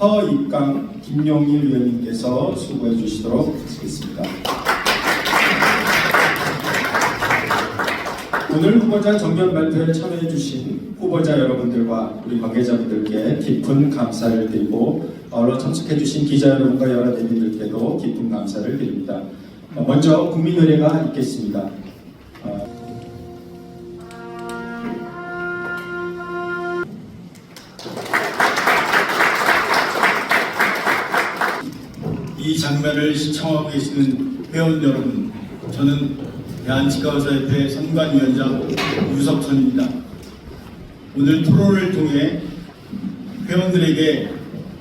허입강 김용일 위원님께서 수고해 주시도록 하겠습니다. 오늘 후보자 정면 발표에 참여해 주신 후보자 여러분들과 우리 관계자분들께 깊은 감사를 드리고 아울러 참석해 주신 기자 여러분과 여러 대리들께도 깊은 감사를 드립니다. 먼저 국민의례가 있겠습니다. 이 장면을 시청하고 계시는 회원 여러분, 저는 대한치과의사협회 선관위원장 유석천입니다. 오늘 토론을 통해 회원들에게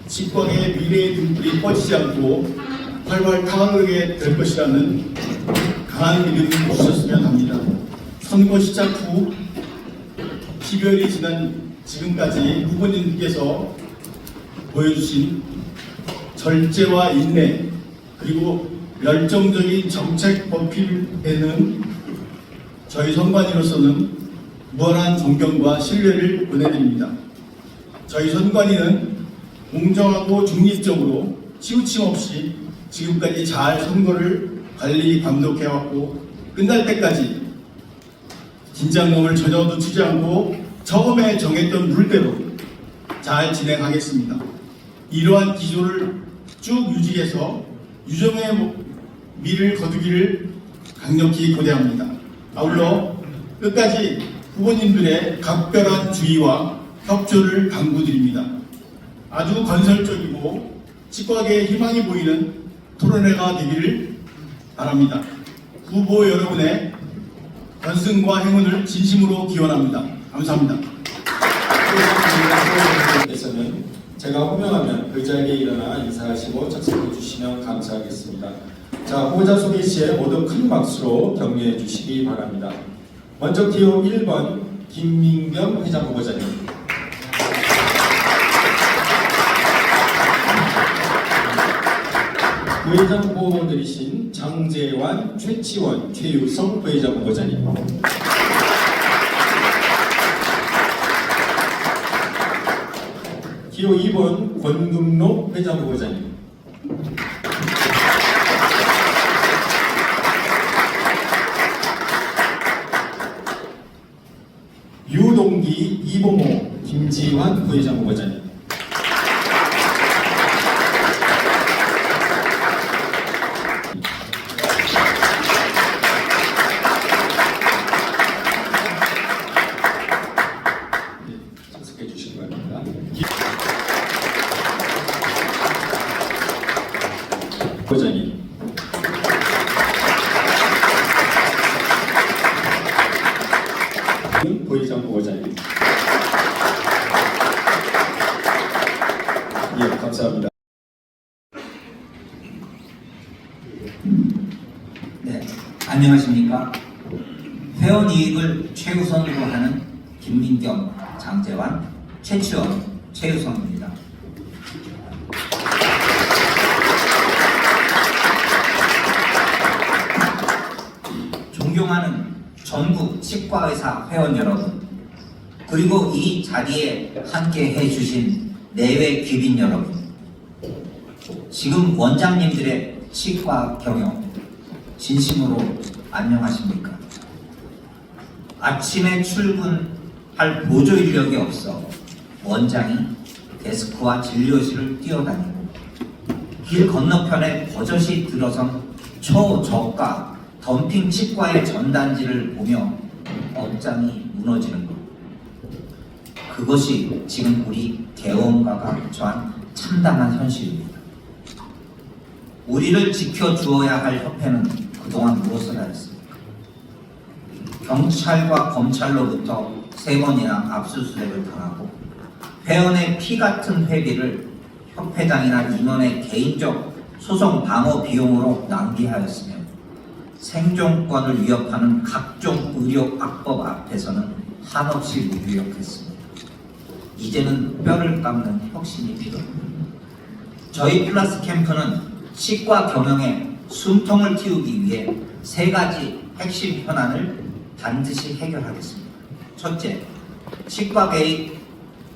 치과의 미래의 등불이 꺼지지 않고 활활 타오르게 될 것이라는 강한 믿음을 주셨으면 합니다. 선거 시작 후 10여일이 지난 지금까지 후보님께서 보여주신 절제와 인내 그리고 열정적인 정책 보필에는 저희 선관위로서는 무한한 존경과 신뢰를 보내드립니다. 저희 선관위는 공정하고 중립적으로 치우침 없이 지금까지 잘 선거를 관리 감독해왔고 끝날 때까지 긴장감을 전혀 놓치지 않고 처음에 정했던 룰대로 잘 진행하겠습니다. 이러한 기조를 쭉 유지해서 유정의 미를 거두기를 강력히 고대합니다. 아울러 끝까지 후보님들의 각별한 주의와 협조를 당부드립니다. 아주 건설적이고 치과계에 희망이 보이는 토론회가 되기를 바랍니다. 후보 여러분의 건승과 행운을 진심으로 기원합니다. 감사합니다. 께서는 제가 호명하면 그 자리에 일어나 인사하시고 착석해 주시면 감사하겠습니다. 자, 후보자 소개 시에 모두 큰 박수로 격려해 주시기 바랍니다. 먼저 기호 1번 김민경 회장 후보자님. 부회장 후보들이신 장재환, 최치원, 최유성 부회장 후보자님. 기호 2번 권금록 회장 후보자님. 유동기, 이봉호, 김지환 부회장 후보자님. 참석해 주시기 바랍니다. 후보자님. 부회장 후보자님. 예, 감사합니다. 네, 안녕하십니까. 회원 이익을 최우선으로 하는 김민경, 장재환, 최치원, 최유성입니다. 존경하는 전국 치과의사 회원 여러분, 그리고 이 자리에 함께 해주신 내외 귀빈 여러분, 지금 원장님들의 치과 경영 진심으로 안녕하십니까? 아침에 출근할 보조 인력이 없어 원장이 데스크와 진료실을 뛰어다니고 길 건너편에 버젓이 들어선 초저가 덤핑 치과의 전단지를 보며 억장이 무너지는 것. 그것이 지금 우리 개원가가 처한 참담한 현실입니다. 우리를 지켜주어야 할 협회는 그동안 무엇을 하였습니까? 경찰과 검찰로부터 3번이나 압수수색을 당하고 회원의 피 같은 회비를 협회장이나 임원의 개인적 소송 방어 비용으로 낭비하였으며 생존권을 위협하는 각종 의료 악법 앞에서는 한없이 무기력했습니다. 이제는 뼈를 깎는 혁신이 필요합니다. 저희 플러스 캠프는 치과 경영에 숨통을 틔우기 위해 3가지 핵심 현안을 반드시 해결하겠습니다. 첫째, 치과계의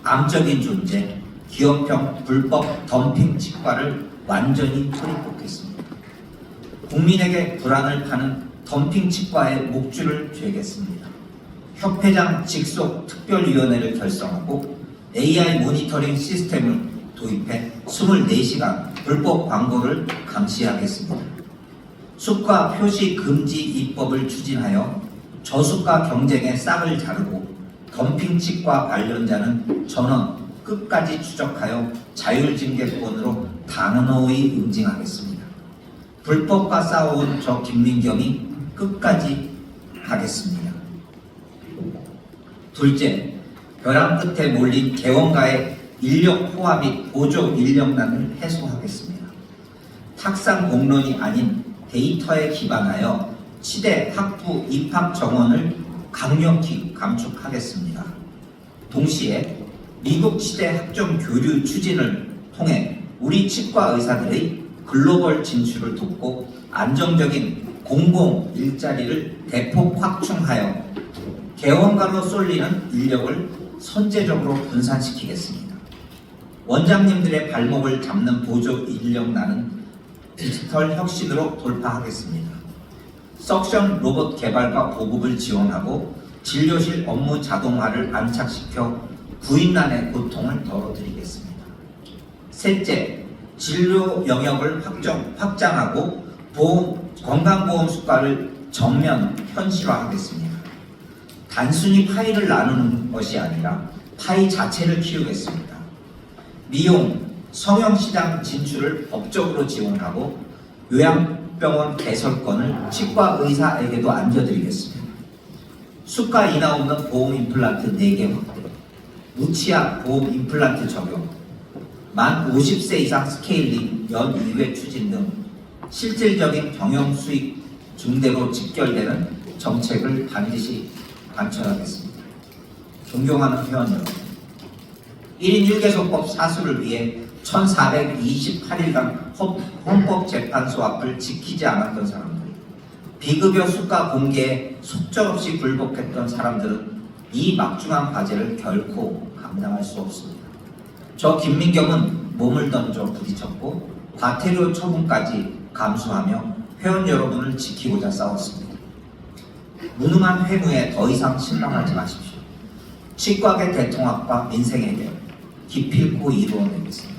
암적인 존재, 기업형 불법 덤핑 치과를 완전히 뿌리뽑겠습니다. 국민에게 불안을 파는 덤핑 치과의 목줄을 죄겠습니다. 협회장 직속 특별위원회를 결성하고 AI 모니터링 시스템을 도입해 24시간 불법 광고를 감시하겠습니다. 수가 표시 금지 입법을 추진하여 저수가 경쟁의 싹을 자르고 덤핑 치과 관련자는 전원 끝까지 추적하여 자율징계권으로 단호히 응징하겠습니다. 불법과 싸워온 저 김민겸이 끝까지 하겠습니다. 둘째, 벼랑 끝에 몰린 개원가의 인력 포화 및 보조 인력난을 해소하겠습니다. 탁상 공론이 아닌 데이터에 기반하여 치대 학부 입학 정원을 강력히 감축하겠습니다. 동시에 미국 치대 학점 교류 추진을 통해 우리 치과 의사들의 글로벌 진출을 돕고 안정적인 공공 일자리를 대폭 확충하여 개원가로 쏠리는 인력을 선제적으로 분산시키겠습니다. 원장님들의 발목을 잡는 보조 인력난은 디지털 혁신으로 돌파하겠습니다. 석션 로봇 개발과 보급을 지원하고 진료실 업무 자동화를 안착시켜 구인난의 고통을 덜어드리겠습니다. 셋째, 진료 영역을 확장하고 건강보험 수가를 전면 현실화하겠습니다. 단순히 파이를 나누는 것이 아니라 파이 자체를 키우겠습니다. 미용, 성형시장 진출을 법적으로 지원하고 요양병원 개설권을 치과 의사에게도 안겨드리겠습니다. 수가 인하 없는 보험 임플란트 4개 확대, 무치약 보험 임플란트 적용, 만 50세 이상 스케일링 연 2회 추진 등 실질적인 경영 수익 증대로 직결되는 정책을 반드시 관철하겠습니다. 존경하는 회원 여러분, 1인 1개소법 사수를 위해 1428일간 헌법재판소 앞을 지키지 않았던 사람들, 비급여 수가 공개에 속절없이 굴복했던 사람들은 이 막중한 과제를 결코 감당할 수 없습니다. 저 김민겸은 몸을 던져 부딪혔고 과태료 처분까지 감수하며 회원 여러분을 지키고자 싸웠습니다. 무능한 회무에 더 이상 실망하지 마십시오. 치과계 대통합과 민생의 대응 기필코 이루어내겠습니다.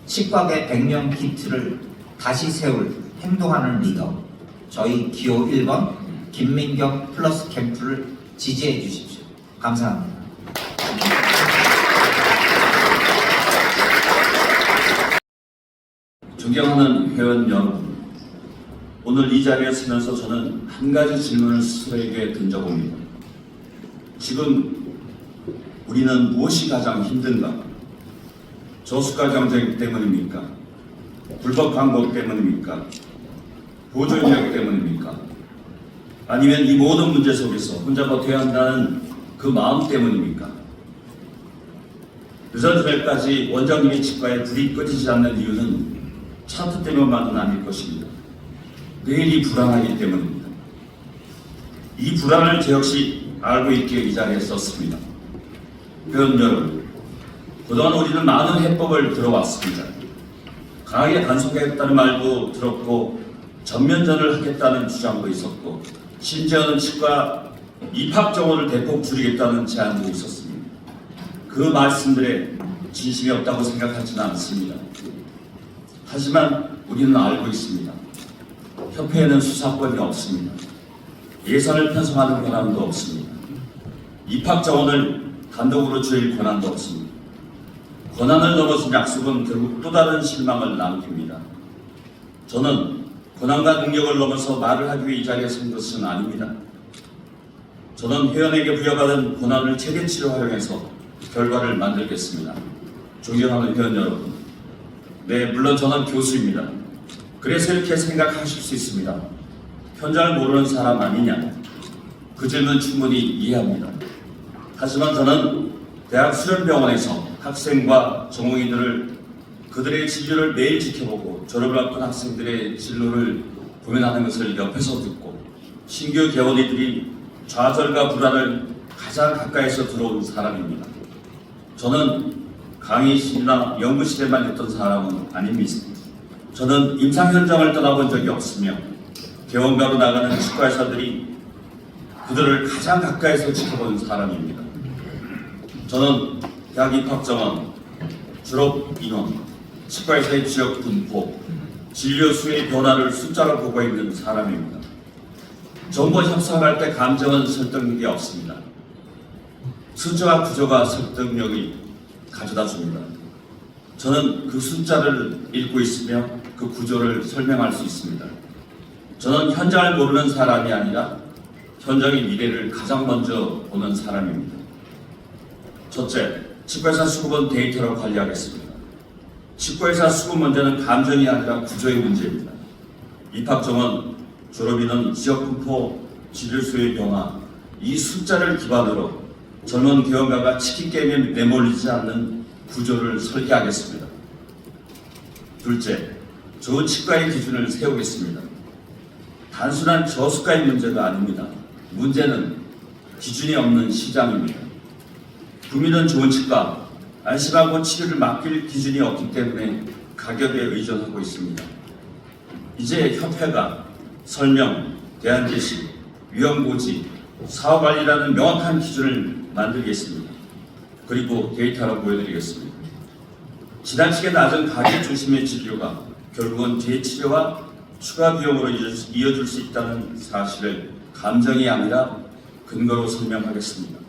치과계 100년 기틀을 다시 세울 행동하는 리더, 저희 기호 1번 김민겸 플러스 캠프를 지지해 주십시오. 감사합니다. 존경하는 회원 여러분, 오늘 이 자리에 서면서 저는 한 가지 질문을 스스로에게 던져봅니다. 지금 우리는 무엇이 가장 힘든가? 저수가 경쟁 때문입니까? 불법 광고 때문입니까? 보조 인력 때문입니까? 아니면 이 모든 문제 속에서 혼자 버텨야 한다는 그 마음 때문입니까? 늦어저녁까지 원장님의 치과에 불이 꺼지지 않는 이유는 차트 때문만은 아닐 것입니다. 내일이 불안하기 때문입니다. 이 불안을 저 역시 알고 있기에 이 자리에 썼습니다. 회원 여러분, 그동안 우리는 많은 해법을 들어왔습니다. 강하게 단속하겠다는 말도 들었고 전면전을 하겠다는 주장도 있었고 심지어는 치과 입학 정원을 대폭 줄이겠다는 제안도 있었습니다. 그 말씀들에 진심이 없다고 생각하지는 않습니다. 하지만 우리는 알고 있습니다. 협회에는 수사권이 없습니다. 예산을 편성하는 권한도 없습니다. 입학 정원을 단독으로 줄일 권한도 없습니다. 권한을 넘어선 약속은 결국 또 다른 실망을 남깁니다. 저는 권한과 능력을 넘어서 말을 하기 위해 이 자리에 선 것은 아닙니다. 저는 회원에게 부여받은 권한을 최대치로 활용해서 결과를 만들겠습니다. 존경하는 회원 여러분, 네, 물론 저는 교수입니다. 그래서 이렇게 생각하실 수 있습니다. 현장을 모르는 사람 아니냐? 그 질문 충분히 이해합니다. 하지만 저는 대학 수련병원에서 학생과 전공의들을 그들의 진료를 매일 지켜보고 졸업을 앞둔 학생들의 진로를 고민하는 것을 옆에서 듣고 신규 개원이들이 좌절과 불안을 가장 가까이서 들어온 사람입니다. 저는 강의실이나 연구실에만 있던 사람은 아닙니다. 저는 임상 현장을 떠나본 적이 없으며 개원가로 나가는 치과의사들이 그들을 가장 가까이서 지켜본 사람입니다. 저는 대학 입학 전원, 졸업 인원, 치과의사의 지역 분포, 진료 수의 변화를 숫자로 보고 있는 사람입니다. 정보 협상할 때 감정은 설득력이 없습니다. 숫자와 구조가 설득력이 가져다 줍니다. 저는 그 숫자를 읽고 있으며 그 구조를 설명할 수 있습니다. 저는 현장을 모르는 사람이 아니라 현장의 미래를 가장 먼저 보는 사람입니다. 첫째, 치과의사 수급은 데이터로 관리하겠습니다. 치과의사 수급 문제는 감정이 아니라 구조의 문제입니다. 입학 정원, 졸업인원, 지역 분포, 진료 수의 변화, 이 숫자를 기반으로 젊은 개원가가 치킨 게임에 내몰리지 않는 구조를 설계하겠습니다. 둘째, 좋은 치과의 기준을 세우겠습니다. 단순한 저수가의 문제가 아닙니다. 문제는 기준이 없는 시장입니다. 국민은 좋은 치과, 안심하고 치료를 맡길 기준이 없기 때문에 가격에 의존하고 있습니다. 이제 협회가 설명, 대안 제시, 위험고지, 사후관리라는 명확한 기준을 만들겠습니다. 그리고 데이터로 보여드리겠습니다. 지나치게 낮은 가격 중심의 진료가 결국은 재치료와 추가 비용으로 이어질 수 있다는 사실을 감정이 아니라 근거로 설명하겠습니다.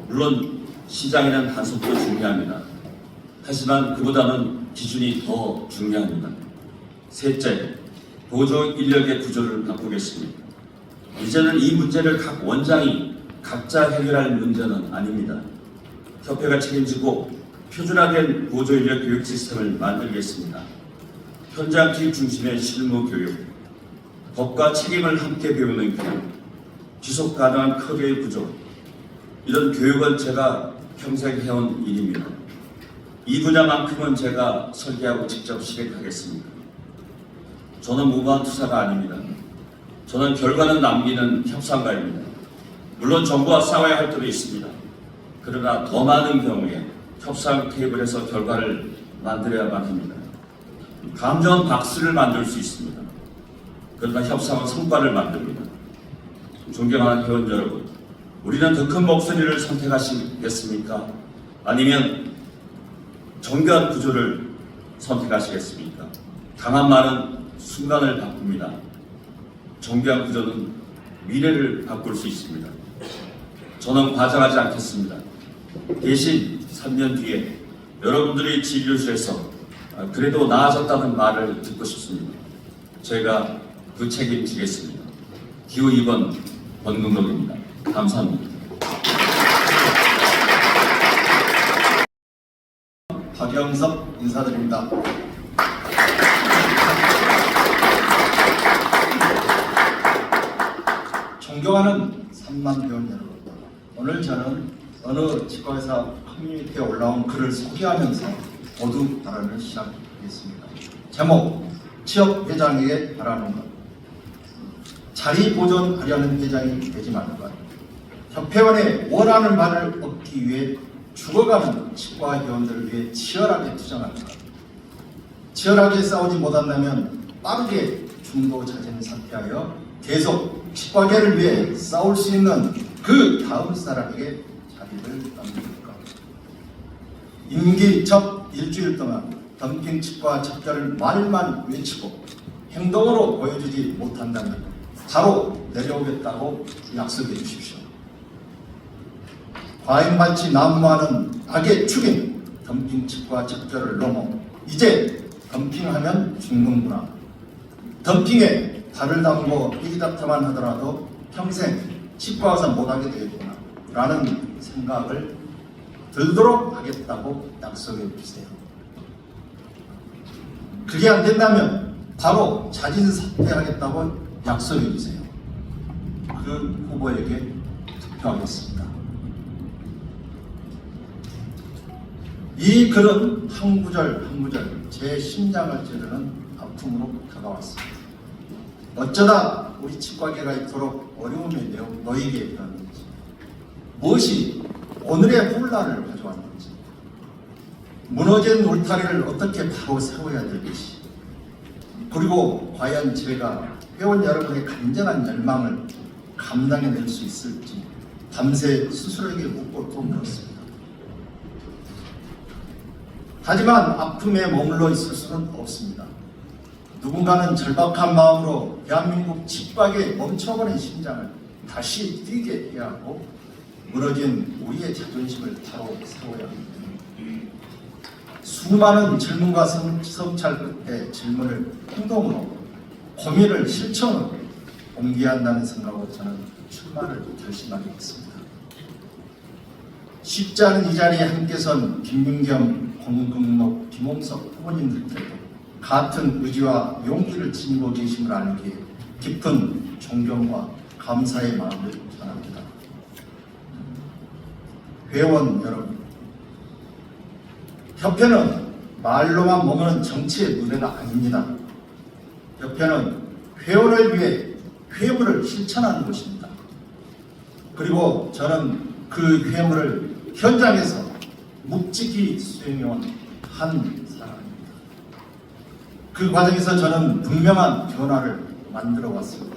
물론 시장에는 단속도 중요합니다. 하지만 그보다는 기준이 더 중요합니다. 셋째, 보조 인력의 구조를 바꾸겠습니다. 이제는 이 문제를 각 원장이 각자 해결할 문제는 아닙니다. 협회가 책임지고 표준화된 보조 인력 교육 시스템을 만들겠습니다. 현장 투입 중심의 실무 교육, 법과 책임을 함께 배우는 교육, 지속 가능한 커리어의 구조, 이런 교육은 제가 평생 해온 일입니다. 이 분야만큼은 제가 설계하고 직접 실행하겠습니다. 저는 무모한 투사가 아닙니다. 저는 결과는 남기는 협상가입니다. 물론 정부와 싸워야 할 때도 있습니다. 그러나 더 많은 경우에 협상 테이블에서 결과를 만들어야만 합니다. 감정은 박스를 만들 수 있습니다. 그러나 협상은 성과를 만듭니다. 존경하는 회원 여러분, 우리는 더 큰 목소리를 선택하시겠습니까? 아니면 정교한 구조를 선택하시겠습니까? 강한 말은 순간을 바꿉니다. 정교한 구조는 미래를 바꿀 수 있습니다. 저는 과장하지 않겠습니다. 대신 3년 뒤에 여러분들이 진료소에서 그래도 나아졌다는 말을 듣고 싶습니다. 제가 그 책임지겠습니다. 기호 2번 권근덕입니다. 감사합니다. 박영섭 인사드립니다. 존경하는 3만 회원 여러분, 오늘 저는 어느 치과의사 커뮤니티에 올라온 글을 소개하면서 모두 발언을 시작하겠습니다. 제목, 취업 회장에게 바라는 것. 자리 보존하려는 회장이 되지 말는 것. 협회원의 원하는 바를 얻기 위해 죽어가는 치과 회원들을 위해 치열하게 투쟁하는 것. 치열하게 싸우지 못한다면 빠르게 중도 자진을 사퇴하여 계속 치과계를 위해 싸울 수 있는 그 다음 사람에게 자리를 넘길 것. 임기 첫 일주일 동안 덤핑 치과 적절을 말만 외치고 행동으로 보여주지 못한다면 바로 내려오겠다고 약속해 주십시오. 과잉반치 난무하는 악의 축인 덤핑 치과 적절을 넘어 이제 덤핑하면 죽는구나. 덤핑에 발을 담고 이기답답만 하더라도 평생 치과 의사 못하게 되겠구나 라는 생각을 들도록 하겠다고 약속해 주세요. 그게 안 된다면 바로 자진 사퇴하겠다고 약속해 주세요. 그 후보에게 투표하겠습니다. 이 글은 한 구절 한 구절 제 심장을 찌르는 아픔으로 다가왔습니다. 어쩌다 우리 치과계가 이토록 어려움에 놓이게 되었는지, 무엇이 오늘의 혼란을 가져왔는지, 무너진 울타리를 어떻게 바로 세워야 될지, 그리고 과연 제가 회원 여러분의 간절한 열망을 감당해낼 수 있을지 밤새 스스로에게 묻고 또 물었습니다. 하지만 아픔에 머물러 있을 수는 없습니다. 누군가는 절박한 마음으로 대한민국 직박에 멈춰버린 심장을 다시 뛰게 해야 하고, 무너진 우리의 자존심을 바로 세워야 합니다. 수많은 질문과 성찰 끝에 질문을 행동으로, 고민을 실천으로 옮겨야 한다는 생각으로 저는 출마를 결심하게 됐습니다. 쉽지 않은 이 자리에 함께 선 김민겸, 홍금록, 김홍석 후보님들께도 같은 의지와 용기를 지니고 계심을 알기에 깊은 존경과 감사의 마음을 전합니다. 회원 여러분, 협회는 말로만 머무는 정치의 무대가 아닙니다. 협회는 회원을 위해 회무를 실천하는 곳입니다. 그리고 저는 그 회무를 현장에서 묵직히 수행해온 한 사람입니다. 그 과정에서 저는 분명한 변화를 만들어 왔습니다.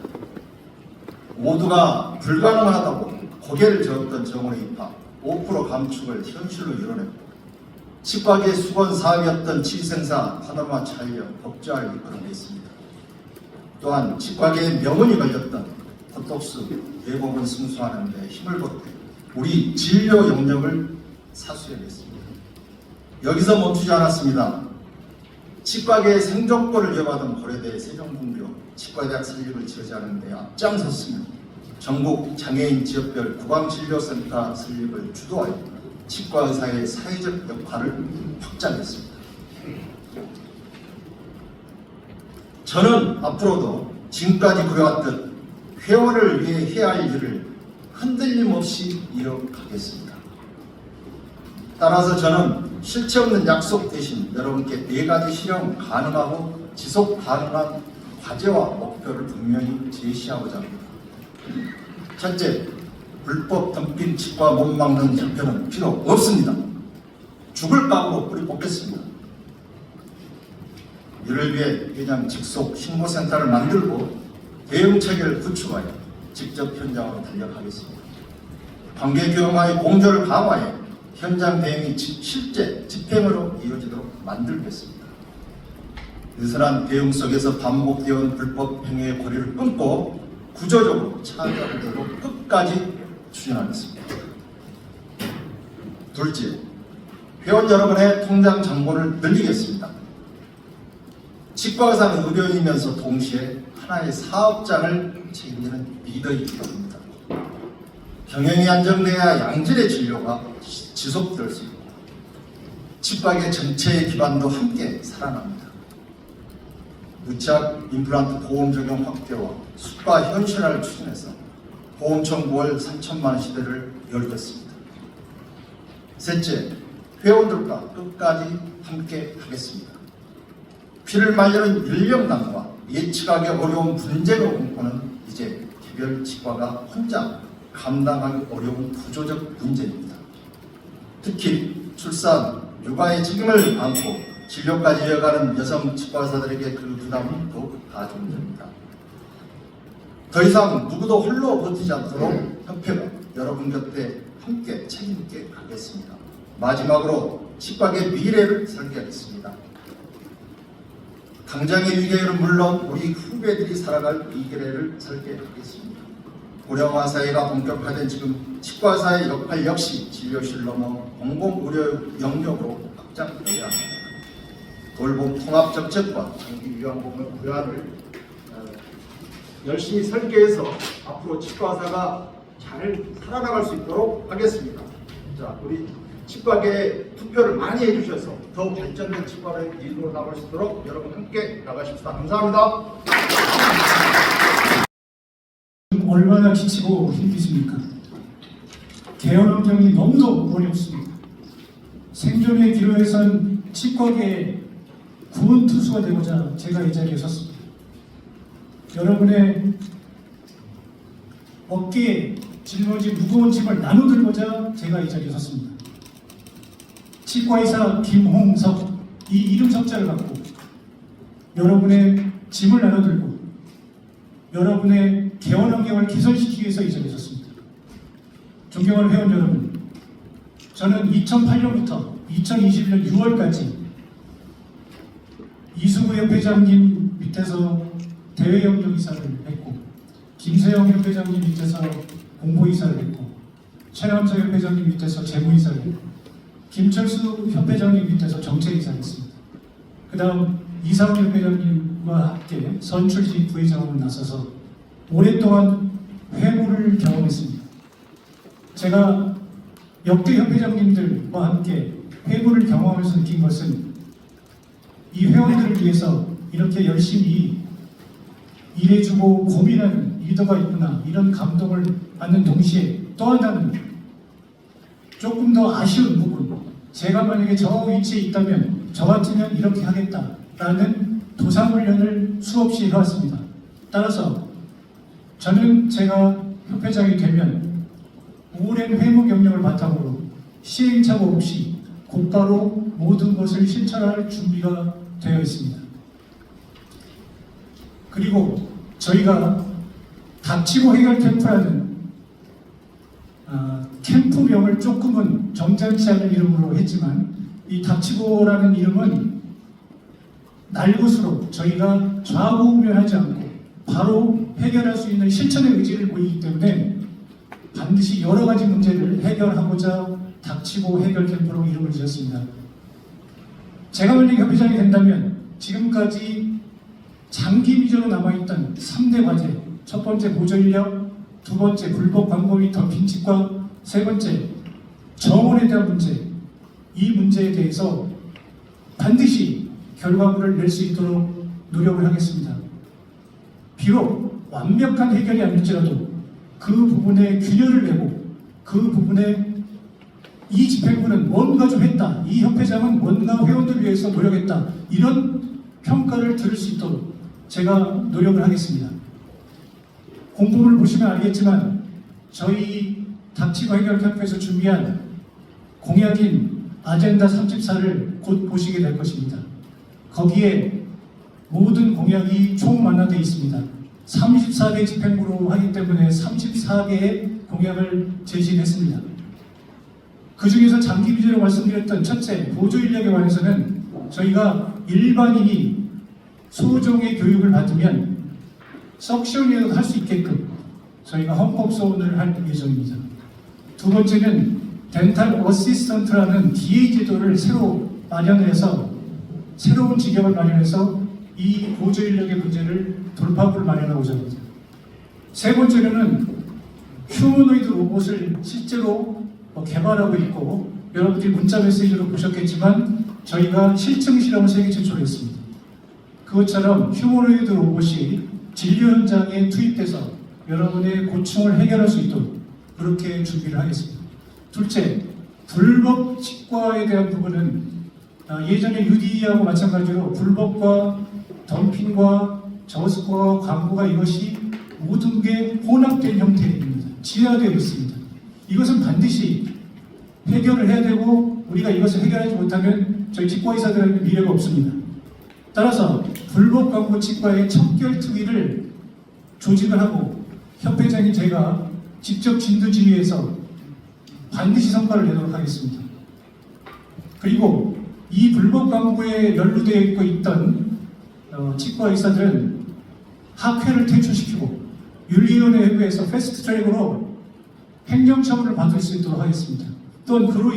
모두가 불가능하다고 고개를 저었던 정원의 입학 5% 감축을 현실로 이뤄냈고, 치과계 수건 사업이었던 치생사 파노마 차이력 법제화를 이끌어냈습니다. 또한 치과계의 명운이 걸렸던 보톡스 예고분 승소하는 데 힘을 보태 우리 진료 영역을 사수해냈습니다. 여기서 멈추지 않았습니다. 치과계의 생존권을 이어받은 고려대 세종분교 치과대학 설립을 지원하는 데 앞장섰으며, 전국 장애인 지역별 구강진료센터 설립을 주도하여 치과의사의 사회적 역할을 확장했습니다. 저는 앞으로도 지금까지 그려왔듯 회원을 위해 해야 할 일을 흔들림 없이 이어가겠습니다. 따라서 저는 실체 없는 약속 대신 여러분께 4가지 실현 가능하고 지속 가능한 과제와 목표를 분명히 제시하고자 합니다. 첫째, 불법 덤핑 치과 못 막는 협회는 필요 없습니다. 죽을 각오로 뿌리 뽑겠습니다. 이를 위해 회장 직속 신고센터를 만들고 대응 체계를 구축하여 직접 현장으로 달려가겠습니다. 관계교육과의 공조를 강화해 현장 대응이 실제 집행으로 이루어지도록 만들겠습니다. 느슨한 대응 속에서 반복되어온 불법 행위의 고리를 끊고 구조적으로 찾아보도록 끝까지 추진하겠습니다. 둘째, 회원 여러분의 통장 잔고를 늘리겠습니다. 치과의사는 의료인이면서 동시에 하나의 사업장을 책임지는 리더이기도 합니다. 경영이 안정돼야 양질의 진료가 지속될 수 있고, 치과계 전체의 기반도 함께 살아납니다. 무취약 임플란트 보험 적용 확대와 수가 현실화를 추진해서 보험청 9월 3천만 원 시대를 열겠습니다. 셋째, 회원들과 끝까지 함께 하겠습니다. 피를 말리는 인력난과 예측하기 어려운 분쟁의 공포는 이제 개별 치과가 혼자 감당하기 어려운 구조적 문제입니다. 특히 출산, 육아의 책임을 안고 진료까지 이어가는 여성 치과의사들에게 그 부담은 더욱 가중됩니다. 더 이상 누구도 홀로 버티지 않도록 협회가 여러분 곁에 함께 책임있게 가겠습니다. 마지막으로 치과계 미래를 설계하겠습니다. 당장의 미래는 물론 우리 후배들이 살아갈 미래를 설계하겠습니다. 고령화 사회가 본격화된 지금 치과사의 역할 역시 진료실 넘어 공공의료 영역으로 확장되어야 합니다. 돌봄 통합 정책과 장기 요양보험 의료화를 열심히 설계해서 앞으로 치과사가 잘 살아나갈 수 있도록 하겠습니다. 자, 우리 치과계에 투표를 많이 해주셔서 더 발전된 치과를 이루어 나갈 수 있도록 여러분 함께 나가십시다. 감사합니다. 얼마나 지치고 힘드십니까? 개헌 환경이 너무도 어렵습니다. 생존의 기로에 선 치과계의 구원 투수가 되고자 제가 이 자리에 섰습니다. 여러분의 어깨에 짊어진 무거운 짐을 나눠들고자 제가 이 자리에 섰습니다. 치과의사 김홍석 이 이름 석자를 갖고 여러분의 짐을 나눠들고 여러분의 개원 환경을 개선시키기 위해서 이 자리에 섰습니다. 존경하는 회원 여러분, 저는 2008년부터 2021년 6월까지 이수구 협회장님 밑에서 대외협력이사를 했고, 김세영 협회장님 밑에서 공보이사를 했고, 최남서 협회장님 밑에서 재무이사를 했고, 김철수 협회장님 밑에서 정책이사를 했습니다. 그 다음 이상훈 협회장님과 함께 선출직 부회장으로 나서서 오랫동안 회무를 경험했습니다. 제가 역대 협회장님들과 함께 회무를 경험하면서 느낀 것은 이 회원들을 위해서 이렇게 열심히 일해주고 고민하는 리더가 있구나, 이런 감동을 받는 동시에 또 하나는 조금 더 아쉬운 부분, 제가 만약에 저 위치에 있다면 저 같으면 이렇게 하겠다라는 도상훈련을 수없이 해왔습니다. 따라서 저는 제가 협회장이 되면 오랜 회무 경력을 바탕으로 시행착오 없이 곧바로 모든 것을 실천할 준비가 되어 있습니다. 그리고 저희가 닥치고 해결 캠프라는 캠프명을 조금은 점잖지 않은 이름으로 했지만, 이 닥치고라는 이름은 날것으로 저희가 좌우우면하지 않고 바로 해결할 수 있는 실천의 의지를 보이기 때문에 반드시 여러 가지 문제를 해결하고자 닥치고 해결 캠프로 이름을 지었습니다. 제가 만약 협회장이 된다면 지금까지 장기 미저로 남아있던 3대 과제, 첫 번째 보조인력, 두 번째 불법 광고 및 덤핑 치과, 세 번째 정원에 대한 문제, 이 문제에 대해서 반드시 결과물을 낼 수 있도록 노력을 하겠습니다. 비록 완벽한 해결이 아닐지라도 그 부분에 균열을 내고 그 부분에 이 집행부는 뭔가 좀 했다, 이 협회장은 뭔가 회원들을 위해서 노력했다, 이런 평가를 들을 수 있도록 제가 노력을 하겠습니다. 공보를 보시면 알겠지만 저희 닥치고 해결 캠프에서 준비한 공약인 아젠다 34를 곧 보시게 될 것입니다. 거기에 모든 공약이 총만화되어 있습니다. 34개 집행부로 하기 때문에 34개의 공약을 제시했습니다. 그 중에서 장기 비전으로 말씀드렸던 첫째, 보조인력에 관해서는 저희가 일반인이 소정의 교육을 받으면 석션이라도 할 수 있게끔 저희가 헌법 소원을 할 예정입니다. 두 번째는 덴탈 어시스턴트라는 DA 제도를 새로 마련을 해서 새로운 직역을 마련해서 이 보조인력의 문제를 돌파구를 마련하고자 합니다. 세 번째로는 휴머노이드 로봇을 실제로 개발하고 있고, 여러분들이 문자 메시지로 보셨겠지만 저희가 실증 실험을 세계 최초로 했습니다. 그것처럼 휴머노이드 로봇이 진료 현장에 투입돼서 여러분의 고충을 해결할 수 있도록 그렇게 준비를 하겠습니다. 둘째, 불법 치과에 대한 부분은 예전에 UDE하고 마찬가지로 불법과 덤핑과 저스과 광고가 이것이 모든 게 혼합된 형태입니다. 지화되어 있습니다. 이것은 반드시 해결을 해야 되고, 우리가 이것을 해결하지 못하면 저희 치과의사들에게 미래가 없습니다. 따라서 불법 광고 치과의 척결특위를 조직을 하고 협회장인 제가 직접 진두지휘해서 반드시 성과를 내도록 하겠습니다. 그리고 이 불법 광고에 연루되어 있고 있던 치과 의사들은 학회를 퇴출시키고 윤리위원회 회부에서 패스트트랙으로 행정처분을 받을 수 있도록 하겠습니다. 또한 그로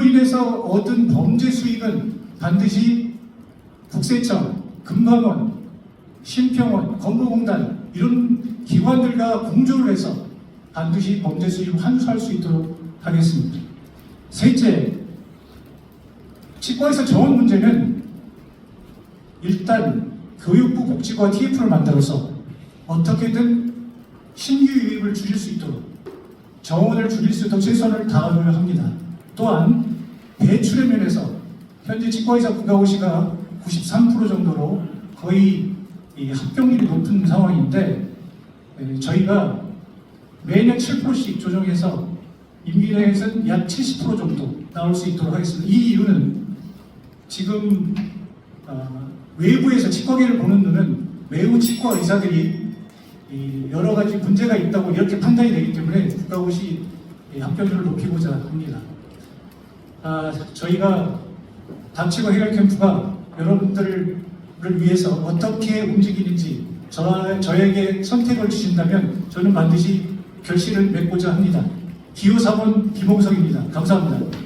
인해서 얻은 범죄 수익은 반드시 국세청, 금감원, 심평원, 건보공단 이런 기관들과 공조를 해서 반드시 범죄 수익을 환수할 수 있도록 하겠습니다. 셋째, 치과에서 정원 문제는 일단 교육부 복지과 TF를 만들어서 어떻게든 신규 유입을 줄일 수 있도록 정원을 줄일 수 있도록 최선을 다하려 합니다. 또한 배출의 면에서 현재 치과의사 국가고시가 93% 정도로 거의 합격률이 높은 상황인데, 저희가 매년 7%씩 조정해서 임기 내에서는 약 70% 정도 나올 수 있도록 하겠습니다. 이 이유는 지금 외부에서 치과계를 보는 눈은 매우 치과 의사들이 여러 가지 문제가 있다고 이렇게 판단이 되기 때문에 국가고시 합격률을 높이고자 합니다. 저희가 닥치고 해결 캠프가 여러분들을 위해서 어떻게 움직이는지 저에게 선택을 주신다면 저는 반드시 결실을 맺고자 합니다. 기호 4번 김홍석입니다. 감사합니다.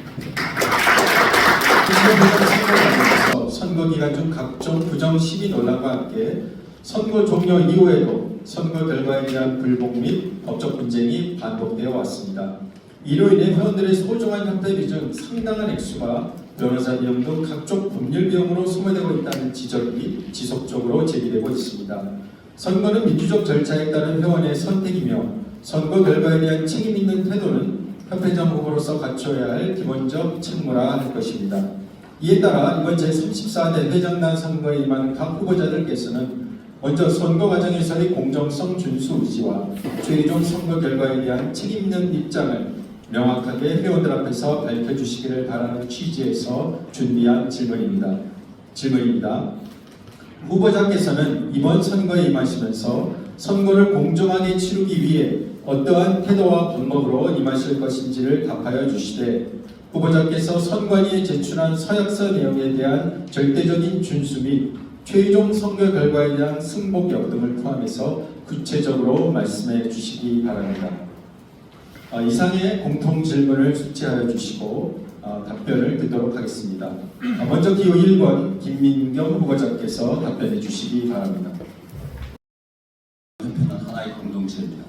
선거 기간 중 각종 부정 시비 논란과 함께 선거 종료 이후에도 선거 결과에 대한 불복 및 법적 분쟁이 반복되어 왔습니다. 이로 인해 회원들의 소중한 협회비 중 상당한 액수가 변호사 비용 등 각종 법률 비용으로 소모되고 있다는 지적이 지속적으로 제기되고 있습니다. 선거는 민주적 절차에 따른 회원의 선택이며 선거 결과에 대한 책임 있는 태도는 협회장 후보로서 갖춰야 할 기본적 책무라 할 것입니다. 이에 따라 이번 제34대 회장단 선거에 임한 각 후보자들께서는 먼저 선거 과정에서의 공정성 준수 의지와 최종 선거 결과에 대한 책임 있는 입장을 명확하게 회원들 앞에서 밝혀주시기를 바라는 취지에서 준비한 질문입니다. 후보자께서는 이번 선거에 임하시면서 선거를 공정하게 치르기 위해 어떠한 태도와 방법으로 임하실 것인지를 답하여 주시되 후보자께서 선관위에 제출한 서약서 내용에 대한 절대적인 준수 및 최종 선거 결과에 대한 승복역 등을 포함해서 구체적으로 말씀해 주시기 바랍니다. 이상의 공통 질문을 숙지하여 주시고 답변을 듣도록 하겠습니다. 먼저 기호 1번 김민경 후보자께서 답변해 주시기 바랍니다. 협회는 하나의 공동체입니다.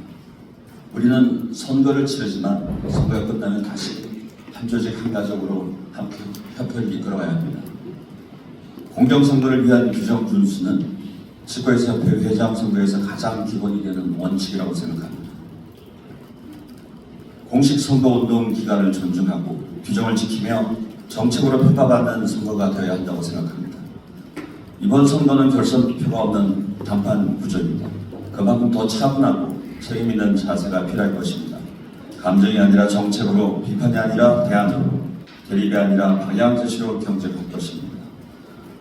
우리는 선거를 치르지만 선거가 끝나면 다시 한 조직 한 가족으로 함께 협회를 이끌어가야 합니다. 공정선거를 위한 규정 준수는 치과의사협회 회장 선거에서 가장 기본이 되는 원칙이라고 생각합니다. 공식 선거운동 기간을 존중하고 규정을 지키며 정책으로 평가받는 선거가 되어야 한다고 생각합니다. 이번 선거는 결선표가 없는 단판 구조입니다. 그만큼 더 차분하고 책임 있는 자세가 필요할 것입니다. 감정이 아니라 정책으로, 비판이 아니라 대안으로, 대립이 아니라 방향 제시로 경쟁할 것입니다.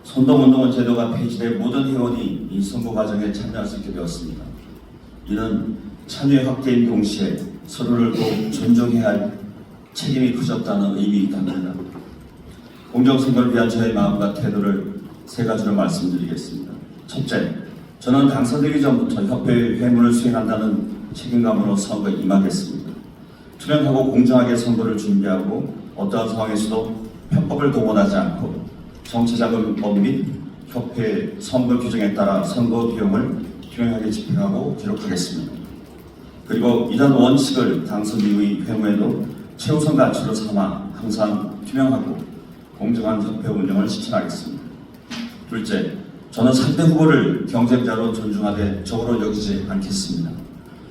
선동운동은 제도가 폐지돼 모든 회원이 이 선거 과정에 참여할 수 있게 되었습니다. 이는 참여 확대인 동시에 서로를 꼭 존중해야 할 책임이 커졌다는 의미이기도 합니다. 공정선거를 위한 저의 마음과 태도를 세 가지로 말씀드리겠습니다. 첫째, 저는 당선되기 전부터 협회의 회무를 수행한다는 책임감으로 선거에 임하겠습니다. 투명하고 공정하게 선거를 준비하고 어떠한 상황에서도 편법을 동원하지 않고 정치자금법 및 협회 선거 규정에 따라 선거 비용을 투명하게 집행하고 기록하겠습니다. 그리고 이런 원칙을 당선 이후의 회무에도 최우선 가치로 삼아 항상 투명하고 공정한 협회 운영을 실천하겠습니다. 둘째, 저는 상대 후보를 경쟁자로 존중하되 적으로 여기지 않겠습니다.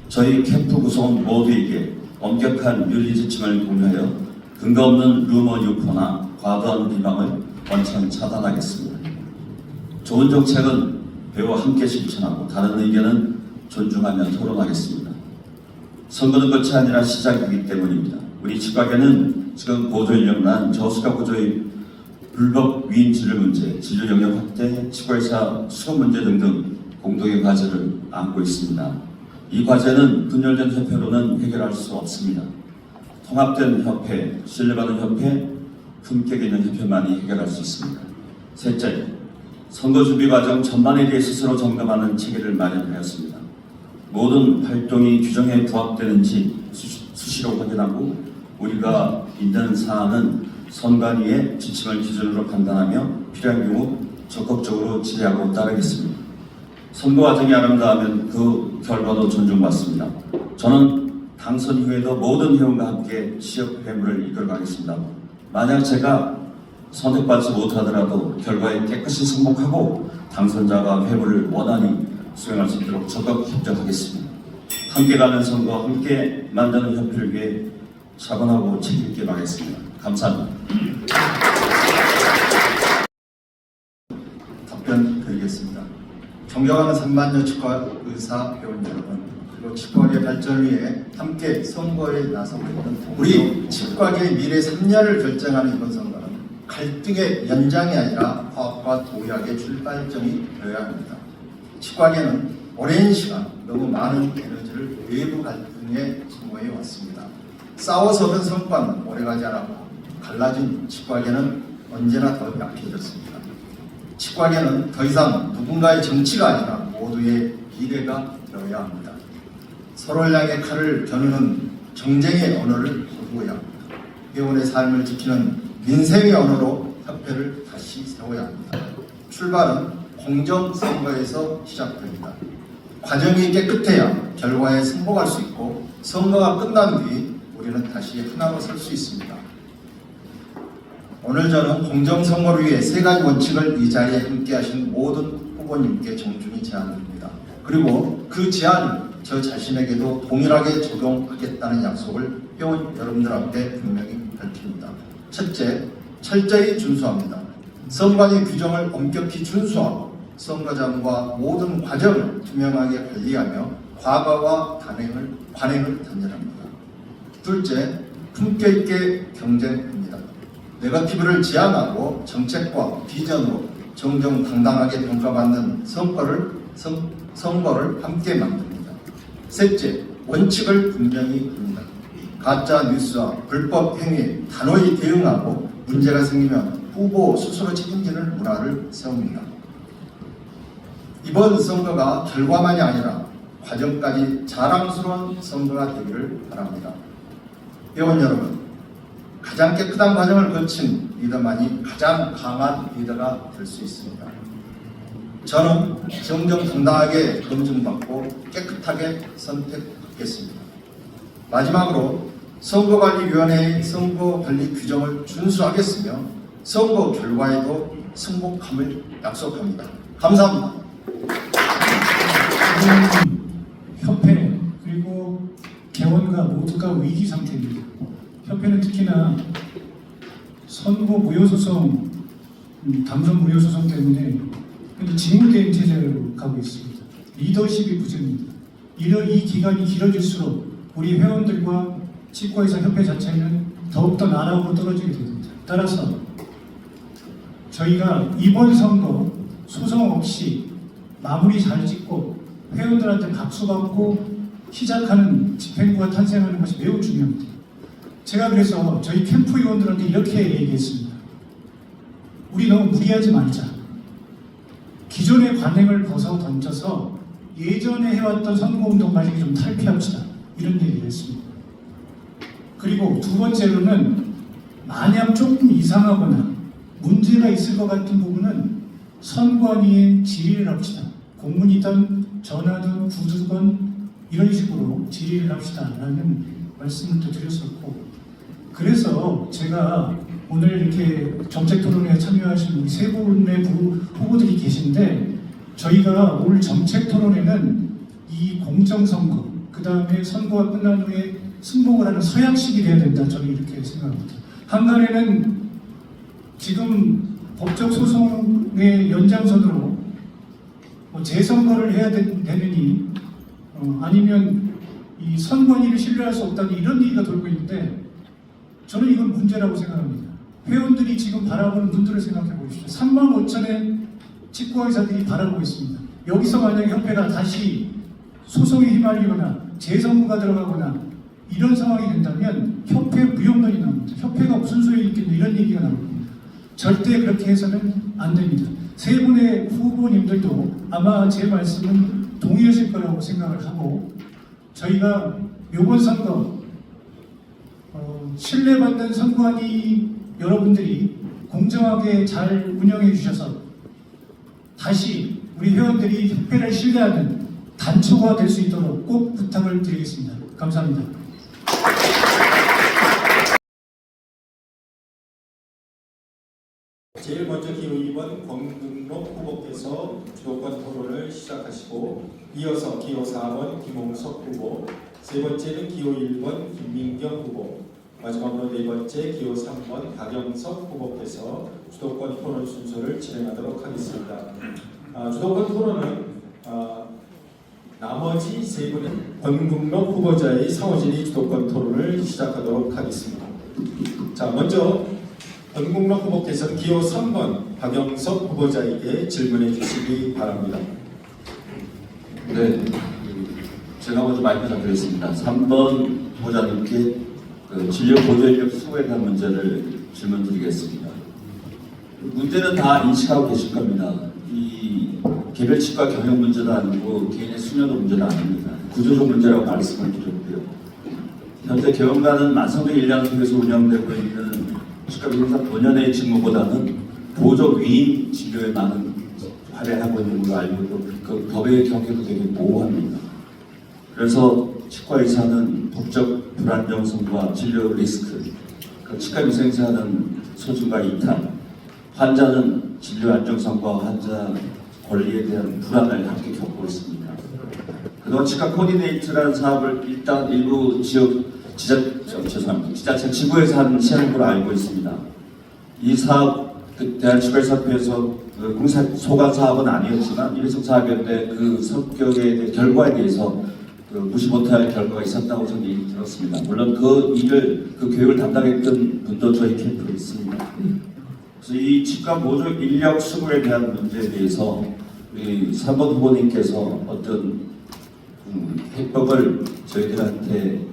저희 캠프 구성원 모두에게 엄격한 윤리 지침을 공유하여 근거 없는 루머 유포나 과도한 비방을 원천 차단하겠습니다. 좋은 정책은 배우와 함께 실천하고 다른 의견은 존중하며 토론하겠습니다. 선거는 끝이 아니라 시작이기 때문입니다. 우리 치과계는 지금 보조인력난 저수가 구조의 불법 위임 진료 문제, 진료 영역 확대, 치과의사 수급 문제 등등 공동의 과제를 안고 있습니다. 이 과제는 분열된 협회로는 해결할 수 없습니다. 통합된 협회, 신뢰받은 협회, 품격 있는 협회만이 해결할 수 있습니다. 셋째, 선거 준비 과정 전반에 대해 스스로 점검하는 체계를 마련하였습니다. 모든 활동이 규정에 부합되는지 수시로 확인하고 우리가 있는 사안은 선관위의 지침을 기준으로 판단하며 필요한 경우 적극적으로 지휘하고 따르겠습니다. 선거 과정이 아름다우면 그 결과도 존중받습니다. 저는 당선 이후에도 모든 회원과 함께 시협 회무를 이끌어가겠습니다. 만약 제가 선택받지 못하더라도 결과에 깨끗이 승복하고 당선자가 회무를 원활히 수행할 수 있도록 적극 협력하겠습니다. 함께 가는 선거, 함께 만드는 협회를 위해 차분하고 책임있게 나가겠습니다. 감사합니다. 답변 드리겠습니다. 존경하는 3만여 치과 의사 회원 여러분, 그리고 치과계 발전을 위해 함께 선거에 나서고 있는 우리 치과계의 미래 3년을 결정하는 이번 선거는 갈등의 연장이 아니라 화합과 도약의 출발점이 되어야 합니다. 치과계는 오랜 시간 너무 많은 에너지를 외부 갈등에 소모해 왔습니다. 싸워서 얻은 성과는 오래가지 않았고 갈라진 치과계는 언제나 더 약해졌습니다. 치과계는 더 이상 누군가의 정치가 아니라 모두의 미래가 되어야 합니다. 서로를 향해 칼을 겨누는 정쟁의 언어를 거두어야 합니다. 회원의 삶을 지키는 민생의 언어로 협회를 다시 세워야 합니다. 출발은 공정선거에서 시작됩니다. 과정이 깨끗해야 결과에 승복할 수 있고 선거가 끝난 뒤 우리는 다시 하나로 설 수 있습니다. 오늘 저는 공정선거를 위해 세 가지 원칙을 이 자리에 함께하신 모든 후보님께 정중히 제안드립니다. 그리고 그 제안을 저 자신에게도 동일하게 적용하겠다는 약속을 회원 여러분들 앞에 분명히 밝힙니다. 첫째, 철저히 준수합니다. 선관위 규정을 엄격히 준수하고 선거장과 모든 과정을 투명하게 관리하며 과거와 관행을 단절합니다. 둘째, 품격 있게 경쟁합니다. 네거티브를 지향하고 정책과 비전으로 정정당당하게 평가받는 선거를 함께 만듭니다. 셋째, 원칙을 분명히 합니다. 가짜 뉴스와 불법 행위에 단호히 대응하고 문제가 생기면 후보 스스로 책임지는 문화를 세웁니다. 이번 선거가 결과만이 아니라 과정까지 자랑스러운 선거가 되기를 바랍니다. 회원 여러분, 가장 깨끗한 과정을 거친 리더만이 가장 강한 리더가 될 수 있습니다. 저는 정정당당하게 검증받고 깨끗하게 선택하겠습니다. 마지막으로 선거관리위원회의 선거관리 규정을 준수하겠으며 선거 결과에도 승복함을 약속합니다. 감사합니다. 협회 그리고 개원가 모두가 위기 상태입니다. 협회는 특히나 선거 무효소송, 당선 무효소송 때문에 징후된 체제로 가고 있습니다. 리더십이 부족입니다. 이 기간이 길어질수록 우리 회원들과 치과의사 협회 자체는 더욱더 나락으로 떨어지게 됩니다. 따라서 저희가 이번 선거 소송 없이 마무리 잘 짓고 회원들한테 박수 받고 시작하는 집행부가 탄생하는 것이 매우 중요합니다. 제가 그래서 저희 캠프 의원들한테 이렇게 얘기했습니다. 우리 너무 무리하지 말자. 기존의 관행을 벗어 던져서 예전에 해왔던 선거운동 방식이 좀 탈피합시다. 이런 얘기를 했습니다. 그리고 두 번째로는 만약 조금 이상하거나 문제가 있을 것 같은 부분은 선관위에 질의를 합시다. 공문이든 전화든 구두건 이런 식으로 질의를 합시다 라는 말씀을 또 드렸었고, 그래서 제가 오늘 이렇게 정책토론회에 참여하신 우리 세 분의 후보들이 계신데, 저희가 올 정책토론회는 이 공정선거, 그 다음에 선거가 끝난 후에 승복을 하는 서약식이 돼야 된다, 저는 이렇게 생각합니다. 한간에는 지금 법적 소송의 연장선으로 재선거를 해야 되느니 아니면 이 선관위를 신뢰할 수 없다니 이런 얘기가 돌고 있는데, 저는 이건 문제라고 생각합니다. 회원들이 지금 바라보는 눈들을 생각해 보십시오. 35,000의 치과의사들이 바라보고 있습니다. 여기서 만약에 협회가 다시 소송에 휘말리거나 재선거가 들어가거나 이런 상황이 된다면 협회 무용론이 나옵니다. 협회가 무슨 소용이 있겠냐 이런 얘기가 나옵니다. 절대 그렇게 해서는 안 됩니다. 세 분의 후보님들도 아마 제 말씀은 동의하실 거라고 생각을 하고, 저희가 이번 선거 신뢰받는 선관위 여러분들이 공정하게 잘 운영해 주셔서 다시 우리 회원들이 협회를 신뢰하는 단초가 될 수 있도록 꼭 부탁을 드리겠습니다. 감사합니다. 제일 먼저 기호 2번 권근록 후보께서 주도권 토론을 시작하시고, 이어서 기호 4번 김홍석 후보, 세 번째는 기호 1번 김민경 후보, 마지막으로 네 번째 기호 3번 박영석 후보께서 주도권 토론 순서를 진행하도록 하겠습니다. 주도권 토론은 나머지 세 분은 권국록 후보자의 상호진의 주도권 토론을 시작하도록 하겠습니다. 자, 먼저 권국록 후보께서는 기호 3번 박영석 후보자에게 질문해 주시기 바랍니다. 네, 제가 먼저 마이크 잡드리겠습니다. 3번 후보자님께 진료 보조 인력 수급에 대한 문제를 질문드리겠습니다. 문제는 다 인식하고 계실 겁니다. 이 개별 치과 경영 문제도 아니고 개인의 수녀도 문제도 아닙니다. 구조적 문제라고 말씀을 드렸고요. 현재 경영관은 만성적 인력 속에서 운영되고 있는 치과 의사 본연의 직무보다는 보조 위임 진료에 많은 활약하고 있는 걸로 알고 있고 그 법의 경계도 되게 모호합니다. 그래서 치과 의사는 법적 불안정성과 진료 리스크, 그 치과 위생사는 소진과 이탈, 환자는 진료 안정성과 환자 권리에 대한 불안을 함께 겪고 있습니다. 그동안 치과 코디네이트라는 사업을 일단 일부 지자체 지구에서 하는 시행으로 알고 있습니다. 이 사업, 대한치과의사협회에서 공사 소관 사업은 아니었지만 일회성 사업이었는데 그 성격에 대해 결과에 대해서 무시 못할 결과가 있었다고 저는 얘기 들었습니다. 물론 그 교육을 담당했던 분도 저희 캠프에 있습니다. 그래서 이 치과 보조 인력 수급에 대한 문제에 대해서 우리 3번 후보님께서 어떤 해법을 저희들한테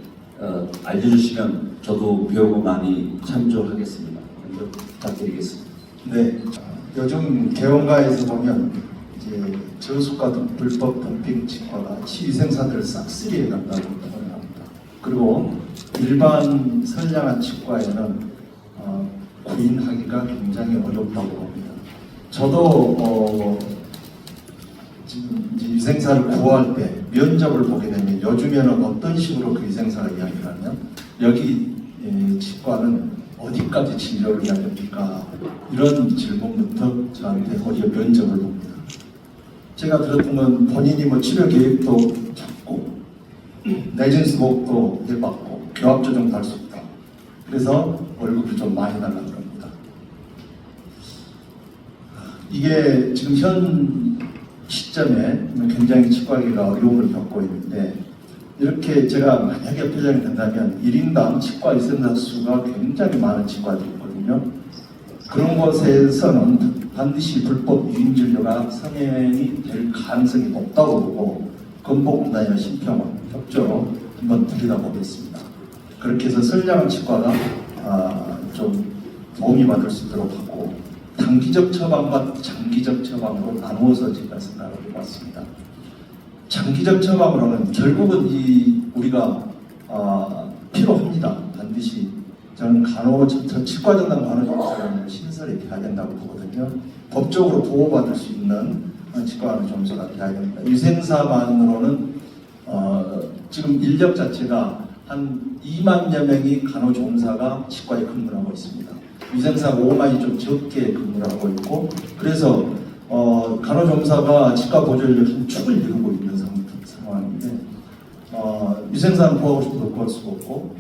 알려주시면 저도 배우고 많이 참조하겠습니다. 먼저 부탁드리겠습니다. 네, 요즘 개원가에서 보면 이제 저수가 불법 도핑 치과가 치위생사들을 싹쓸이해 간다고 표현합니다. 그리고 일반 선량한 치과에는 구인하기가 굉장히 어렵다고 봅니다. 저도 지금 이제 위생사를 구할 때 면접을 보게 되면 요즘에는 어떤 식으로 그 위생사가 이야기를 하면 여기 치과는 어디까지 진료를 해야 됩니까? 이런 질문부터 저한테 어디에 면접을 봅니다. 제가 들었던 건 본인이 뭐 치료 계획도 잡고 내진 수복도 해봤고 교합 조정도 할 수 있다. 그래서 월급을 좀 많이 달라고 합니다. 이게 지금 현 시점에 굉장히 치과계가 어려움을 겪고 있는데 이렇게 제가 만약에 표정이 된다면 1인당 치과 의생사 수가 굉장히 많은 치과들이 있거든요. 그런 곳에서는 반드시 불법 유인 진료가 성행이 될 가능성이 높다고 보고 건보공단이나 심평원 협조로 한번 들여다보겠습니다. 그렇게 해서 선량한 치과가 좀 도움이 받을 수 있도록 하고 단기적 처방과 장기적 처방으로 나누어서 제가 생각을 해봤습니다. 장기적 처방으로는 결국은 우리가 필요합니다. 반드시 저는 치과 전담 간호조무사라는 신설이 돼야 된다고 보거든요. 법적으로 보호받을 수 있는 치과 간호조무사가 돼야 됩니다. 위생사만으로는 지금 인력 자체가 한 2만여 명이 간호조무사가 치과에 근무를 하고 있습니다. 위생사가 5만이 좀 적게 근무를 하고 있고 그래서 간호조무사가 치과 보조 인력이 한 축을 이루고 있는 상황인데 위생사는 구하고 싶어도 구할 수가 없고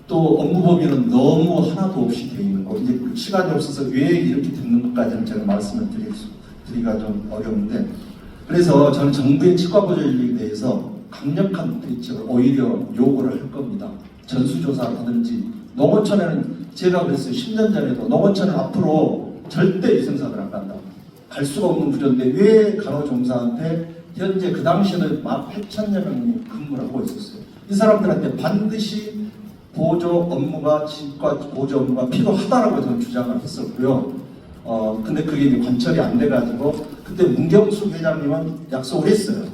또 업무범위는 너무 하나도 없이 되어 있는 거 이제 시간이 없어서 왜 이렇게 듣는 것까지는 제가 말씀을 드리기가 좀 어려운데 그래서 저는 정부의 치과 보조 인력에 대해서 강력한 대책을 오히려 요구를 할 겁니다. 전수조사를 하든지 농어촌에는 제가 그랬어요. 10년 전에도 농어촌은 앞으로 절대 위생사들 안 간다. 갈 수가 없는 구조인데 왜 간호조무사한테 현재 그 당시에는 8,000여 명이 근무를 하고 있었어요. 이 사람들한테 반드시 보조 업무가 치과 보조 업무가 필요하다라고 저는 주장을 했었고요. 근데 그게 이제 관철이 안 돼가지고 그때 문경수 회장님은 약속을 했어요.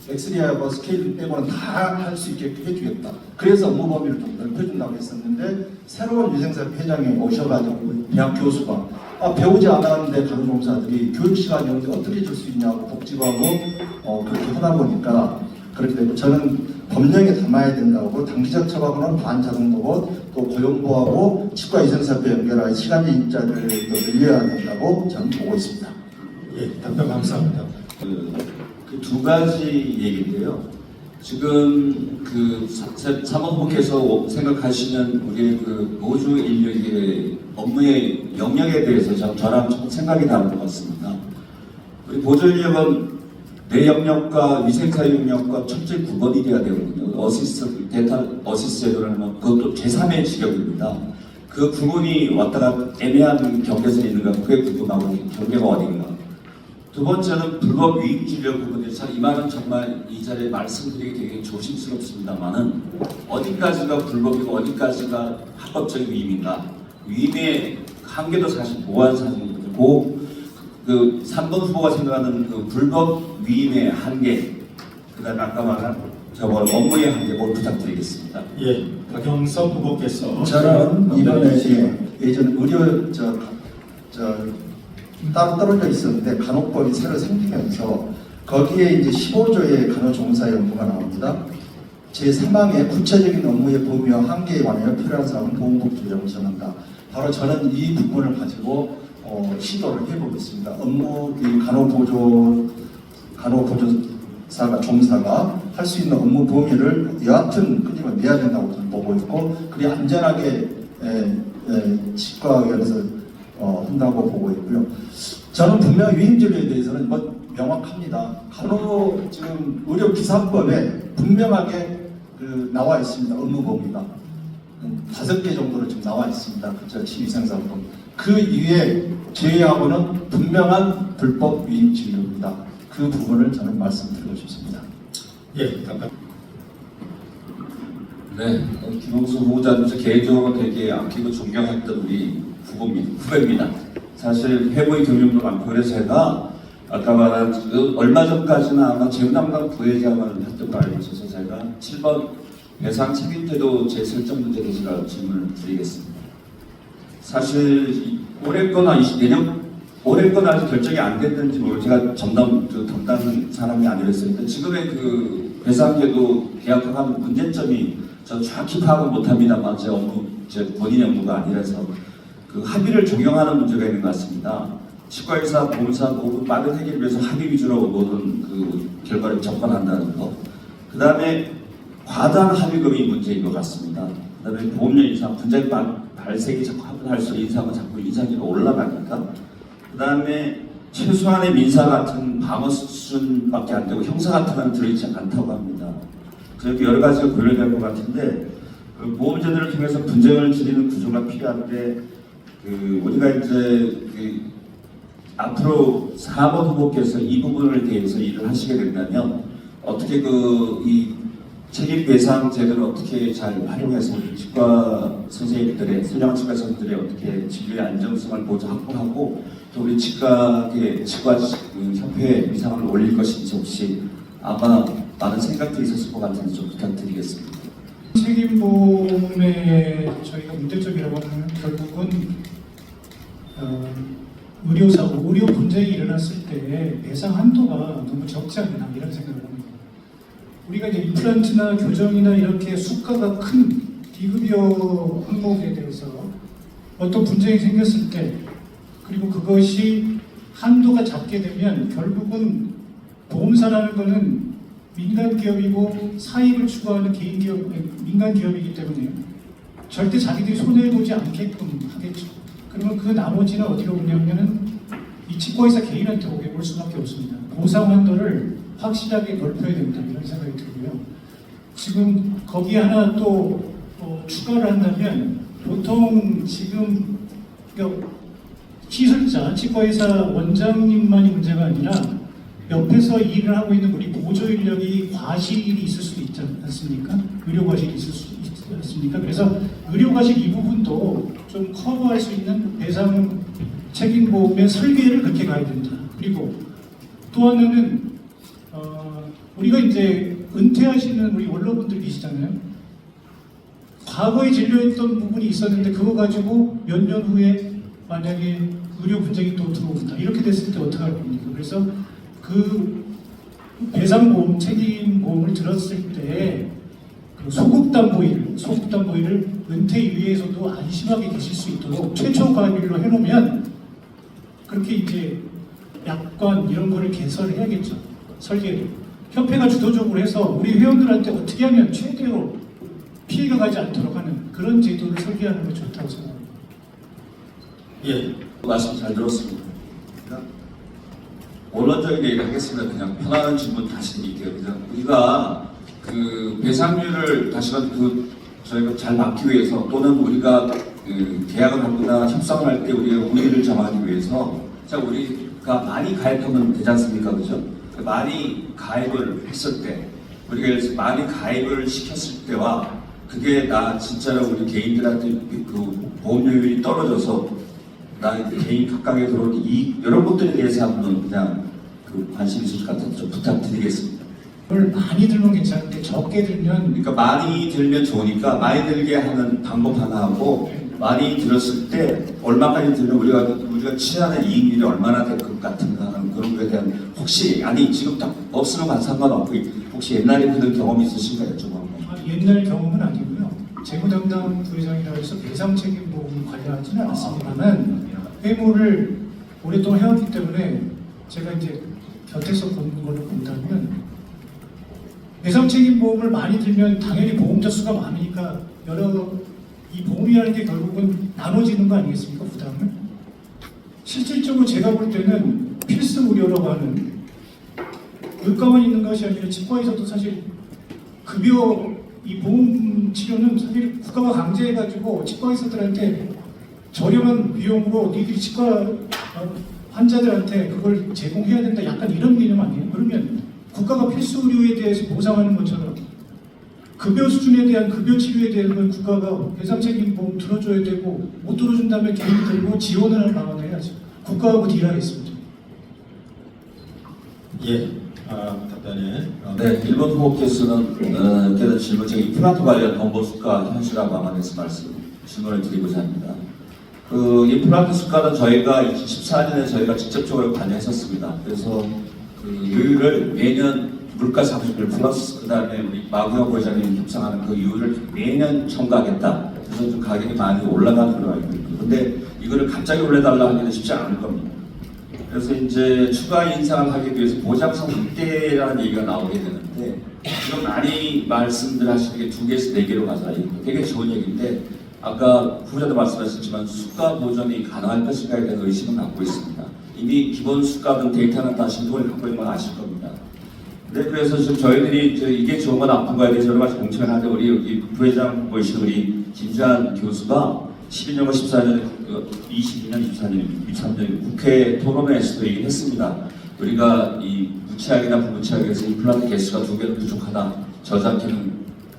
엑스리하고 스케일 빼고는 다 할 수 있게 해주겠다. 그래서 업무 범위를 좀 넓혀준다고 했었는데 새로운 위생사 회장이 오셔가지고 대학 교수가 배우지 않았는데 간호조무사들이 교육 시간이 어떻게 줄 수 있냐고 복지하고 그렇게 하다 보니까 그렇게 되고 저는 법령에 담아야 된다고 단기적 처방으로는 반자동보고 또 고용보하고 치과 위생사업에 연결하여 시간제 입자들을 늘려야 된다고 저는 보고 있습니다. 예, 답변 감사합니다. 그 두 가지 얘기인데요. 지금 그 사모님께서 생각하시는 우리의 그 보조 인력의 업무의 영역에 대해서 저랑 조금 생각이 다른 것 같습니다. 우리 보조 인력은 내 영역과 위생사회 영역과 철저히 구분이 돼야 되거든요. 데이터 어시스트 제도라는 건 그것도 제3의 직역입니다. 그 구분이 왔다가 애매한 경계선에 있는가 그게 궁금하고 경계가 어딘가. 두 번째는 불법 위임 진료 부분에 대해서 이 말은 정말 이 자리에 말씀드리기 되게 조심스럽습니다만은 어디까지가 불법이고 어디까지가 합법적인 위임인가. 위임의 한계도 사실 모호한 사실이고 그 3번 후보가 생각하는 그 불법 위임의 한계, 그다음에 아까 말한 저번 업무의 한계 뭘 부탁드리겠습니다. 예, 박영석 후보께서 저는 이번에 예전 의료 따로 떨어져 있었는데 간호법이 새로 생기면서 거기에 이제 15조의 간호종사의 업무가 나옵니다. 제3항의 구체적인 업무의 범위와 한계에 관하여 필요한 사항은 보건복지부에 전한다. 바로 저는 이 부분을 가지고 시도를 해보겠습니다. 업무 간호보조사가 종사가 할 수 있는 업무 범위를 여하튼 끄집어 내야 된다고 저는 보고 있고, 그리 안전하게 치과의원에서 한다고 보고 있고요. 저는 분명히 위임진료에 대해서는 명확합니다. 지금 의료기사법에 분명하게 나와 있습니다. 업무 범위가 5개 정도로 지금 나와 있습니다. 그렇죠? 치위생사법. 그 이외에 제외하고는 분명한 불법 위임진료입니다. 그 부분을 저는 말씀드리고 싶습니다. 예, 잠깐. 네, 김홍수 후보자님 개인적으로 되게 아끼고 존경했던 우리 후배입니다. 사실 회보의 경력도 많고 그래서 제가 아까 말한 얼마 전까지는 아마 재무담당 부회장을 했던 거 알고 있어서 제가 7번 배상 책임제도 재설정 문제에 제가 질문을 드리겠습니다. 사실 올해 거나 올해 거는 아직 결정이 안 됐는지 모르고 제가 담당 사람이 아니었으니까 지금의 그 배상제도 계약하는 문제점이 저 정확히 파악은 못합니다만 제 본인의 업무가 아니라서 그 합의를 적용하는 문제가 있는 것 같습니다. 치과의사, 보험사 모두 빠른 해결을 위해서 합의 위주로 모든 그 결과를 접근한다는 거. 그 다음에 과다한 합의금이 문제인 것 같습니다. 그 다음에 보험료 인상, 분쟁 발생이 자꾸 할수록 인상은 자꾸 인상이 올라가니까. 그 다음에 최소한의 민사 같은 방어 수준밖에 안 되고 형사 같은 건 들어있지 않다고 합니다. 그렇게 여러 가지가 고려될 것 같은데 그 보험제도를 통해서 분쟁을 줄이는 구조가 필요한데 우리가 이제 앞으로 4번 후보께서 이 부분을 대해서 일을 하시게 된다면 어떻게 이 책임 배상 제도를 어떻게 잘 활용해서 우리 치과 선생님들의 선양 치과 선생님들의 어떻게 진료의 안정성을 보좌 확보하고 또 우리 치과 협회의 위상을 올릴 것인지 혹시 아마 많은 생각도 있었을 것 같은데 좀 부탁드리겠습니다. 책임보험의 저희가 문제점이라고 하면 결국은 의료사고, 의료 분쟁이 일어났을 때 배상 한도가 너무 적지 않나 이런 생각을 합니다. 우리가 이제 임플란트나 교정이나 이렇게 수가가 큰 비급여 항목에 대해서 어떤 분쟁이 생겼을 때 그리고 그것이 한도가 작게 되면 결국은 보험사라는 것은 민간 기업이고 사익을 추구하는 민간 기업이기 때문에 절대 자기들이 손해보지 않게끔 하겠죠. 그러면 그 나머지는 어디로 오냐면은 이 치과의사 개인한테 오게 볼 수밖에 없습니다. 보상 한도를 확실하게 넓혀야 된다 이런 생각이 들고요. 지금 거기에 하나 또 추가를 한다면 보통 지금 시술자, 치과의사 원장님만이 문제가 아니라 옆에서 일을 하고 있는 우리 보조 인력이 과실이 있을 수도 있지 않습니까? 의료 과실이 있을 수 있지 않습니까? 그래서 의료 과실 이 부분도 좀 커버할 수 있는 배상 책임보험의 설계를 그렇게 가야 된다. 그리고 또 하나는 우리가 이제 은퇴하시는 우리 원로분들 계시잖아요. 과거에 진료했던 부분이 있었는데 그거 가지고 몇 년 후에 만약에 의료 분쟁이 또 들어온다. 이렇게 됐을 때 어떻게 할 겁니까? 그래서 그 배상보험, 책임보험을 들었을 때 그 소극단 보이를 은퇴 이후에서도 안심하게 계실 수 있도록 최초 가입일로 해놓으면 그렇게 이제 약관 이런 거를 개설을 해야겠죠. 설계를. 협회가 주도적으로 해서 우리 회원들한테 어떻게 하면 최대로 피해가 가지 않도록 하는 그런 제도를 설계하는 게 좋다고 생각합니다. 예, 말씀 잘 들었습니다. 원론적인 얘기를 하겠습니다. 그냥 편안한 질문 다시 드릴게요. 그냥 우리가 그 배상률을 다시금 저희가 잘 막기 위해서 또는 우리가 계약을 하거나 협상을 할 때 우리가 우위를 점하기 위해서 자 우리가 많이 가입하면 되지 않습니까, 그죠? 많이 가입을 했을 때 우리가 많이 가입을 시켰을 때와 그게 나 진짜로 우리 개인들한테 그 보험료율이 떨어져서 나 개인 각각에 들어온 이익 이런 것들에 대해서 한번 그냥 그 관심 있으실 것 같아서 좀 부탁드리겠습니다. 그걸 많이 들면 괜찮은데 적게 들면 그러니까 많이 들면 좋으니까 많이 들게 하는 방법 하나 하고 많이 들었을 때 얼마까지 들면 우리가 취하는 이익률이 얼마나 될 것 같은가 하는 그런 거에 대한 혹시 아니 지금 딱 없으면 상관없고 혹시 옛날에 그런 경험이 있으신가요? 좀 옛날 경험은 아니고요. 재무담당 부회장이라고 해서 배상책임보험을 관리하지는 않았습니다만 회무를 오랫동안 해왔기 때문에 제가 이제 곁에서 본 거를 본다면 배상책임보험을 많이 들면 당연히 보험자 수가 많으니까 이 보험이라는 게 결국은 나눠지는 거 아니겠습니까? 부담을? 실질적으로 제가 볼 때는 필수 의료라고 하는 의과만 있는 것이 아니라 치과에서도 사실 급여 이 보험 치료는 사실 국가가 강제해가지고 치과 의사들한테 저렴한 비용으로 니들이 치과 환자들한테 그걸 제공해야 된다 약간 이런 개념 아니에요? 그러면 국가가 필수 의료에 대해서 보상하는 것처럼 급여 수준에 대한 급여 치료에 대한 건 국가가 배상책임보험 들어줘야 되고 못 들어준다면 개인이 들고 지원을 하는 방안을 해야죠. 국가하고 딜하겠습니다. 예, 답변에 네, 일본 후보께서는 이렇게 질문 중에 임플란트 관련 건보 수가 현실화 방안에서 질문을 드리고자 합니다. 그 임플란트 수가는 저희가 2014년에 저희가 직접적으로 관여했었습니다. 그래서 그 요율을 매년 물가 30% 플러스 그다음에 우리 마구영 부회장님이 협상하는 그 이유를 매년 첨가하겠다. 그래서 좀 가격이 많이 올라가는 걸로 알고 있고, 근데 이거를 갑자기 올려달라 하기는 쉽지 않을 겁니다. 그래서 이제 추가 인상을 하기 위해서 보장성 확대라는 얘기가 나오게 되는데 지금 많이 말씀들 하시는 게 2개에서 4개로 가자. 이거 되게 좋은 얘기인데 아까 후보자도 말씀하셨지만 수가 보전이 가능할 것인가에 대한 의심은 갖고 있습니다. 이미 기본 수가든 데이터는 다 신동을 갖고 있는 건 아실 겁니다. 네, 그래서 지금 저희들이 이게 좋은 건 나쁜 거에 대해서 여러 가지 공청을 하는데 우리 여기 부회장 보이시는 우리 김주한 교수가 12년과 14년, 22년, 23년 국회 토론회에서도 얘기를 했습니다. 우리가 이 무치약이나 부무치약에서 임플란트 개수가 2개는 부족하다. 저작기능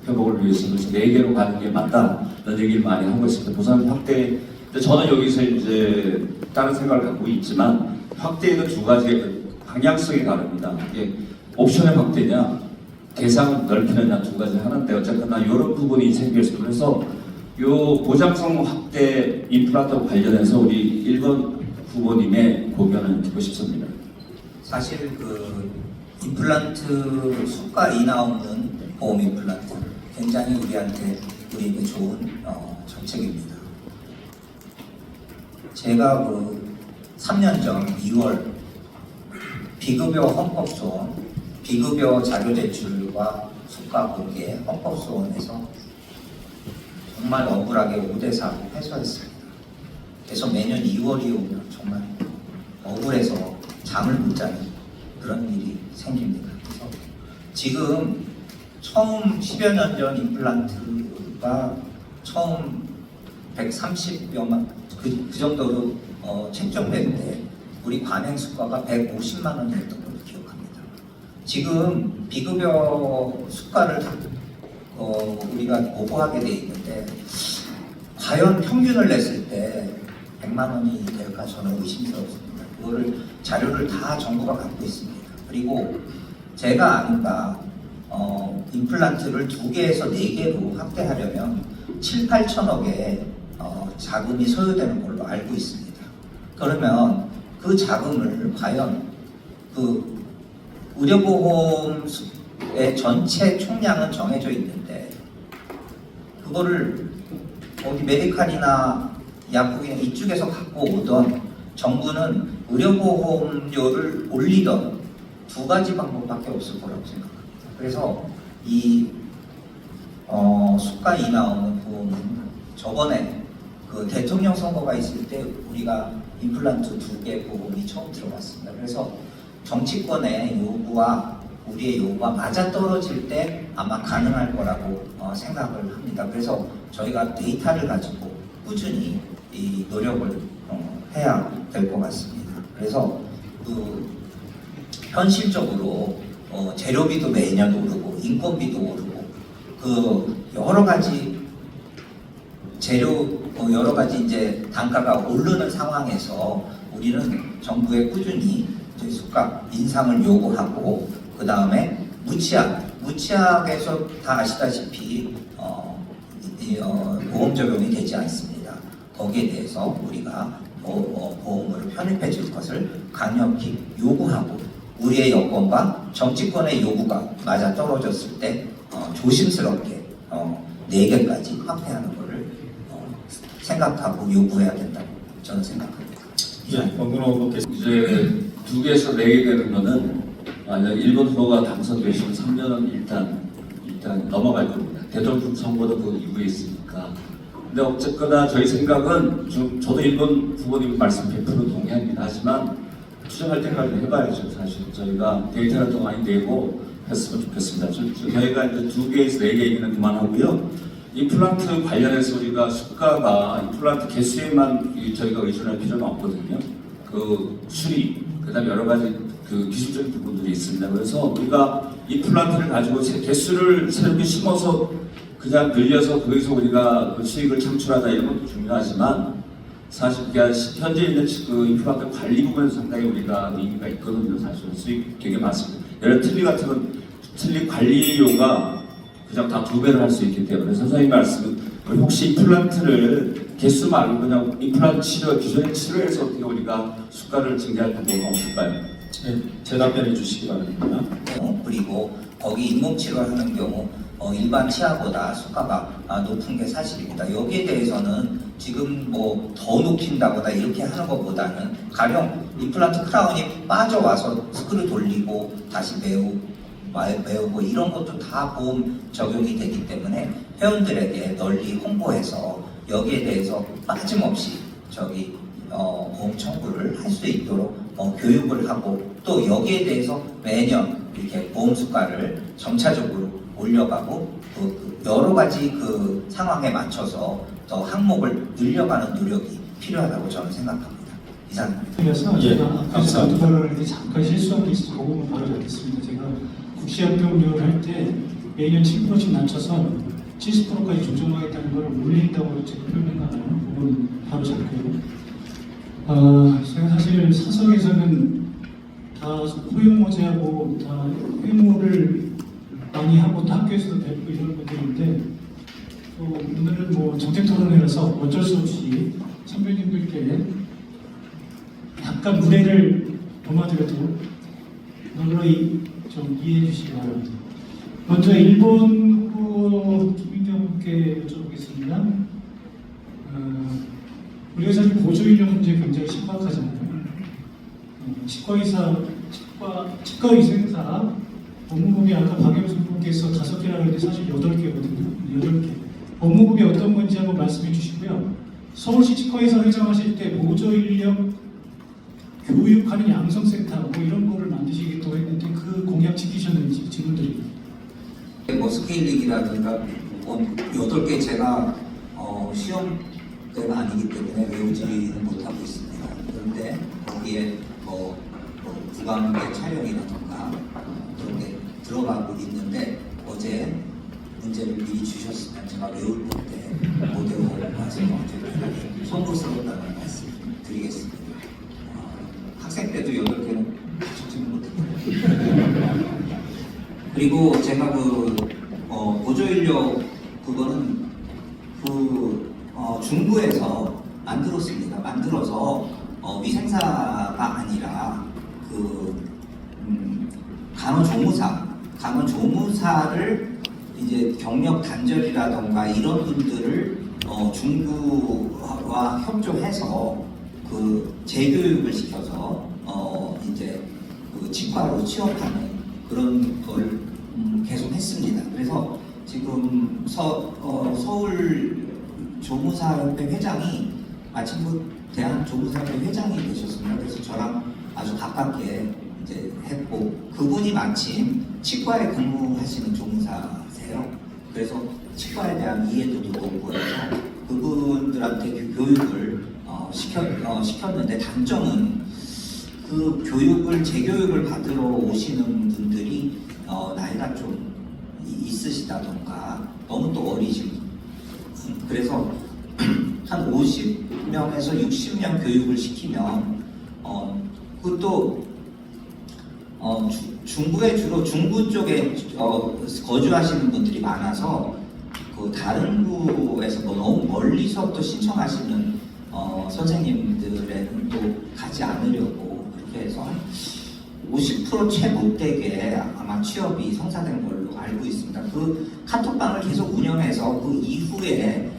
회복을 위해서 그래서 4개로 가는 게 맞다. 이런 얘기를 많이 하고 있습니다. 보상 확대. 근데 저는 여기서 이제 다른 생각을 갖고 있지만 확대에도 2가지의 방향성이 다릅니다. 이게 옵션의 확대냐, 대상 넓히느냐 2가지 하는데 어쨌거나 이런 부분이 생겼습니다. 그래서 요 보장성 확대 임플란트와 관련해서 우리 1번 후보님의 고견을 듣고 싶습니다. 사실 그 임플란트 수가 인하 없는 보험 임플란트 굉장히 우리에게 좋은 정책입니다. 제가 그 3년 전 2월 비급여 헌법소원, 비급여 자료 제출과 수가 공개 헌법소원에서 정말 억울하게 5대4로 패소했습니다. 그래서 매년 2월이 오면 정말 억울해서 잠을 못 자는 그런 일이 생깁니다. 그래서 지금 처음 10여 년 전 임플란트가 처음 130여만 그 정도로 책정될 때 우리 관행 수가가 150만 원이었던 걸로 기억합니다. 지금 비급여 수가를 우리가 보고하게 돼 있는데 과연 평균을 냈을 때 100만 원이 될까 저는 의심스럽습니다. 그거를 자료를 다 정부가 갖고 있습니다. 그리고 제가 아는 바 임플란트를 2개에서 4개로 확대하려면 7, 8천억의 자금이 소요되는 걸로 알고 있습니다. 그러면 그 자금을 과연 그 의료보험의 전체 총량은 정해져 있는데 그거를 어디 메디칼이나 약국이나 이쪽에서 갖고 오던 정부는 의료보험료를 올리던 2가지 방법밖에 없을 거라고 생각합니다. 그래서 이 수가 인하 없는 보험은 저번에 그 대통령 선거가 있을 때 우리가 임플란트 2개 보험이 처음 들어갔습니다. 그래서 정치권의 요구와 우리의 요구가 맞아떨어질 때 아마 가능할 거라고 생각을 합니다. 그래서 저희가 데이터를 가지고 꾸준히 이 노력을 해야 될 것 같습니다. 그래서 그 현실적으로 재료비도 매년 오르고 인건비도 오르고 그 여러 가지 여러 가지 이제 단가가 오르는 상황에서 우리는 정부에 꾸준히 저희 수가 인상을 요구하고 그 다음에 무치약에서 다 아시다시피 보험 적용이 되지 않습니다. 거기에 대해서 우리가 보험으로 편입해 줄 것을 강력히 요구하고 우리의 여건과 정치권의 요구가 맞아 떨어졌을 때 조심스럽게 4개까지 확대하는 것을 생각하고 요구해야 된다고 저는 생각합니다. 예, 권근호 후보께서 이제 2개에서 4개 되는 거는 만약 일본 후보가 당선되시면 3년은 일단 넘어갈 겁니다. 대통령 선거도 그 이후에 있으니까. 근데 어쨌거나 저희 생각은 저도 일본 후보님 말씀 100% 동의합니다. 하지만 투쟁할 때까지 해봐야죠. 사실 저희가 데이터를 더 많이 내고 했으면 좋겠습니다. 저희가 이제 2개에서 4개 얘기는 그만하고요. 임플란트 관련해서 우리가 수가가 임플란트 개수에만 저희가 의존할 필요는 없거든요. 그 수리, 그다음에 여러 가지 그 기술적인 부분들이 있습니다. 그래서 우리가 임플란트를 가지고 개수를 새롭게 심어서 그냥 늘려서 거기서 우리가 그 수익을 창출하다 이런 것도 중요하지만 사실 그게 현재 있는 그 임플란트 관리 부분에서 상당히 우리가 의미가 있거든요. 사실 수익 되게 많습니다. 예를 들어 틀니 같은 건 틀니 관리료가 그냥 다 2배를 할 수 있기 때문에 선생님 말씀은 혹시 임플란트를 개수 말고 그냥 임플란트 치료, 기존의 치료에서 어떻게 우리가 수가를 증대할 방법은 없을까요? 네, 재답변해 주시기 바랍니다. 그리고 거기 잇몸 치료를 하는 경우 일반 치아보다 수가가 높은 게 사실입니다. 여기에 대해서는 지금 뭐 더 높인다거나 이렇게 하는 것보다는 가령 임플란트 크라운이 빠져와서 스크류 돌리고 다시 매우고 이런 것도 다 보험 적용이 되기 때문에 회원들에게 널리 홍보해서 여기에 대해서 빠짐없이 보험 청구를 할 수 있도록 교육을 하고 또 여기에 대해서 매년 이렇게 보험 수가를 점차적으로 올려가고 또 여러 가지 그 상황에 맞춰서 더 항목을 늘려가는 노력이 필요하다고 저는 생각합니다. 이상입니다. 그래서 예, 제가 앞에서 감사합니다. 발언을 잠깐 실수한 게 있어서 그 부분 바로 잡겠습니다. 제가 국시학교를 할 때 매년 7%씩 낮춰서 70%까지 조정하겠다는 걸 올린다고 제가 표현했나봐요. 그 부분 바로 잡고요. 제가 사실 사석에서는 다 호용호제하고 다 회무를 많이 하고 또 학교에서도 배우고 이런 것들인데 또 오늘은 뭐 정책토론회라서 어쩔 수 없이 선배님들께 약간 무례를 범하더라도 너그러이 좀 이해해 주시기 바랍니다. 먼저 일본 후보 김인경 후보께 여쭤보겠습니다. 우리가 사실 보조인력 문제 굉장히 심각하잖아요. 치과의생사 법무부이 아까 박영수 후보께서 5개라고 했는데 사실 8개거든요. 8개. 법무부이 어떤 건지 한번 말씀해 주시고요. 서울시 치과의사 회장하실 때 보조인력 교육하는 양성센터 뭐 이런 거를 만드시겠다고 했는데 그 공약 지키셨는지 질문드립니다. 뭐 스케일링이라든가 8개 제가 시험대가 아니기 때문에 외우지는 못하고 있습니다. 그런데 거기에 구강의 촬영이라든가 그런 게 들어가고 있는데 어제 문제를 미리 주셨으면 제가 외울 건데 못 외우고 와서 송구스럽다는 말씀 드리겠습니다. 학생 때도 8개는 적지는 못했고요. 그리고 제가 보조인력 그거는 중부에서 만들었습니다. 만들어서 위생사가 아니라 간호조무사를 이제 경력 단절이라던가 이런 분들을 중부와 협조해서 재교육을 시켜서 이제 치과로 취업하는 그런 걸 계속 했습니다. 그래서 지금 서울 조무사협회 회장이 마침 대한조무사협회 회장이 되셨습니다. 그래서 저랑 아주 가깝게 이제 했고 그분이 마침 치과에 근무하시는 조무사세요. 그래서 치과에 대한 이해도도 높고 해서 그분들한테 교육을 시켰는데 단점은 그 교육을 재교육을 받으러 오시는 분들이 나이가 좀 있으시다던가 너무 또 어리시고 그래서 한 50명에서 60명 교육을 시키면 그것도 중구에 주로 중구 쪽에 거주하시는 분들이 많아서 그 다른 구에서 너무 멀리서부터 신청하시는 선생님들에는 또 가지 않으려고 그렇게 해서 50% 채 못되게 아마 취업이 성사된 걸로 알고 있습니다. 그 카톡방을 계속 운영해서 그 이후에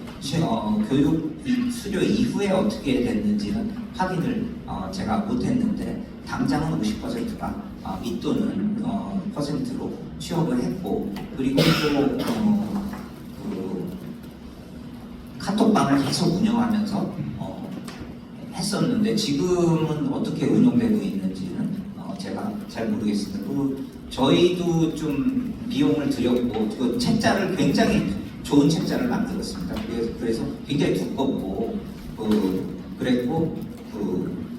교육 수료 이후에 어떻게 됐는지는 확인을 제가 못했는데 당장은 50%가 밑도는 퍼센트로 취업을 했고 그리고 또 그 카톡방을 계속 운영하면서 했었는데 지금은 어떻게 운영되고 있는지는 제가 잘 모르겠습니다. 그 저희도 좀 비용을 들였고 그 책자를 굉장히 좋은 책자를 만들었습니다. 그래서 굉장히 두껍고 그랬고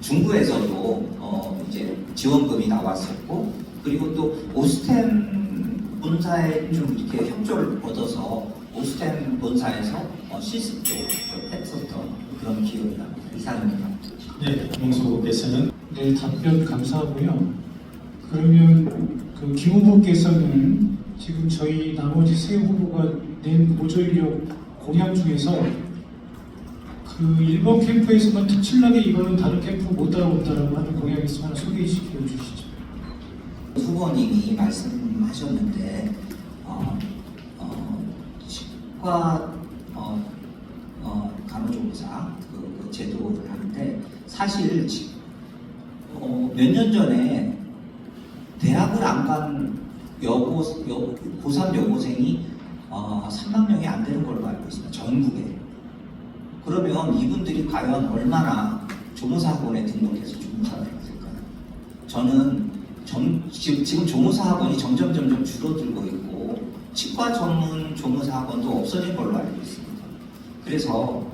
중구에서도 이제 지원금이 나왔었고 그리고 또 오스템 본사에 좀 이렇게 협조를 얻어서 오스템 본사에서 실습도 했었던 그런 기억이 납니다. 이상입니다. 네, 홍수께서는 네, 답변 감사하고요. 그러면 그 김 후보께서는 지금 저희 나머지 세 후보가 낸 보조인력 공약 중에서 그 1번 캠프에서만 특출나게 이거는 다른 캠프 못 따라온다라고 하는 공약이 있으면 하나 소개시켜 주시죠. 후보님이 말씀하셨는데 치과 간호조무사 그 제도를 하는데 사실 몇 년 전에 대학을 안 간 고3 여고생이 3만 명이 안 되는 걸로 알고 있습니다. 전국에. 그러면 이분들이 과연 얼마나 조무사학원에 등록해서 조무사를 했을까요? 저는 지금 조무사학원이 점점 줄어들고 있고 치과 전문 조무사학원도 없어진 걸로 알고 있습니다. 그래서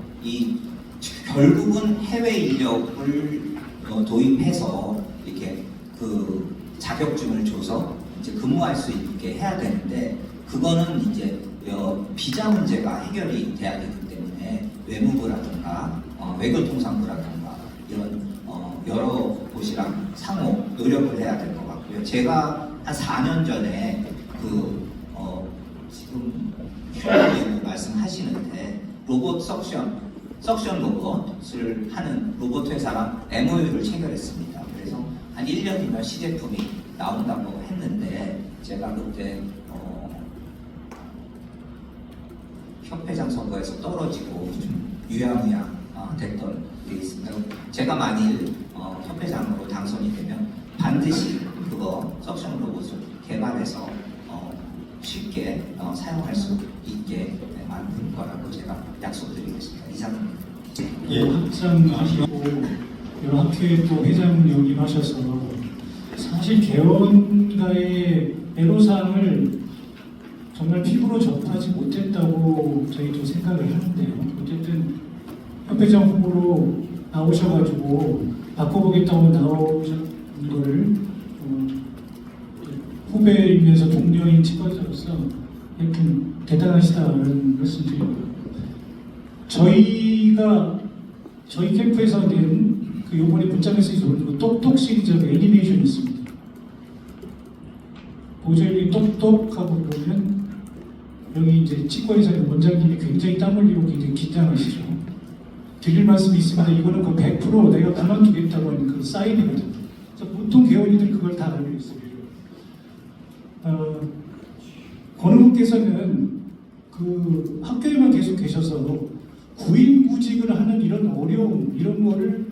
결국은 해외 인력을 도입해서 이렇게 그 자격증을 줘서 이제 근무할 수 있게 해야 되는데 그거는 이제 비자 문제가 해결이 돼야 되기 때문에 외무부라든가 외교통상부라든가 이런 여러 곳이랑 상호 노력을 해야 될 것 같고요. 제가 한 4년 전에 지금 휴대용 말씀하시는데 로봇 석션 로봇을 하는 로봇 회사랑 MOU를 체결했습니다. 그래서 한 1년이면 시제품이 나온다고 했는데 제가 그때 협회장 선거에서 떨어지고 좀 유야무야 됐던 게 있습니다. 제가 만일 협회장으로 당선이 되면 반드시 그거 석션 로봇을 개발해서 쉽게 사용할 수 있게 만들 거라고 제가 약속드리겠습니다. 이상입니다. 예, 학장하시고 여러 학회 또 회장 역임하셔서 사실 개원가의 애로사항을 정말 피부로 접하지 못했다고 저희도 생각을 하는데요. 어쨌든 협회장 후보로 나오셔가지고 바꿔보겠다고 나오신 거를 후배이면서 동료인 치과의사로서 하여튼 대단하시다는 말씀 드리고요. 저희 캠프에서 낸 그 요번에 문자메시지 올리고 똑똑 시리즈로 애니메이션이 있습니다. 보조인이 똑똑하고 그러면 여기 이제 치과의사의 원장님이 굉장히 땀 흘리고 굉장히 긴장하시죠. 드릴 말씀이 있습니다. 이거는 그 100% 내가 그만두겠다고 하는 그 사인이거든요. 보통 개원이들 그걸 다 알고 있어요. 권 후보께서는 그 학교에만 계속 계셔서 구인구직을 하는 이런 어려움, 이런 거를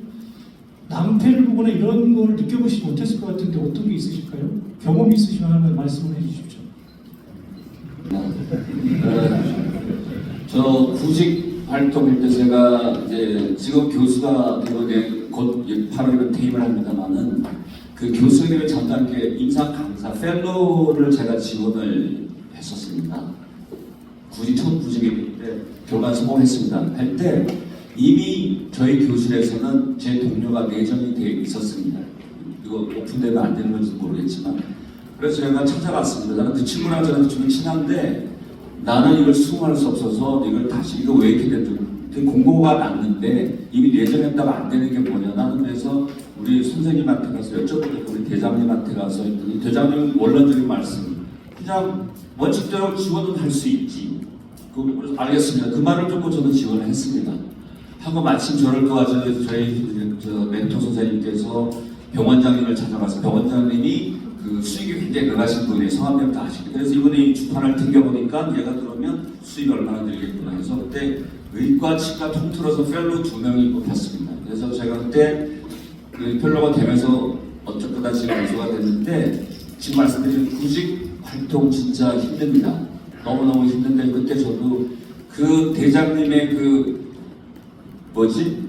낭패를 보거나 이런 거를 느껴보시지 못했을 것 같은데 어떤 게 있으실까요? 경험이 있으시면 한번 말씀을 해주십시오. 저 구직 활동일 때 제가 이제 직업 교수가 되고 곧 8월이면 퇴임을 합니다만은 그 교수님의 전 단계 임상 강사 펠로우를 제가 지원을 했었습니다. 굳이 처음 부직인데 교관 성공했습니다. 할 때 이미 저희 교실에서는 제 동료가 내정이 되어 있었습니다. 이거 오픈되면 안 되는 건지 모르겠지만 그래서 제가 찾아갔습니다. 나는 그 친구랑 저랑 좀 친한데 나는 이걸 수긍할 수 없어서 이걸 다시 이거 왜 이렇게 됐든 공고가 났는데 이미 내정했다가 안 되는 게 뭐냐. 나는 그래서 우리 선생님한테 가서 여쭤보니까 우리 대장님한테 가서 했더니 대장님 원론적인 말씀 그냥 원칙대로 지원은 할 수 있지. 그래서 알겠습니다. 그 말을 듣고 저는 지원을 했습니다. 하고 마침 저를 도와준 저희 멘토 선생님께서 병원장님을 찾아가서 병원장님이 그 수익이 굉장히 늘어가신 분이 성함대로 다 아시고 그래서 이분이 주판을 튕겨보니까 얘가 들어오면 수익이 얼마나 늘겠구나 해서 그때 의과 치과 통틀어서 펠로 2명이 뽑혔습니다. 그래서 제가 그때 그 펠로가 되면서 어쩌다 지금 안수가 됐는데 지금 말씀드린 구직 활동 진짜 힘듭니다. 너무너무 힘든데 그때 저도 그 대장님의 그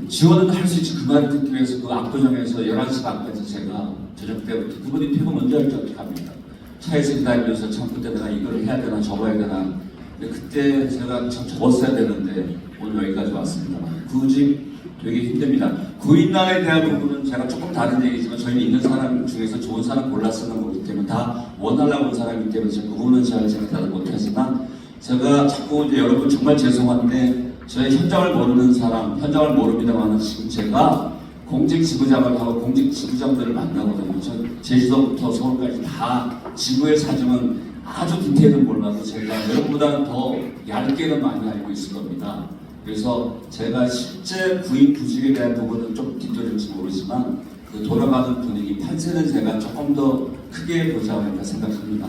지원은 할 수 있지 그 말을 듣기 위해서 그 압구정에서 11시 반까지 제가 저녁 때부터 그분이 퇴근 먼저 할지 어떻게 합니까? 차에서 기다리면서 참 그때 내가 이걸 해야 되나 접어야 되나 근데 그때 제가 참 접었어야 되는데 오늘 여기까지 왔습니다. 구직 되게 힘듭니다. 구인난에 대한 부분은 제가 조금 다른 얘기지만 저희는 있는 사람 중에서 좋은 사람 골라 쓰는 거기 때문에 다 원하려고 온 사람이기 때문에 제가 그 부분은 잘 다들 못하지만 제가 자꾸 이제 여러분 정말 죄송한데 저희 현장을 모르는 사람, 현장을 모릅니다만 지금 제가 공직 지부장을 하고 공직 지부장들을 만나거든요. 저 제주도부터 서울까지 다 지구의 사정은 아주 디테일은 몰라도 제가 여러분보다는 더 얇게는 많이 알고 있을 겁니다. 그래서 제가 실제 구인 구직에 대한 부분은 좀 뒷돌릴지 모르지만 그 돌아가는 분위기, 판세는 제가 조금 더 크게 보지 않을까 생각합니다.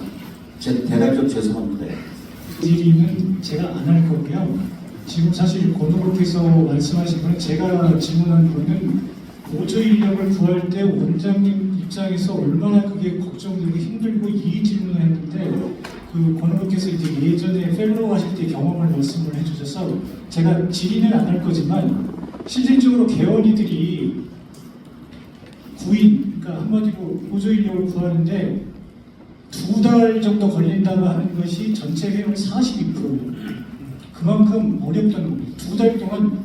제 대답 좀 죄송합니다. 그 질의는 제가 안 할 거고요. 지금 사실 권호국께서 말씀하신 거는 제가 질문한 거는 보조 인력을 구할 때 원장님 입장에서 얼마나 그게 걱정되고 힘들고 이 질문을 했는데 그 권호국께서 이제 예전에 펠로우 하실 때 경험을 말씀을 해주셔서 제가 질의는 안 할 거지만 실질적으로 개원이들이 구인, 그러니까 한마디로 보조 인력을 구하는데 2달 정도 걸린다고 하는 것이 전체 회원 42%예요. 그만큼 어렵다는 겁니다. 2달 동안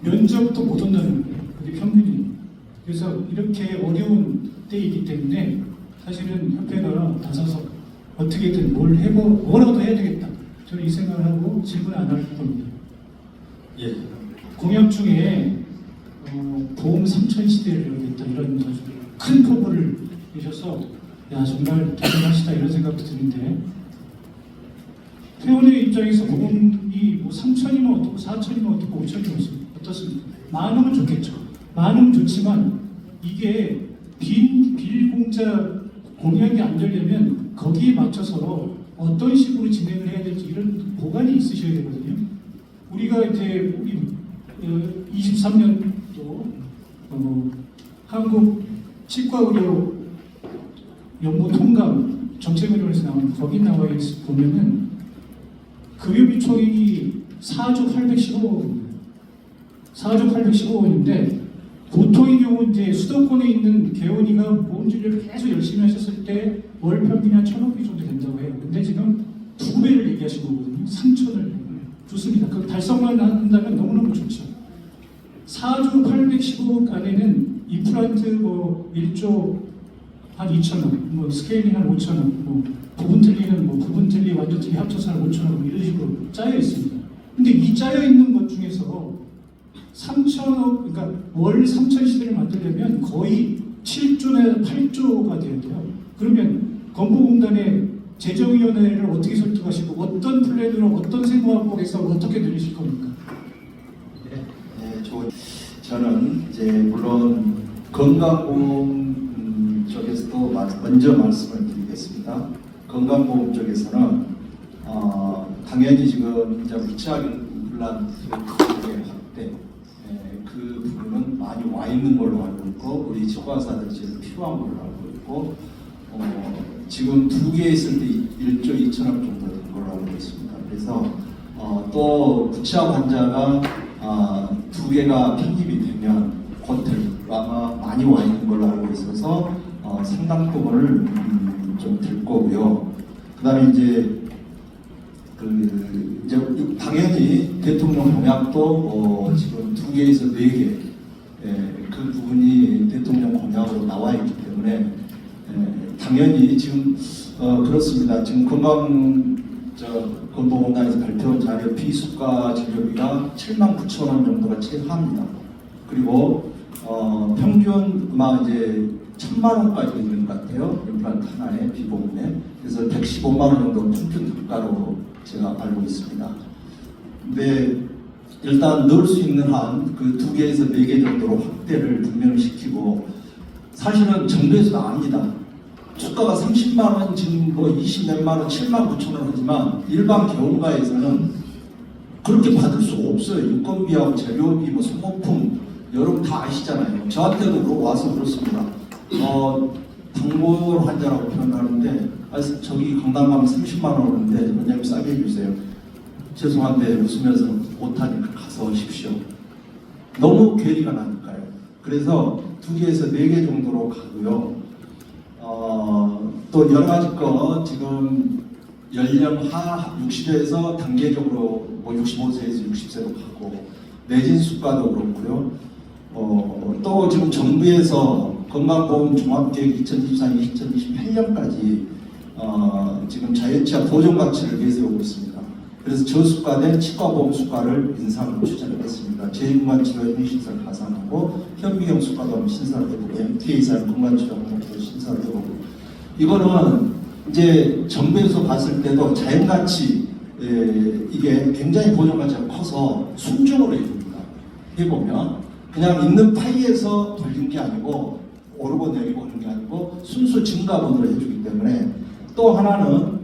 면접도 못 온다는 거예요. 그게 평균이. 그래서 이렇게 어려운 때이기 때문에 사실은 협회가 나서서 어떻게든 뭐라도 해야 되겠다. 저는 이 생각을 하고 질문 안 할 겁니다. 예. 공약 중에 보험 3천 시대를 열겠다 이런 아주 큰 포부를 내셔서 야 정말 대단하시다 이런 생각도 드는데 회원의 입장에서 보험이 뭐 3천이면 어떻고 4천이면 어떻고 5천이면 어떻습니까? 많으면 좋겠죠. 많으면 좋지만 이게 빌공자 공약이 안 되려면 거기에 맞춰서 어떤 식으로 진행을 해야 될지 이런 보관이 있으셔야 되거든요. 우리가 이제 우리 23년도 한국 치과의료 연구 통감 정책의료에서 나온 거기 나와 있어 보면은 급여비 총액이 4조 815억 원입니다. 4조 815억 원인데 보통의 경우 이제 수도권에 있는 개원이가 보험진료를 계속 열심히 하셨을 때 월 평균이 한 1,000억 정도 된다고 해요. 근데 지금 2배를 얘기하신 거거든요. 3천을. 좋습니다. 그 달성만 한다면 너무너무 좋죠. 4조 815억 안에는 임플란트 뭐 1조 한 2천억, 뭐 스케일링 한 5천억, 뭐 부분 틀리는 뭐 부분 틀리 완전 틀리 합쳐서 한 5천억 이런 식으로 짜여 있습니다. 근데 이 짜여 있는 것 중에서 3천억, 그러니까 월 3천 시대를 만들려면 거의 7조나 8조가 돼야 돼요. 그러면 건보공단의 재정위원회를 어떻게 설득하시고 어떤 플랜으로 어떤 세무화법에서 어떻게 늘리실 겁니까? 네, 저는 이제 물론 건강보험 쪽에서도 먼저 말씀을 드리겠습니다. 건강보험 쪽에서는 당연히 지금 이제 무치약 임플란트의 확대 그 부분은 많이 와 있는 걸로 알고 있고 우리 치과의사들이 지금 필요한 걸로 알고 있고 지금 2개 있을 때 1조 2천억 정도 된 걸로 알고 있습니다. 그래서 또 무치약 환자가 2개가 편입이 되면 곧들 아마 많이 와 있는 걸로 알고 있어서 상당 부분을 좀 들 거고요. 그다음에 이제 이제 당연히 대통령 공약도 지금 2개에서 4개 그 부분이 대통령 공약으로 나와 있기 때문에 당연히 지금 그렇습니다. 지금 건보공단에서 발표한 자료 비수가 진료비가 79,000원 정도가 최하입니다. 그리고 평균 아마 이제 1,000만 원까지 있는 것 같아요. 임플란트 하나에 비보험에. 그래서 115만 원 정도 평균 단가로 제가 알고 있습니다. 근데 일단 넣을 수 있는 한 그 2개에서 4개 정도로 확대를 분명시키고, 사실은 정부에서도 압니다. 수가가 30만 원, 지금 뭐 20몇만 원, 7만 9천 원 하지만 일반 개원가에서는 그렇게 받을 수가 없어요. 인건비하고 재료비, 뭐 소모품 여러분 다 아시잖아요. 저한테도 와서 그렇습니다. 당뇨 환자라고 표현하는데 저기 강남 가면 30만 원 오는데 원장님 싸게 해주세요. 죄송한데 웃으면서 못하니까 가서 오십시오. 너무 괴리가 나니까요. 그래서 2개에서 4개 정도로 가고요. 또 여러 가지 거 지금 연령 하 60에서 단계적으로 뭐 65세에서 60세로 가고 내진 수가도 그렇고요. 또 지금 정부에서 건강보험 종합계획 2024-2028년까지 지금 자유치아 보존 가치를 내세우고 있습니다. 그래서 저수가된 치과보험 수가를 인상을 추진을 했습니다. 제1건강치료 현실사를 가산하고 현미경 수가도 신설을 해보고 MTA사를 건강치료 항목도 신설을 해보고, 이거는 이제 정부에서 봤을 때도 자연가치 이게 굉장히 보존가치가 커서 순정으로 해보면 그냥 있는 파이에서 돌린 게 아니고 오르고 내리고 하는 게 아니고 순수 증가분으로 해주기 때문에, 또 하나는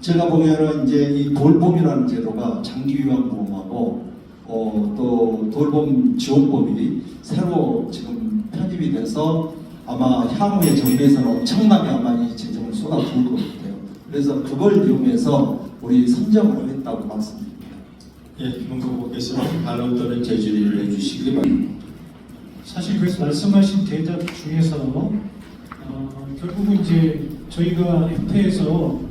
제가 보면은 이제 이 돌봄이라는 제도가 장기요양보험하고 또 돌봄 지원법이 새로 지금 편입이 돼서 아마 향후에 정부에서는 엄청나게 아마 이 재정을 쏟아부을 것 같아요. 그래서 그걸 이용해서 우리 선정을 했다고 말씀드립니다. 예, 김은국 후보께서 반론 또는 재질의를 해주시기 바랍니다. 사실 그래서 말씀하신 대답 중에서 결국은 이제 저희가 협회에서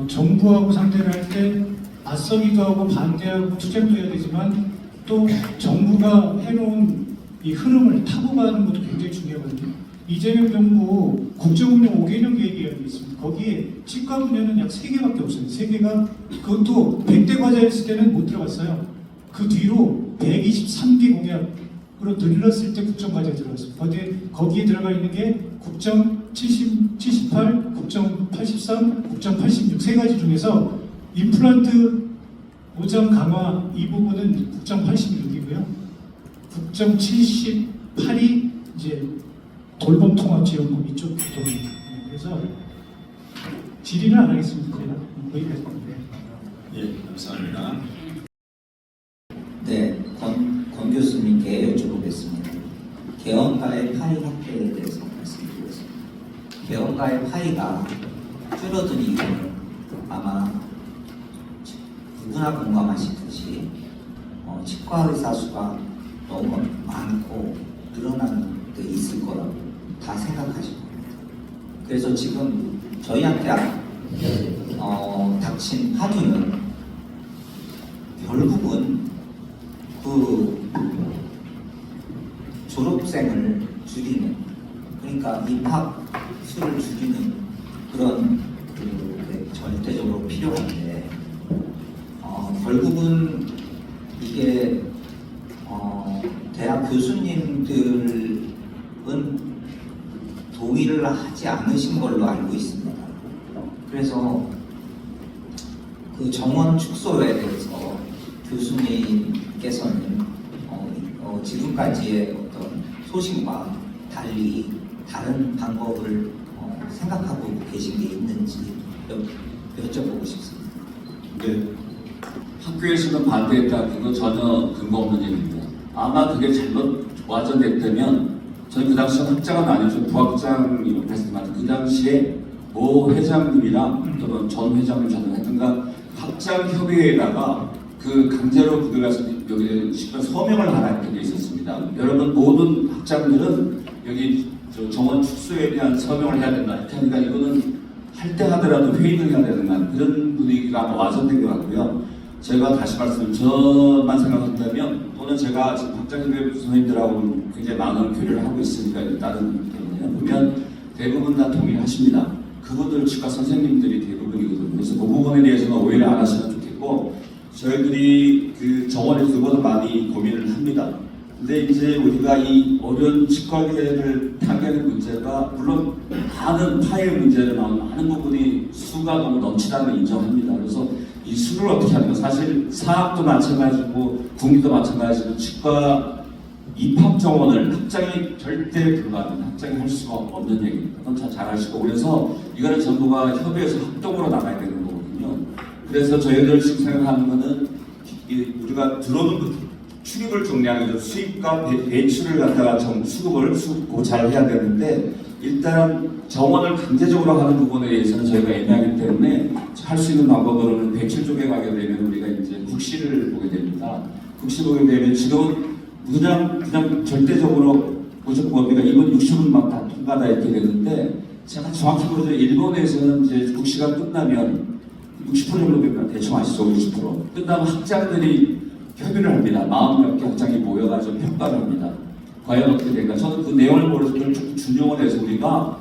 정부하고 상대를 할 때 맞서기도 하고 반대하고 투쟁도 해야 되지만 또 정부가 해놓은 이 흐름을 타고 가는 것도 굉장히 중요하거든요. 이재명 정부 국정운영 5개년 계획이라는 게 있습니다. 거기에 치과 분야는 약 3개밖에 없어요. 3개가 그것도 100대 과제했을 때는 못 들어갔어요. 그 뒤로 123개 공약으로 늘렸을 때 국정과제에 들어갔어요. 거기에 들어가 있는 게 국정 78, 국정 83, 국정 86 세 가지 중에서 임플란트 보장 강화 이 부분은 국정 86이고요. 국정 78이 이제 돌봄 통합 지원금 이쪽 부분입니다. 그래서 질의는 안 하겠습니다. 제가 거기까지입니다. 예, 감사합니다. 네, 권 교수님께 여쭤보겠습니다. 개원가의 파이 확대에 대해서 말씀드리겠습니다. 개원가의 파이가 줄어든 이유는 아마 누구나 공감하시듯이 치과 의사 수가 너무 많고 늘어나는 게 있을 거라고 다 생각하실 겁니다. 그래서 지금 저희한테 닥친 화두는 결국은 그 졸업생을 줄이는, 그러니까 입학 수를 줄이는 그런 절대적으로 필요한데 결국은 이게 대학 교수님들은 동의를 하지 않으신 걸로 알고 있습니다. 그래서 그 정원 축소에 대해서 교수님께서는 지금까지의 어떤 소신과 달리 다른 방법을 생각하고 계신 게 있는지 여쭤보고 싶습니다. 네. 학교에서는 반대했다는 건 전혀 근거 없는 얘기입니다. 아마 그게 잘못 와전됐다면 저는 그 당시 학장은 아니죠. 부학장이 옆에서만 그 당시에 모 회장님이랑 또는 전 회장님 저는 하여튼가 학장협의회에다가 그 강제로 그들 가서 여기 서명을 하라 이렇게 돼 있었습니다. 여러분 모든 학장들은 여기 저 정원 축소에 대한 서명을 해야 된다. 이렇게 하니까 이거는 할 때 하더라도 회의를 해야 되는 그런 분위기가 아마 와전된 것 같고요. 제가 다시 말씀, 저만 생각한다면 또는 제가 지금 박장현 선생님들하고 굉장히 많은 교류를 하고 있으니까 다른 때문에 보면 대부분 다 동의하십니다. 그분들 치과 선생님들이 대부분이거든요. 그래서 그 부분에 대해서는 오해를 안 하시면 좋겠고 저희들이 그 정원에서 그보다 많이 고민을 합니다. 근데 이제 우리가 이 어려운 치과계를 타개하는 문제가 물론 많은 파일 문제를 나오는 많은 부분이 수가 너무 넘치다는 걸 인정합니다. 그래서 이 수를 어떻게 하는 가 사실 사학도 마찬가지고 국리도 마찬가지고 치과 입학 정원을 확장이 절대 불가합니다. 확장이 할 수가 없는 얘기입니다. 그건 잘 아시고 그래서 이거는 정부가 협의해서 합동으로 나가야 되는 거거든요. 그래서 저희들 지금 생각하는 거는 우리가 들어오는 출입을 정리하는 수입과 배출을 갖다가 수급을 고찰해야 되는데 일단 정원을 강제적으로 하는 부분에 대해서는 저희가 애매하기 때문에 할 수 있는 방법으로는 배출 쪽에 가게 되면 우리가 이제 국시를 보게 됩니다. 국시 보게 되면 지금 그냥 절대적으로 무조건 우리가 이번 60분만 다 통과다 이렇게 되는데 제가 정확히 모르죠. 일본에서는 이제 국시가 끝나면 60% 정도 됩니다. 대충 아시죠? 60% 끝나면 학자들이 협의를 합니다. 40몇 개 학장이 모여가지고 평가를 합니다. 과연 어떻게 될까? 저는 그 내용을 모르서 그걸 조금 준용을 해서 우리가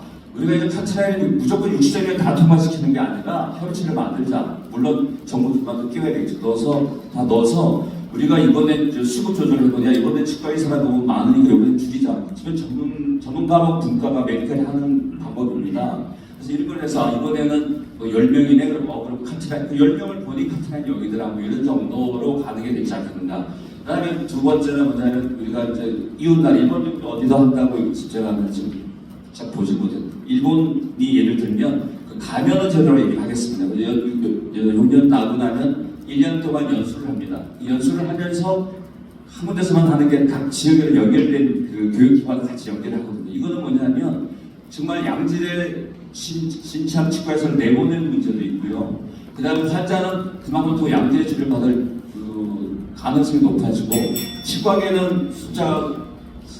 이제 카트라인을 무조건 60점이면 다 통과시키는 게 아니라 협의체를 만들자. 물론 정부 기관도 끼워야 되겠죠. 넣어서 우리가 이번에 수급 조절을 해보냐. 이번에 치과 의사가 너무 많으니까 이번에 줄이자. 전문가와 분과가 메디컬이 하는 방법입니다. 그래서 이런 걸 해서 이번에는 뭐 10명이네 그럼 카트라인 10명을 보니 카트라인 여기더라고 이런 정도로 가는 게 되지 않겠는가. 그다음에 두 번째는 뭐냐면 우리가 이제 이웃나라 일본도 어디도 한다고 제가 지금 잘 보지 못했는데 일본이 예를 들면 그 가면은 제대로 얘기하겠습니다. 6년 나고 나면 1년 동안 연수를 합니다. 이 연수를 하면서 한 군데서만 하는 게 각 지역에 연결된 그 교육기관을 같이 연결하거든요. 이거는 뭐냐면 정말 양질의 신참 치과에서 내보내는 문제도 있고요. 그 다음에 환자는 그만큼 또 양질의 치료를 받을 그 가능성이 높아지고 치과계는 숫자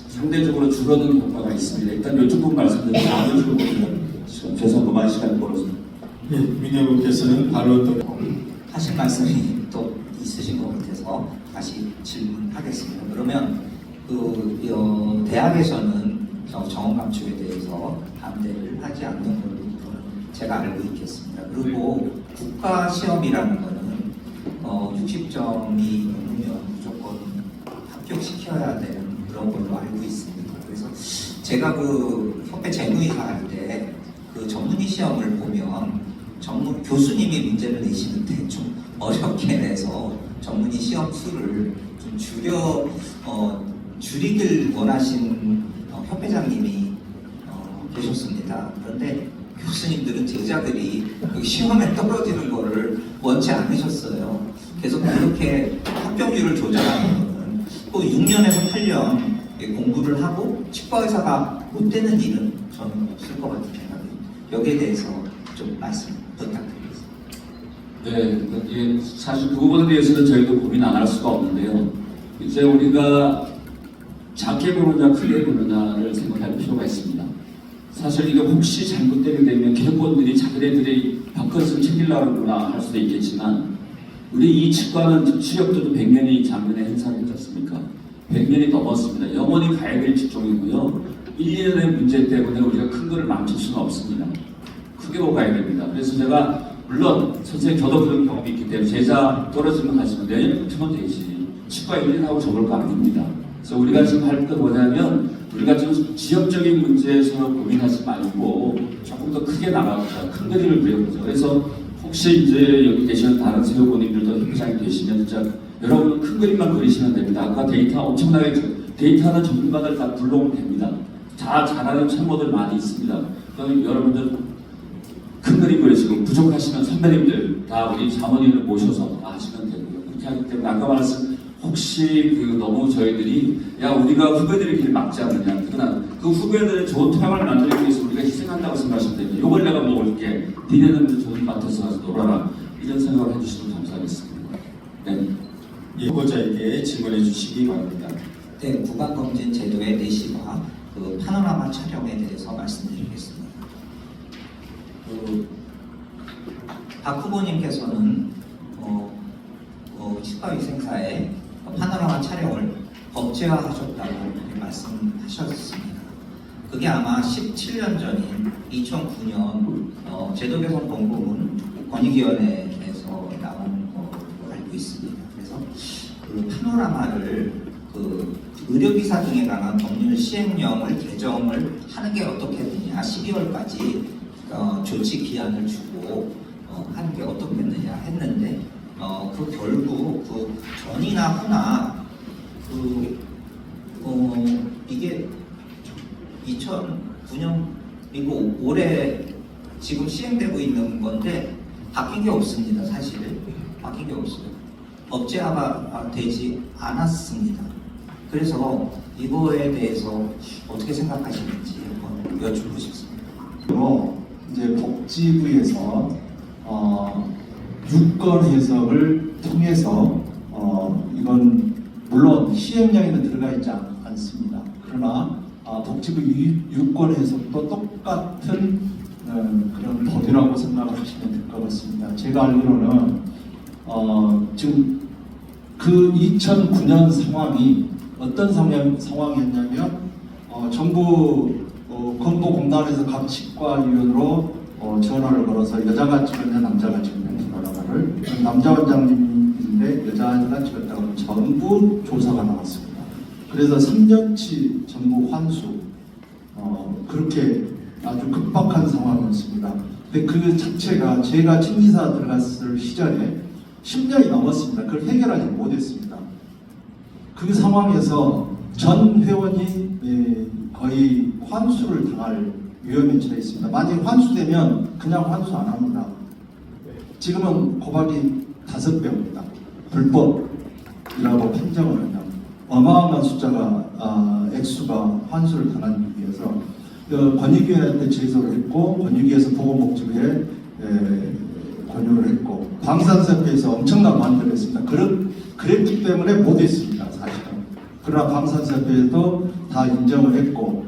상대적으로 줄어드는 효과가 있습니다. 일단 이쪽 부분 말씀드리면 나머지 부분 죄송 너무 시간이 벌어서 예, 민혜분께서는 바로 또 하실 말씀이 또 있으신 것 같아서 다시 질문하겠습니다. 그러면 대학에서는 정원 감축에 대해서 반대를 하지 않는 걸로 제가 알고 있겠습니다. 그리고 국가 시험이라는 거는 60점이 넘으면 무조건 합격시켜야 되는 그런 걸로 알고 있습니다. 그래서 제가 그 협회 재무이사 할 때 그 전문의 시험을 보면 교수님이 문제를 내시는데 좀 어렵게 내서 전문의 시험 수를 좀 줄이길 원하신 협회장님이 계셨습니다. 그런데 교수님들은 제자들이 그 시험에 떨어지는 거를 원치 않으셨어요. 계속 그렇게 합격률을 조절하는 거는 또 6년에서 8년 공부를 하고 치과의사가 못 되는 일은 저는 없을 것 같은 생각입니다. 여기에 대해서 좀 말씀 부탁드리겠습니다. 네, 사실 그 부분에 대해서는 저희도 고민 안 할 수가 없는데요. 이제 우리가 작게 보느냐 크게 보느냐를 생각할 필요가 있습니다. 사실 이게 혹시 잘못되게 되면 기득권들이 자기네들이 밥그릇을 챙기려고 하구나 할 수도 있겠지만 우리 이 치과는 치력도도 100년이 작년에 행사를 했지 않습니까? 100년이 넘었습니다. 영원히 가야 될 직종이고요. 1, 2년의 문제 때문에 우리가 큰 거를 망칠 수는 없습니다. 크게 보고 가야 됩니다. 그래서 제가 물론 선생님 저도 그런 경험이 있기 때문에 제자 떨어지면 가시면 내년부터는 되지 치과 1년하고 접을 거 아닙니다. 그래서 우리가 지금 할 건 뭐냐면 우리가 좀 지역적인 문제에서 고민하지 말고 조금 더 크게 나가보자. 큰 그림을 그려보자. 그래서 혹시 이제 여기 계시는 다른 세우고님들도 협회장이 되시면 진짜 여러분은 큰 그림만 그리시면 됩니다. 아까 데이터 엄청나게 데이터는 전문가들 다 불러오면 됩니다. 다 잘하는 참모들 많이 있습니다. 그럼 여러분들 큰 그림 그리시고 부족하시면 선배님들 다 우리 자문인을 모셔서 하시면 되고요. 그렇게 하기 때문에 아까 말씀 혹시 너무 저희들이 우리가 후배들의 길을 막지 않느냐. 그러나 그 후배들의 좋은 토양을 만들기 위해서 우리가 희생한다고 생각하시면 됩니다. 이걸 내가 먹을게. 니네는 좋은 밭에서 가서 놀아라. 이런 생각을 해주시면 감사하겠습니다. 네. 후보자에게 질문해 주시기 바랍니다. 네, 구강검진 제도의 내시와 그 파노라마 촬영에 대해서 말씀드리겠습니다. 박 후보님께서는 치과위생사의 파노라마 촬영을 법제화하셨다고 말씀하셨습니다. 그게 아마 17년 전인 2009년 제도 개선 공고문 권익위원회에서 나온 걸로 알고 있습니다. 그래서 그 파노라마를 그 의료기사 등에 관한 법률 시행령을 개정을 하는 게 어떻게 되느냐, 12월까지 조치 기한을 주고 하는 게 어떻겠느냐 했는데 그 결국 그 전이나 후나 이게 2009년 그리고 올해 지금 시행되고 있는 건데 바뀐 게 없습니다. 사실 바뀐 게 없어요. 법제화가 되지 않았습니다. 그래서 이거에 대해서 어떻게 생각하시는지 한번 여쭙고 싶습니다. 이제 복지부에서 유권 해석을 통해서 이건 물론 시행령에는 들어가 있지 않습니다. 그러나 복지부 유권 해석도 똑같은 그런 법이라고 생각을 하시면 될 것 같습니다. 제가 알기로는 지금 그 2009년 상황이 어떤 상황이었냐면 정부 건보공단에서 각 치과위원으로 전화를 걸어서 여자가 찍었냐 남자가 찍었냐 파노라마를 남자 원장님인데 여자가 찍었다고 전부 조사가 나왔습니다. 그래서 3년치 전부 환수 그렇게 아주 급박한 상황이었습니다. 근데 그 자체가 제가 친지사 들어갔을 시절에 10년이 넘었습니다. 그걸 해결하지 못했습니다. 그 상황에서 전 회원이 거의 환수를 당할 위험에 처해 있습니다. 만약 환수되면 그냥 환수 안 합니다. 지금은 고박이 5배입니다. 불법이라고 판정을 하면 어마어마한 숫자가 액수가 환수를 당하기 위해서 권익위원회한테 제소를 했고 권익위에서 보건복지부에 권유를 했고 방산사협회에서 엄청난 반대를 했습니다. 그랬기 때문에 못했습니다. 사실은. 그러나 방산사협회에도 다 인정을 했고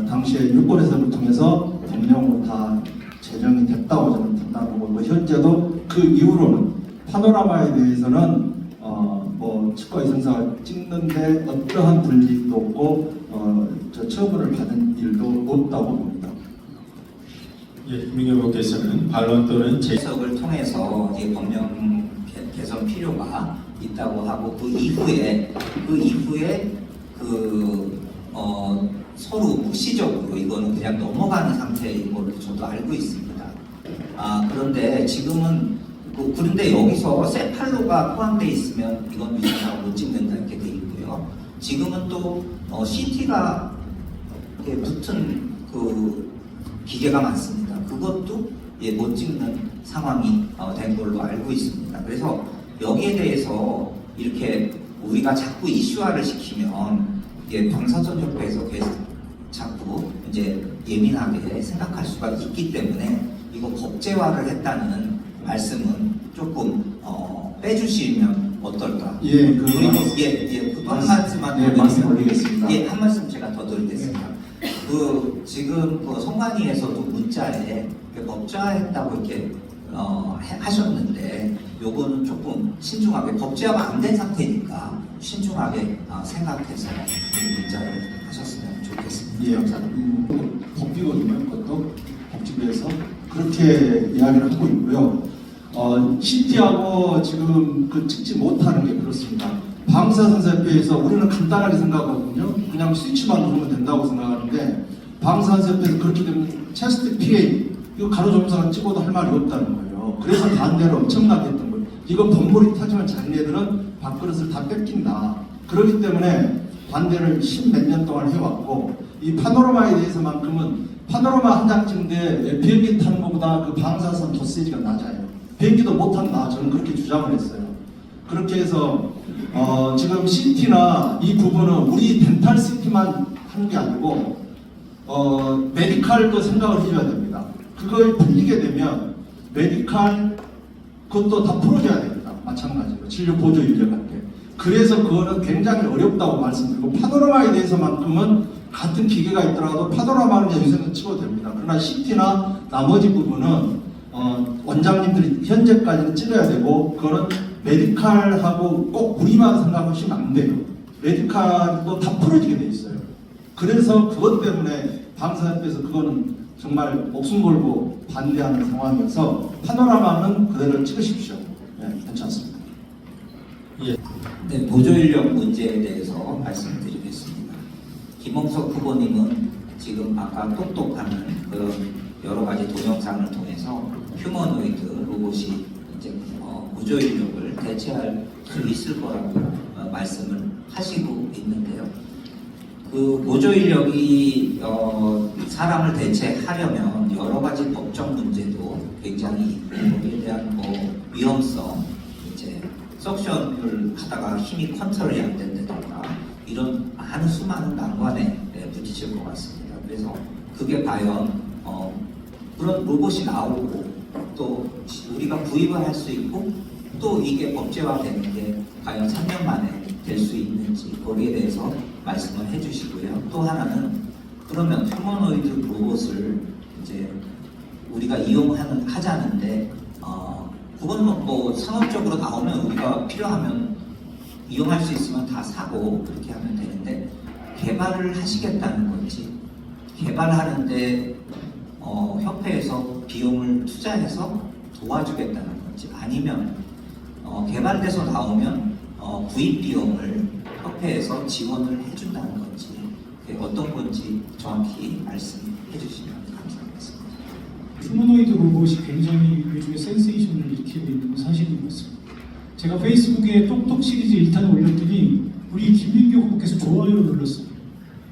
당시에 유권해석을 통해서 법령으로 다 제정이 됐다고 저는 판단하고 현재도 그 이후로는 파노라마에 대해서는 뭐 치과의생사가 찍는데 어떠한 불이익도 없고 처분을 받은 일도 없다고 봅니다. 예, 김민경 의원께서는 반론 또는 해석을 통해서 이제 법령 개선 필요가 있다고 하고 그 이후에 서로 무시적으로 이거는 그냥 넘어가는 상태인 걸로 저도 알고 있습니다. 그런데 지금은 그런데 여기서 세팔로가 포함되어 있으면 이건 위생사고 못 찍는다 이렇게 돼 있고요. 지금은 또 CT가 붙은 그 기계가 많습니다. 그것도 못 찍는 상황이 된 걸로 알고 있습니다. 그래서 여기에 대해서 이렇게 우리가 자꾸 이슈화를 시키면 방사선협회에서 자꾸 이제 예민하게 생각할 수가 있기 때문에 이거 법제화를 했다는 말씀은 조금 빼주시면 어떨까? 예, 그리고 한 말씀만 말씀 올리겠습니다. 한 말씀 제가 더 드리겠습니다. 지금 성관위에서도 문자에 법제화했다고 이렇게 하셨는데 요거는 조금 신중하게 법제화가 안 된 상태니까 신중하게 생각해서 문자를 하셨으면 좋겠습니다. 예, 감사합니다. 법비거든요. 그것도 복지부에서 그렇게 이야기를 하고 있고요. CT하고 지금 찍지 못하는 게 그렇습니다. 방사선사협회에서 우리는 간단하게 생각하거든요. 그냥 스위치만 누르면 된다고 생각하는데 방사선사협회에서 그렇게 되면 체스트 PA 이거 가로점사가 찍어도 할 말이 없다는 거예요. 그래서 반대를 엄청나게 했던 거예요. 이거 법물이 타지만 자기네들은 밥그릇을 다 뺏긴다. 그렇기 때문에 반대를 10몇 년 동안 해왔고 이 파노라마에 대해서만큼은 파노라마 한 장 찍는데 비행기 타는 것보다 그 방사선 도세지가 낮아요. 비행기도 못 탄다. 저는 그렇게 주장을 했어요. 그렇게 해서 지금 CT나 이 부분은 우리 덴탈 CT만 하는 게 아니고 메디칼도 생각을 해줘야 됩니다. 그걸 풀리게 되면 메디칼 그것도 다 풀어줘야 됩니다. 마찬가지로 진료 보조 인력한테 그래서 그거는 굉장히 어렵다고 말씀드리고 파노라마에 대해서만큼은 같은 기계가 있더라도 파노라마는 연생은 찍어도 됩니다. 그러나 CT나 나머지 부분은 원장님들이 현재까지는 찍어야 되고 그거는 메디칼하고 꼭 우리만 생각하시면 안 돼요. 메디칼도 다 풀어지게 돼 있어요. 그래서 그것 때문에 방사협회에서 그거는 정말 목숨 걸고 반대하는 상황이어서 파노라마는 그대로 찍으십시오. 네, 괜찮습니다. 네, 보조 인력 문제에 대해서 말씀드리겠습니다. 김홍석 후보님은 지금 아까 똑똑하는 그런 여러 가지 동영상을 통해서 휴머노이드 로봇이 이제 보조 인력을 대체할 수 있을 거라고 말씀을 하시고 있는데요. 그 보조 인력이 사람을 대체하려면 여러 가지 법적 문제도 굉장히 있고 거기에 대한 위험성, 이제 석션을 하다가 힘이 컨트롤이 안 된다던가 이런 많은 수많은 난관에 부딪힐 것 같습니다. 그래서 그게 과연 그런 로봇이 나오고 또 우리가 구입을 할 수 있고 또 이게 법제화되는 게 과연 3년 만에 될 수 있는지 거기에 대해서 말씀을 해주시고요. 또 하나는 그러면 휴머노이드 로봇을 이제 우리가 하자는데 그건 뭐 상업적으로 나오면 우리가 필요하면 이용할 수 있으면 다 사고 그렇게 하면 되는데 개발을 하시겠다는 건지 개발하는데 협회에서 비용을 투자해서 도와주겠다는 건지 아니면 개발돼서 나오면 구입 비용을 협회에서 지원을 해준다는 건지 어떤 건지 정확히 말씀해 주시면 감사하겠습니다. 휴머노이드 로봇이 굉장히 요즘에 센세이션을 일으키고 있는 건 사실인 것 같습니다. 제가 페이스북에 똑똑 시리즈 1탄을 올렸더니 우리 김민교 후보께서 좋아요를 눌렀어요.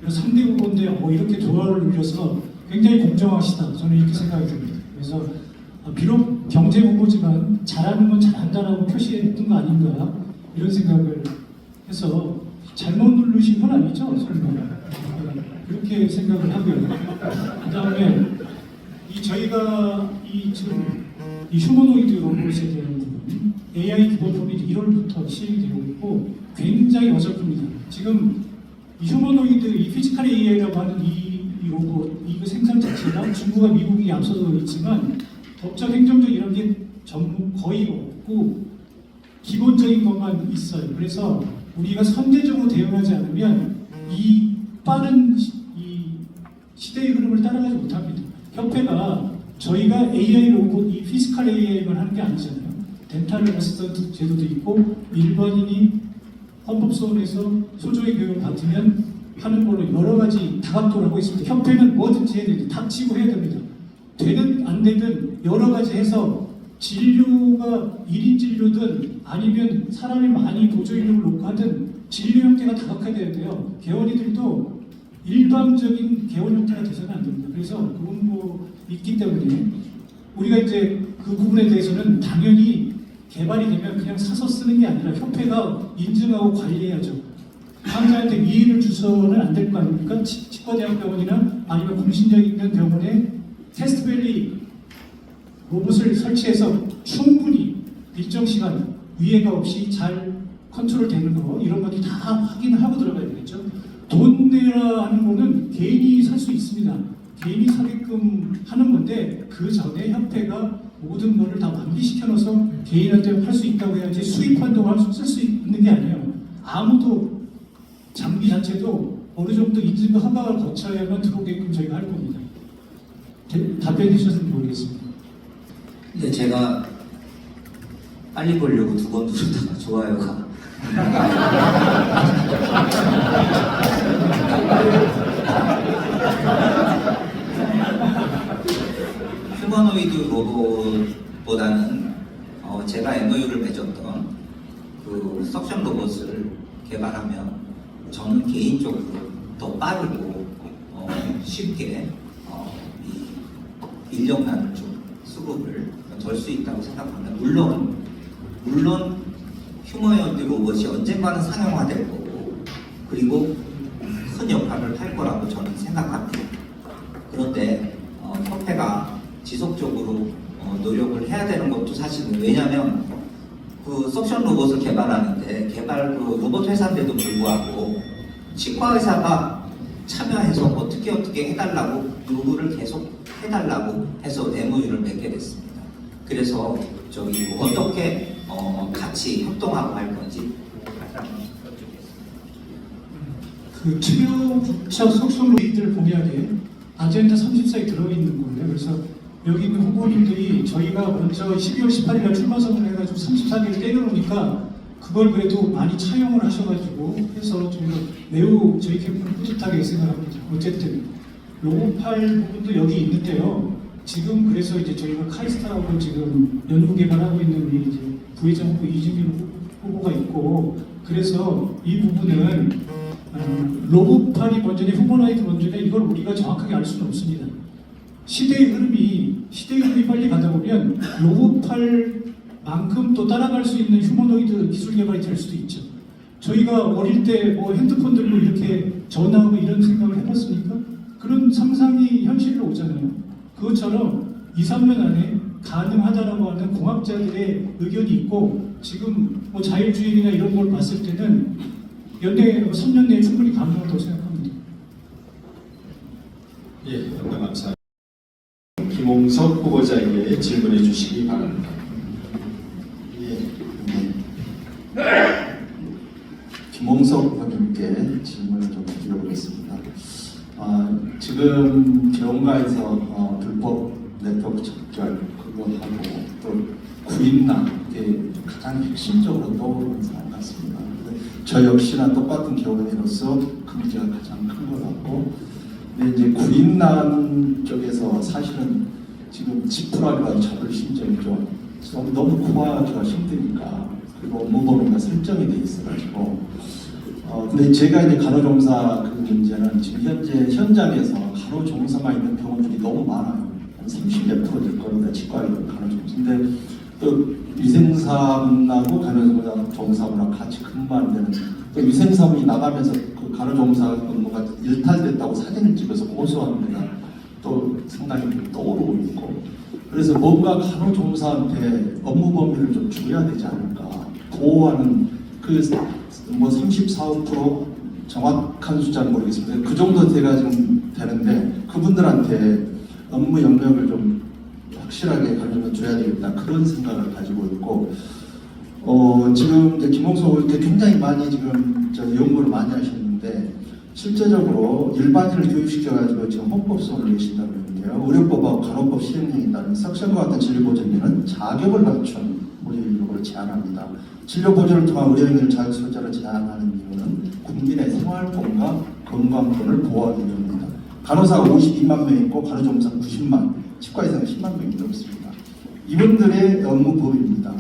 그래서 3대 후보인데 이렇게 좋아요를 눌려서 굉장히 공정하시다. 저는 이렇게 생각이 듭니다. 그래서 비록 경제 후보지만 잘하는 건 잘한다라고 표시했던 거 아닌가 이런 생각을 해서 잘못 누르신 건 아니죠? 설마. 그렇게 생각을 하고요. 그 다음에 저희가 지금 이 휴머노이드 로봇에 대한 부분, AI 기본 법이 1월부터 시행이 되고 있고 굉장히 어설픕니다. 지금 이 휴머노이드, 이 피지컬 AI라고 하는 이 로봇, 이 생산 자체가 중국과 미국이 앞서서 있지만 법적, 행정적 이런 게 전부 거의 없고 기본적인 것만 있어요. 그래서 우리가 선제적으로 대응하지 않으면 이 빠른 이 시대의 흐름을 따라가지 못합니다. 협회가 저희가 AI 로봇, 이 피지컬 AI만 하는 게 아니잖아요. 덴탈 어시스턴트 제도도 있고 일반인이 헌법소원에서 소조의 교육을 받으면 하는 걸로 여러 가지 다각도를 하고 있습니다. 협회는 뭐든지 해야 됩니다. 닥치고 해야 됩니다. 되든 안 되든 여러 가지 해서 진료가 1인 진료든 아니면 사람이 많이 보조 인력을 놓고 하든 진료 형태가 다각화돼야 돼요. 개원이들도 일반적인 개원 형태가 돼서는 안 됩니다. 그래서 그런 거 있기 때문에 우리가 이제 그 부분에 대해서는 당연히 개발이 되면 그냥 사서 쓰는 게 아니라 협회가 인증하고 관리해야죠. 환자한테 위해를 주서는 안 될 거 아닙니까? 치과대학병원이나 아니면 공신력 있는 병원에 테스트밸리 로봇을 설치해서 충분히 일정 시간 위해가 없이 잘 컨트롤 되는 거 이런 것도 다 확인하고 들어가야 되겠죠. 돈 내라 하는 거는 개인이 살 수 있습니다. 개인이 사게끔 하는 건데 그 전에 협회가 모든 거를 다 완비시켜놔서 개인한테 할 수 있다고 해야지 수입 활동을 쓸 수 있는 게 아니에요. 아무도 장비 자체도 어느 정도 인증 허가를 거쳐야만 들어오게끔 저희가 할 겁니다. 답변해 주셨는지 모르겠습니다. 근데 제가 빨리 보려고 2번 누르다가 좋아요가 휴머노이드 로봇보다는 제가 MOU를 맺었던 그 석션 로봇을 개발하면 저는 개인적으로 더 빠르고 쉽게 이 인력난을 좀 수급을 덜 수 있다고 생각합니다. 물론 휴머노이드 로봇이 언젠가는 상용화될 거고 그리고 큰 역할을 할 거라고 저는 생각합니다. 그런데 협회가 지속적으로 노력을 해야 되는 것도 사실은 왜냐하면 그 석션 로봇을 개발하는데 개발 정말 그 로봇 회사인데도 불구하고 치과 의사가 참여해서 어떻게 해달라고 요구를 계속 해달라고 해서 MOU를 맺게 됐습니다. 그래서 저기 어떻게 같이 협동하고 할 건지 다시 한번 여쭙겠습니다. 그 투명차 속성로이들 공약에 아젠다 34에 들어있는 거예요. 그래서 여기 있는 후보님들이 저희가 먼저 12월 18일에 출마 선언을 해가지고 34개를 때려놓으니까 그걸 그래도 많이 차용을 하셔가지고 해서 저희가 매우 저희 캠프는 뿌듯하게 생각합니다. 어쨌든 로봇팔 부분도 여기 있는데요. 지금 그래서 이제 저희가 카이스트라고 지금 연구 개발하고 있는 우리 이제 부회장 후보 이진민 후보가 있고 그래서 이 부분은 로봇팔이 먼저냐 휴머노이드 먼저냐 이걸 우리가 정확하게 알 수는 없습니다. 시대의 흐름이 빨리 가다 보면 로봇팔만큼 또 따라갈 수 있는 휴머노이드 기술 개발이 될 수도 있죠. 저희가 어릴 때 뭐 핸드폰 들고 이렇게 전화하고 이런 생각을 해봤습니까? 그런 상상이 현실로 오잖아요. 그것처럼 2, 3년 안에 가능하다라고 하는 공학자들의 의견이 있고 지금 뭐 자율주행이나 이런 걸 봤을 때는 연내 3년 내에 충분히 가능하다고 생각합니다. 예, 답변 감사합니다. 김홍석 후보자에게 질문해 주시기 바랍니다. 김홍석 후보님께 질문을 좀 드려보겠습니다. 지금 병가에서 불법 네트워크 척결 그거 하고 또 구인남 이게 가장 핵심적으로 떠오르는 사람 같습니다. 저 역시나 똑같은 교원으로서 그 문제가 가장 큰 것 같고, 근데 이제 구인남 쪽에서 사실은 지금 지푸라기와 잡을 심정이 좀 너무 구하기가 힘드니까 그리고 업무 범위가 설정이 돼 있어가지고 근데 제가 이제 간호종사 그 문제는 지금 현재 현장에서 간호종사가 있는 병원들이 너무 많아요. 한 30몇 프로 될 겁니다. 치과에 있는 간호종사. 근데 또 위생사분하고 간호종사분하고 같이 근무하는 데는 또 위생사분이 나가면서 그 간호종사 업무가 일탈됐다고 사진을 찍어서 고소하는 데가 또 상당히 떠오르고 있고, 그래서 뭔가 간호종사한테 업무 범위를 좀 줄여야 되지 않을까. 보호하는 그 뭐 34% 정확한 숫자는 모르겠습니다. 그 정도 돼가 지금 되는데 그분들한테 업무 영역을 좀 확실하게 가르쳐 줘야 되겠다 그런 생각을 가지고 있고, 지금 이제 김홍석 의원께 굉장히 많이 지금 연구를 많이 하셨는데 실제적으로 일반인을 교육시켜가지고 지금 헌법소원을 내신다고 했는데요. 의료법하고 간호법 시행령에 따른 석션과 같은 진료보조인은 자격을 갖춘 보조인력으로 제한합니다. 진료보조를 통한 의료행위를 자율소유자로 제한하는 이유는 국민의 생활권과 건강권을 보호하기 위함입니다. 간호사가 52만 명 있고 간호종사 90만, 치과의사가 10만 명이 넘습니다. 이분들의 업무 범위입니다.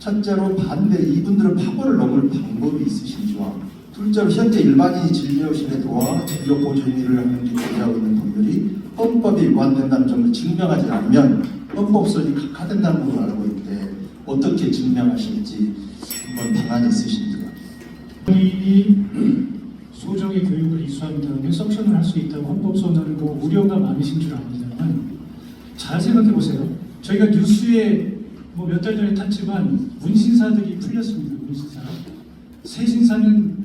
첫째로 반대, 이분들은 파고를 넘을 방법이 있으신지와, 둘째로 현재 일반인이 진료실에 들어와 진료보조 행위를 하는 게 존재하고 있는 법률이 헌법에 위반된다는 점을 증명하지 않으면 헌법소원이 각하된다는 걸 알고 있는데 어떻게 증명하실지 한번 방안이 있으신지요? 본인이 소정의 교육을 이수한 다음에 석션을 할 수 있다고 헌법소원하는 거 우려가 많으신 줄 압니다만 잘 생각해 보세요. 저희가 뉴스에 뭐 몇 달 전에 탔지만 문신사들이 풀렸습니다. 문신사. 새신사는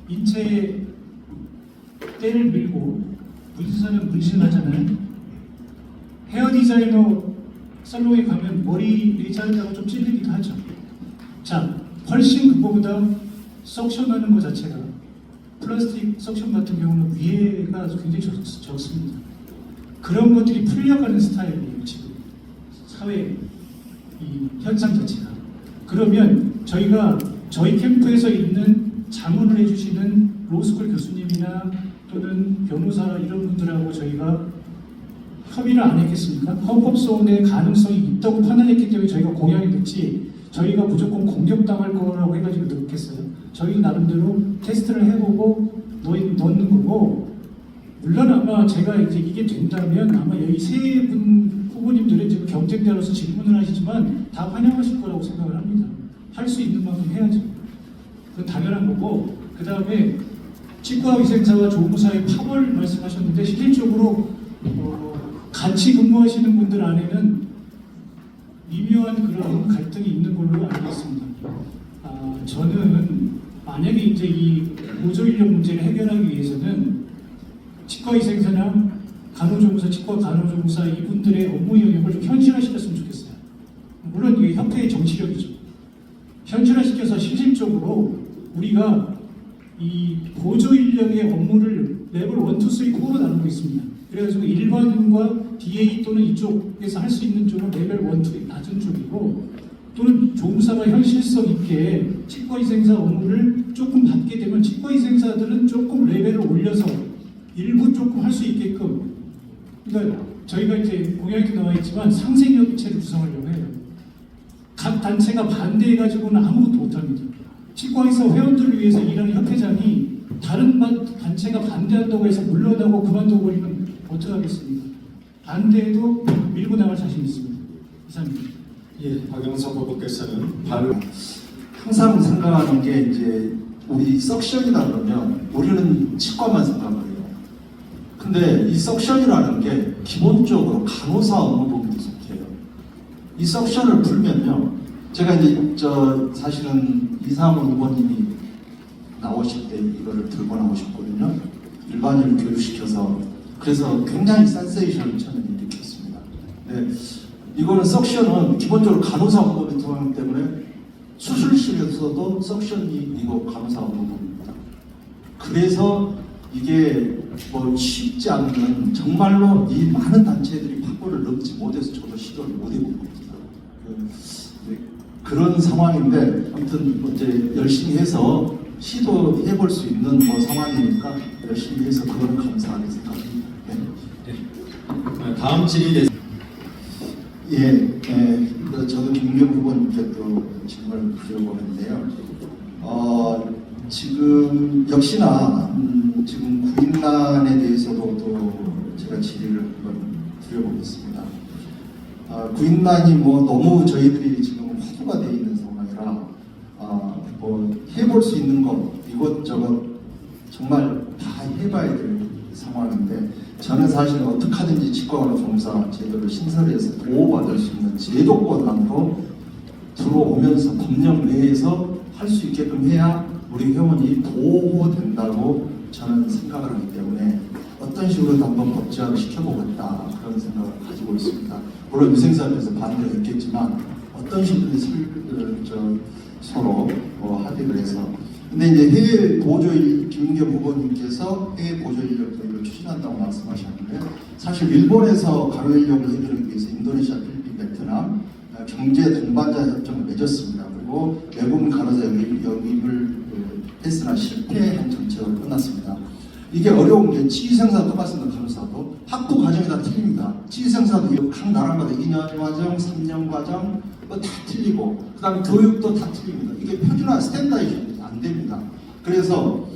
인체에 때를 밀고 문신사는 문신을 하잖아요. 헤어 디자이너 살롱에 가면 머리 자르다가 좀 찔리기도 하죠. 자, 훨씬 그거보다 석션하는 것 자체가 플라스틱 석션 같은 경우는 위해가 굉장히 적습니다. 그런 것들이 풀려가는 스타일이에요. 지금 사회 이 현상 자체가. 그러면 저희가 저희 캠프에서 있는 자문을 해주시는 로스쿨 교수님이나 또는 변호사 이런 분들하고 저희가 협의를 안 했겠습니까? 헌법소원의 가능성이 있다고 판단했기 때문에 저희가 공약이 됐지 저희가 무조건 공격당할 거라고 해가지고 넣겠어요. 저희 나름대로 테스트를 해보고 넣는 거고, 물론 아마 제가 이게 된다면 아마 여기 세 분 후보님들은 지금 경쟁자로서 질문을 하시지만 다 환영하실 거라고 생각을 합니다. 할 수 있는 만큼 해야죠. 그건 당연한 거고, 그 다음에 치과위생사와 조무사의 파벌 말씀하셨는데 실질적으로 같이 근무하시는 분들 안에는 미묘한 그런 갈등이 있는 걸로 알고 있습니다. 저는 만약에 이제 이 보조 인력 문제를 해결하기 위해서는 치과의생사나 간호조무사, 치과 간호조무사 이분들의 업무 영역을 좀 현실화시켰으면 좋겠어요. 물론 이게 협회의 정치력이죠. 현실화시켜서 실질적으로 우리가 이 보조 인력의 업무를 레벨 1, 2, 3, 4로 나누고 있습니다. 그래가지고 일반인과 DA 또는 이쪽에서 할 수 있는 쪽은 레벨 1, 2 낮은 쪽이고, 또는 조무사가 현실성 있게 치과의생사 업무를 조금 받게 되면 치과의생사들은 조금 레벨을 올려서 일부 조금 할 수 있게끔, 그러니까 저희가 이제 공약에 나와 있지만 상생협의체를 구성하려고 해요. 각 단체가 반대해가지고는 아무것도 못합니다. 치과의사 회원들을 위해서 일하는 협회장이 다른 단체가 반대한다고 해서 물러나고 그만둬 버리면 어떡하겠습니까? 반대해도 밀고 나갈 자신 있습니다. 이상입니다. 예, 박영석 법원께서는 발을 항상 생각하는 게 이제 우리 석션이다 그러면 우리는 치과만 생각해요. 근데 이 석션이라는 게 기본적으로 간호사 업무법에 속해요. 이 석션을 풀면요, 제가 이제 사실은 이상훈 의원님이 나오실 때 이거를 들고 나오셨거든요. 일반인을 교육시켜서. 그래서 굉장히 센세이션을 처음에 일으켰습니다. 네, 이거는 석션은 기본적으로 간호사 업무법에 들어가기 때문에 수술실에서도 석션이 이거 간호사 업무법입니다. 그래서 이게 뭐 쉽지 않은, 정말로 이 많은 단체들이 확보를 넘지 못해서 저도 시도를 못 해본 겁니다. 그런 상황인데, 아무튼 이제 열심히 해서 시도해 볼 수 있는 뭐 상황이니까 열심히 해서 그거는 감사하게 생각합니다. 네. 다음 질의에 저도 김경 후보님께 또 질문을 드리려고 하는데요. 지금 역시나 지금 구인난에 대해서도 또 제가 질의를 한번 드려보겠습니다. 구인난이 뭐 너무 저희들이 지금 화두가 되어 있는 상황이라 뭐 해볼 수 있는 것 이것저것 정말 다 해봐야 될 상황인데, 저는 사실 어떻게 하든지 치과간호조무사 제도를 신설해서 보호받을 수 있는 제도권 안으로 들어오면서 법령 내에서 할 수 있게끔 해야 우리 회원이 보호된다고 저는 생각을 하기 때문에 어떤 식으로든 한번 법제화를 시켜보겠다, 그런 생각을 가지고 있습니다. 물론 위생사업에서 반대를 했겠지만 어떤 식으로든 서로 합의를 해서. 근데 이제 해외 보조인 김은경 후보님께서 해외 보조 인력을 추진한다고 말씀하셨는데, 사실 일본에서 간호 인력을 해드리기 위해서 인도네시아, 필리핀, 베트남 경제 동반자 협정을 맺었습니다. 그리고 외국인 간호사 영입을 했으나 실패한 정책으로 끝났습니다. 이게 어려운 게 치의생사도 똑같습니다. 간호사도 학부 과정이 다 틀립니다. 치의생사도 각 나라마다 2년 과정, 3년 과정 다 틀리고, 그 다음에 교육도 다 틀립니다. 이게 표준화 스탠다이제이션이 안 됩니다. 그래서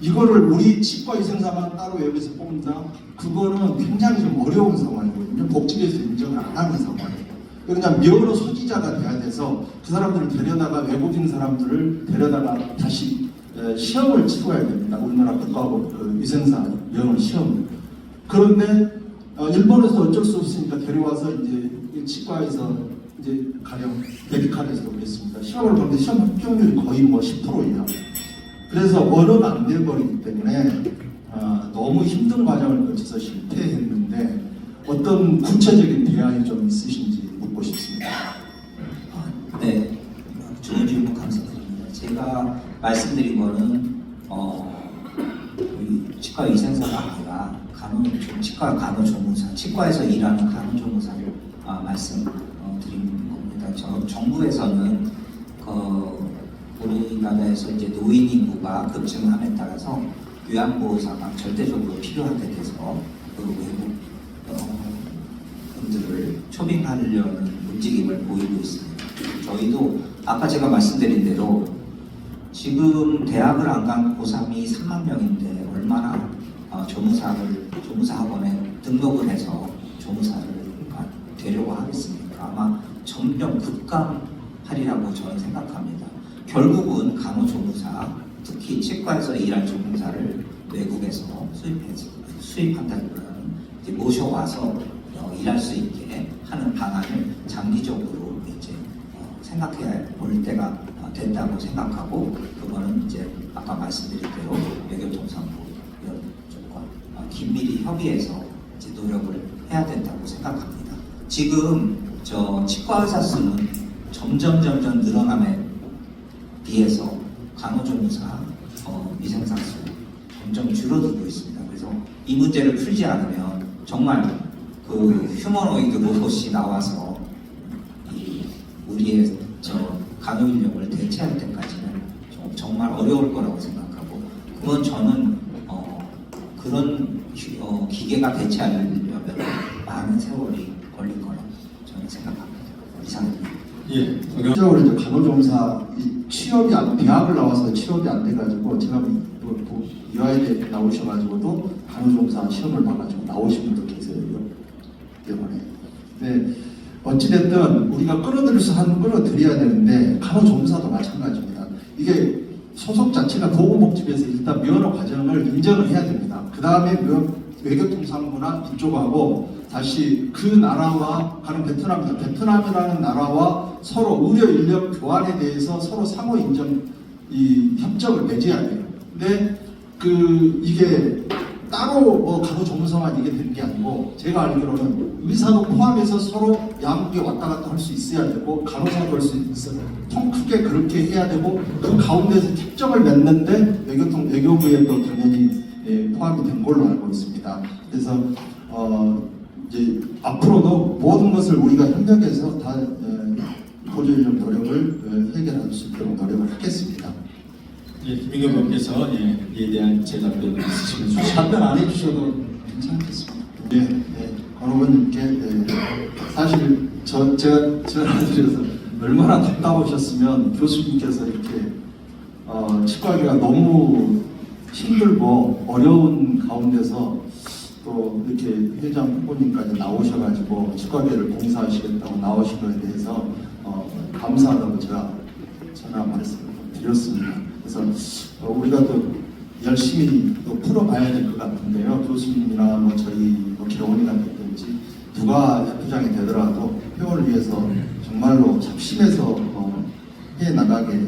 이거를 우리 치과의생사만 따로 여기서 뽑는다? 그거는 굉장히 좀 어려운 상황이거든요. 복지부에서 인정을 안 하는 상황이에요. 그냥 면허 소지자가 돼야 돼서 그 사람들을 데려다가, 외국인 사람들을 데려다가 다시 시험을 치러야 됩니다. 우리나라 국가고 그 위생사 면허 시험. 그런데 일본에서 어쩔 수 없으니까 데려와서 이제 치과에서 이제 가령 메디칼에서 그랬습니다. 시험을 보는데 시험 합격률이 거의 뭐 10% 이하. 그래서 언어가 안 돼버리기 때문에 너무 힘든 과정을 거쳐서 실패했는데, 어떤 구체적인 대안이 좀 있으신지 묻고 싶습니다. 네, 좋은 질문 감사드립니다. 제가 말씀드린 거는 치과 위생사가 아니라 치과 간호조무사, 치과에서 일하는 간호조무사를 말씀드리는 겁니다. 정부에서는 우리나라에서 이제 노인 인구가 급증함에 따라서 요양보호사가 절대적으로 필요하게 돼서 그 외국 분들을 초빙하려는 움직임을 보이고 있습니다. 저희도 아까 제가 말씀드린 대로 지금 대학을 안 간 고3이 3만 명인데 얼마나 조무사 학원에 등록을 해서 조무사를 되려고 하겠습니까? 아마 점점 급감하리라고 저는 생각합니다. 결국은 간호조무사, 특히 치과에서 일할 조무사를 외국에서 수입한다기보다는 이제 모셔와서 일할 수 있게 하는 방안을 장기적으로 이제 생각해 볼 때가 됐다고 생각하고, 그거는 이제 말씀드린 대로 외교통상부 이런 쪽과 긴밀히 협의해서 이제 노력을 해야 된다고 생각합니다. 지금 저 치과 의사 수는 점점 늘어남에 비해서 간호조무사, 위생사 수 점점 줄어들고 있습니다. 그래서 이 문제를 풀지 않으면 정말 그 휴머노이드 로봇이 나와서 우리의 저 간호 인력을 대체할 때까지는 정말 어려울 거라고 생각하고, 그건 저는 그런 기계가 대체하려면 많은 세월이 걸릴 거라고 저는 생각합니다. 이상입니다. 예, 실제로 이제 간호조무사 취업이 대학을 나와서 취업이 안 돼가지고 제가 유아에대 나오셔가지고도 간호조무사 시험을 봐가지고 나오신 분도 계세요. 때문에. 네, 어찌됐든 우리가 끌어들여야 되는데 간호조무사도 마찬가지입니다. 이게 소속 자체가 보건복지부에서 일단 면허 과정을 인정을 해야 됩니다. 그 다음에 외교통상부나 이쪽하고 다시 그 나라와 가는 베트남이라는 나라와 서로 의료 인력 교환에 대해서 서로 상호 인정 협정을 맺어야 돼요. 근데 이게 따로 간호조무사만 이게 되는 게 아니고, 제가 알기로는 의사도 포함해서 서로 양국에 왔다 갔다 할 수 있어야 되고, 간호사도 할 수 있어요. 통 크게 그렇게 해야 되고, 그 가운데서 협정을 맺는데 외교부에도 당연히 포함이 된 걸로 알고 있습니다. 그래서 이제 앞으로도 모든 것을 우리가 협력해서 다 보조인력 노력을 해결할 수 있도록 노력을 하겠습니다. 예, 김민경 의원께서 이에 대한 재답변을 있으시면 주시죠. 답변 안 해주셔도 괜찮겠습니다. 네, 관호부님께 사실 제가 전화드려서 얼마나 답답하셨으면 교수님께서 이렇게 치과하기가 너무 힘들고 어려운 가운데서 또 이렇게 회장 후보님까지 나오셔가지고 치과계를 봉사하시겠다고 나오신 것에 대해서 감사하다고 제가 전화 말씀을 드렸습니다. 그래서 우리가 또 열심히 또 풀어봐야 될 것 같은데요. 교수님이나 저희 개원이가 됐든지 누가 협회장이 되더라도 회원을 위해서 정말로 작심해서 해 나가게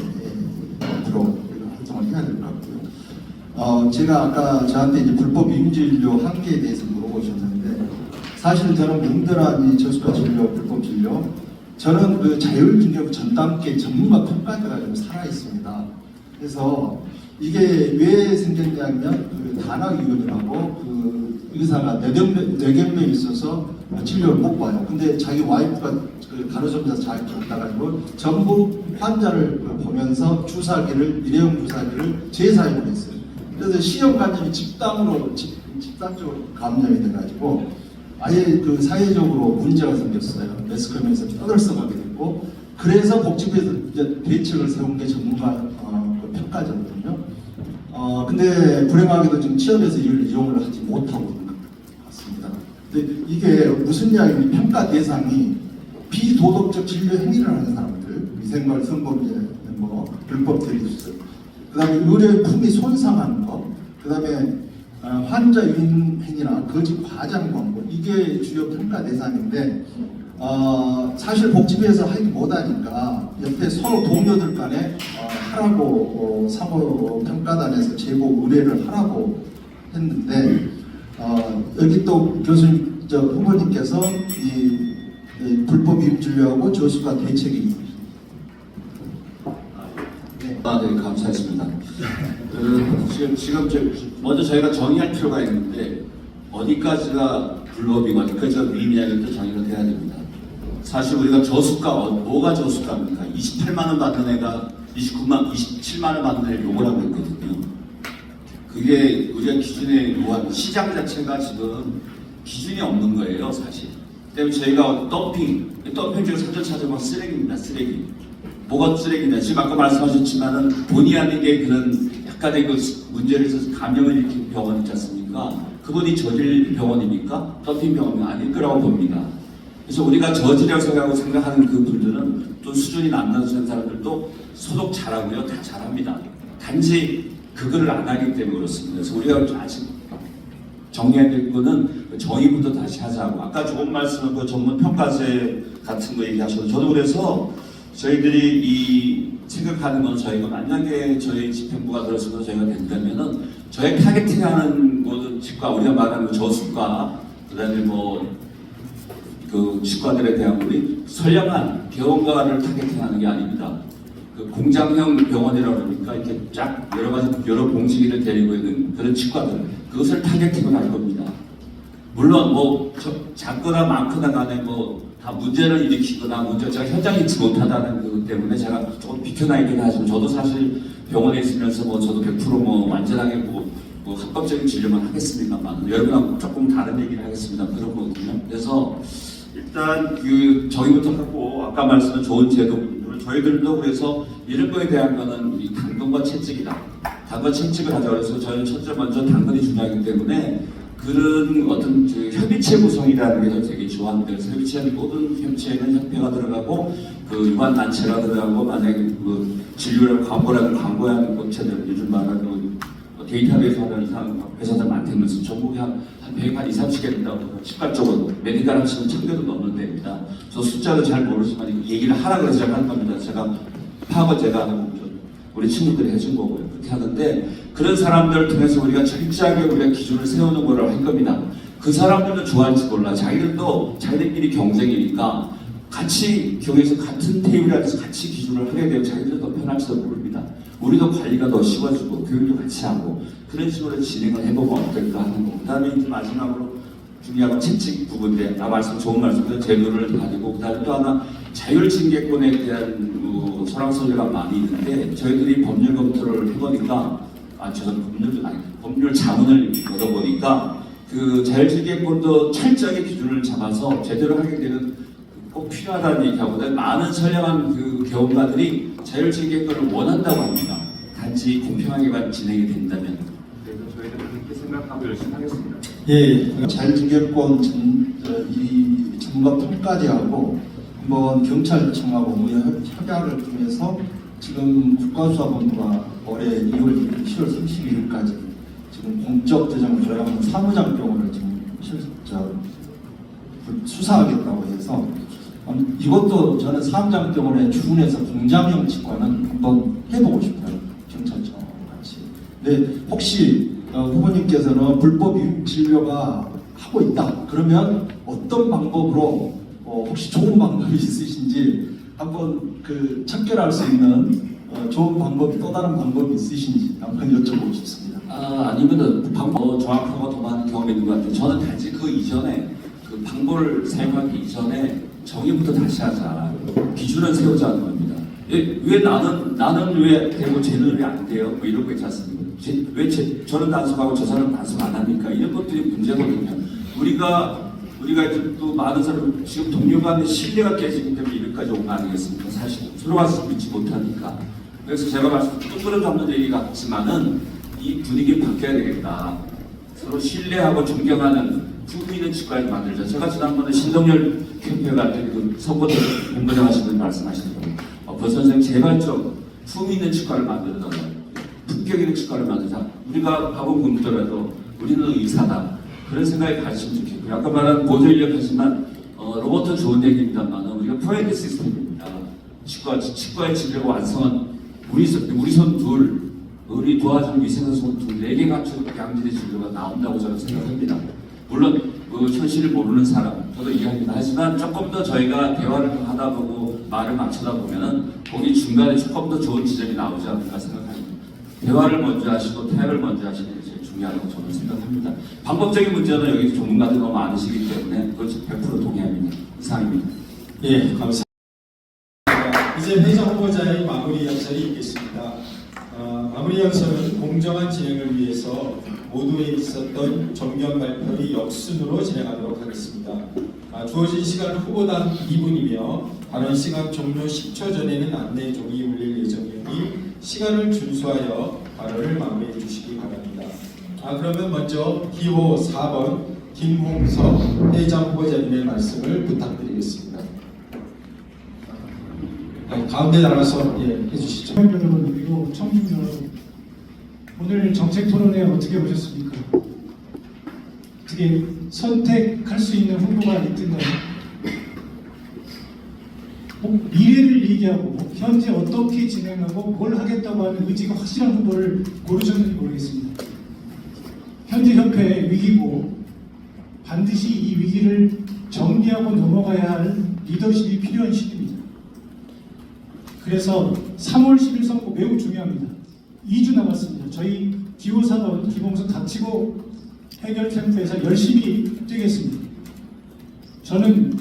앞으로 활동을 해야 될 것 같고요. 제가 아까 저한테 이제 불법 위임진료 한계에 대해서 물어보셨는데, 사실 저는 명들한 이 저수가 진료, 불법 진료, 저는 그 자율진료 전담계 전문가 평가제가 좀 살아 있습니다. 그래서 이게 왜 생겼냐면 그 단학위원이라고 그 의사가 뇌경련이 있어서 진료를 못 봐요. 근데 자기 와이프가 그 간호조무사 자격증 따가지고 전부 환자를 보면서 일회용 주사기를 재사용을 했어요. 그래서 시험 감염이 집단적으로 감염이 돼가지고 아예 그 사회적으로 문제가 생겼어요. 매스컴에서 떠들썩하게 됐고, 그래서 복지부에서 이제 대책을 세운 게 전문가 평가제거든요. 근데 불행하게도 지금 취업에서 이걸 이용을 하지 못하고 있는 것 같습니다. 근데 이게 무슨 이야기냐면, 평가 대상이 비도덕적 진료 행위를 하는 사람들, 위생관, 성범죄, 불법 대리수술, 그 다음에 의료의 품위 손상하는 거, 그 다음에 환자 유인 행위나 거짓 과장 광고, 이게 주요 평가 대상인데, 사실 복지부에서 하지 못하니까 옆에 서로 동료들 간에 하라고 상호 평가단에서 제보 의뢰를 하라고 했는데, 여기 또 교수님 후보님께서 이 불법 위임 진료하고 저수가 대책이 네, 감사했습니다. 지금 먼저 저희가 정의할 필요가 있는데, 어디까지가 불법이고 어디까지가 위임이냐를 정의가 돼야 됩니다. 사실 우리가 저수가, 뭐가 저수가입니까? 28만 원 받는 애가 27만 원 받는 애를 욕을 하고 있거든요. 그게 우리가 기준에 요한 시장 자체가 지금 기준이 없는 거예요, 사실. 때문에 저희가 더핑 중에 사전 찾아보면 쓰레기입니다, 쓰레기. 뭐가 쓰레기냐? 지금 아까 말씀하셨지만은 본의 아니게 그런 약간의 그 문제를 있어서 감염을 일으킨 병원 있지 않습니까? 그분이 저질 병원입니까? 더핑 병원이 아닐 거라고 봅니다. 그래서 우리가 저질이라고 생각하는 그 분들은 또 수준이 남다른 사람들도 소독 잘하고요, 다 잘합니다. 단지 그거를 안 하기 때문에 그렇습니다. 그래서 우리가 아직 정리해야 될 거는 정의부터 다시 하자고. 아까 조금 말씀한 그 전문 평가제 같은 거 얘기하셔서 저도 그래서 저희들이 이 생각하는 건 저희가 만약에 저희 집행부가 들어서서 저희가 된다면은 저희 타겟팅하는 모든 치과, 우리가 말하는 저수과, 그다음에 그 치과들에 대한 우리 선량한 병원가를 타겟팅하는 게 아닙니다. 그 공장형 병원이라고 그러니까 이렇게 쫙 여러 가지 여러 봉지기를 데리고 있는 그런 치과들, 그것을 타겟팅을 할 겁니다. 물론 작거나 많거나 간에 다 문제를 일으키거나 제가 현장에 있지 못하다는 것 때문에 제가 조금 비켜나 있긴 하지만 저도 사실 병원에 있으면서 저도 100% 완전하게 합법적인 진료만 하겠습니다만 여러분하고 조금 다른 얘기를 하겠습니다. 그런 거거든요. 그래서 일단 저희부터 하고 아까 말씀한 좋은 제도, 저희들도 그래서 이런 거에 대한 거는 우리 당근과 채찍이다. 당근 채찍을 하자. 그래서 저희는 첫째 먼저 당근이 중요하기 때문에 그런 어떤 협의체 구성이라는 게 되게 좋아합니다. 그래서 협의체 모든 협의체에는 협회가 들어가고 그 유관 단체가 들어가고 만약에 진료를 광고라는 광고해야 하는 업체들 요즘 말하는 데이터베이스 하는 회사들 많다면서 전국에 한 120, 30개 된다고 치과 쪽은 메디컬 하시는 1000개도 넘는 데입니다. 저 숫자도 잘 모르지만 얘기를 하라 그래서 제가 하는 겁니다. 제가 파악은 제가 하는 거죠. 우리 친구들이 해준 거고요. 그렇게 하는데 그런 사람들을 통해서 우리가 철저하게 우리가 기준을 세우는 거를 할 겁니다. 그 사람들도 좋아할지 몰라. 자기들끼리 경쟁이니까 같이 경에서 같은 테이블 안에서 같이 기준을 하게 되면 자기들도 더 편할지도 모릅니다. 우리도 관리가 더 쉬워지고 교육도 같이 하고 그런 식으로 진행을 해보면 어떨까 하는 거. 그 다음에 이제 마지막으로 중요한 건 채찍 부분인데 좋은 말씀인데 제도를 가지고 그 다음에 또 하나 자율징계권에 대한 소랑설레가 많이 있는데 저희들이 법률 검토를 해보니까 법률 자문을 얻어보니까 그 자율징계권도 철저하게 기준을 잡아서 제대로 하게 되는 꼭 필요하다는 얘기하고 많은 선량한 그 경험가들이 자율징계권을 원한다고 합니다. 단지 공평하게만 진행이 된다면. 그래서 저희들은 그렇게 생각하고 열심히 하겠습니다. 예, 자율징계권 이 전문가 평가제 하고 한번 경찰청하고 협약을 통해서 지금 국가수사본부가 올해 2월 10월 31일까지 지금 공적 재정 조례하는 사무장병원을 지금 수사하겠다고 해서 이것도 저는 사무장병원에 주문해서 공장형 치과는 한번 해보고 싶어요. 경찰청 같이. 근데 혹시 후보님께서는 불법 진료가 하고 있다. 그러면 어떤 방법으로 혹시 좋은 방법이 있으신지 한번 척결할 수 있는 좋은 방법이 또 다른 방법이 있으신지 한번 여쭤보고 싶습니다. 아니면은 방법 정확하고 더 많은 경험이 있는 것 같아요. 저는 단지 그 이전에 그 방법을 사용하기 이전에 정의부터 다시 하자. 기준을 세우자는 겁니다. 왜 나는 왜 되고 쟤는 왜 안 돼요? 이런 거 있지 않습니까? 왜 저는 단속하고 저 사람은 단속 안 합니까? 이런 것들이 문제거든요. 우리가 또 많은 사람 지금 동료 간의 신뢰가 깨지기 때문에 이렇게까지 온 거 아니겠습니까? 사실 서로가 믿지 못하니까. 그래서 제가 뚜그러 잡는 얘기 같지만은 이 분위기 바뀌어야 되겠다. 서로 신뢰하고 존경하는 품위 있는 치과를 만들자. 제가 지난번에 신동열 캠페인 갈 때 그 선거들 공부장 하시는 분 말씀하시더라고요. 그 선생님 제발 좀 품위 있는 치과를 만들어달라. 품격 있는 치과를 만들자. 우리가 밥은 굶더라도 우리는 의사다. 그런 생각이 가지시면 좋겠고요. 아까 말한 보조인력 하지만 로봇은 좋은 얘기입니다만 우리가 프로젝트 시스템입니다. 치과의 진료가 완성한 우리 손 둘, 우리 도와주는 위생사 손 둘, 4개 갖춘 양질의 진료가 나온다고 저는 생각합니다. 물론 현실을 모르는 사람, 저도 이해합니다. 하지만 조금 더 저희가 대화를 하다 보고 말을 맞추다 보면은 거기 중간에 조금 더 좋은 지점이 나오지 않을까 생각합니다. 대화를 먼저 하시고 타협을 먼저 하시는 게 제일 중요하다고 저는 생각합니다. 방법적인 문제는 여기 전문가들이 너무 많으시기 때문에 그걸 100% 동의합니다. 이상입니다. 예, 감사합니다. 이제 회장 후보자의 마무리 연설이 있겠습니다. 마무리 연설은 공정한 진행을 위해서 모두에 있었던 정견 발표를 역순으로 진행하도록 하겠습니다. 주어진 시간은 후보당 2분이며 발언 시간 종료 10초 전에는 안내종이 울릴 예정이니 시간을 준수하여 발언을 마무리해 주시기 바랍니다. 그러면 먼저 기호 4번 김홍석 회장 후보자님의 말씀을 부탁드리겠습니다. 가운데 나가서 해주시죠. 여러분 그리고 청중 여러분, 오늘 정책 토론회 어떻게 보셨습니까? 어떻게 선택할 수 있는 후보가 있던가요? 미래를 얘기하고 현재 어떻게 진행하고 뭘 하겠다고 하는 의지가 확실한 후보를 고르셨는지 모르겠습니다. 현재 협회 위기고 반드시 이 위기를 정리하고 넘어가야 할 리더십이 필요한 시기입니다. 그래서 3월 10일 선거 매우 중요합니다. 2주 남았습니다. 저희 기호사번 기봉수 닥치고 해결 캠프에서 열심히 뛰겠습니다. 저는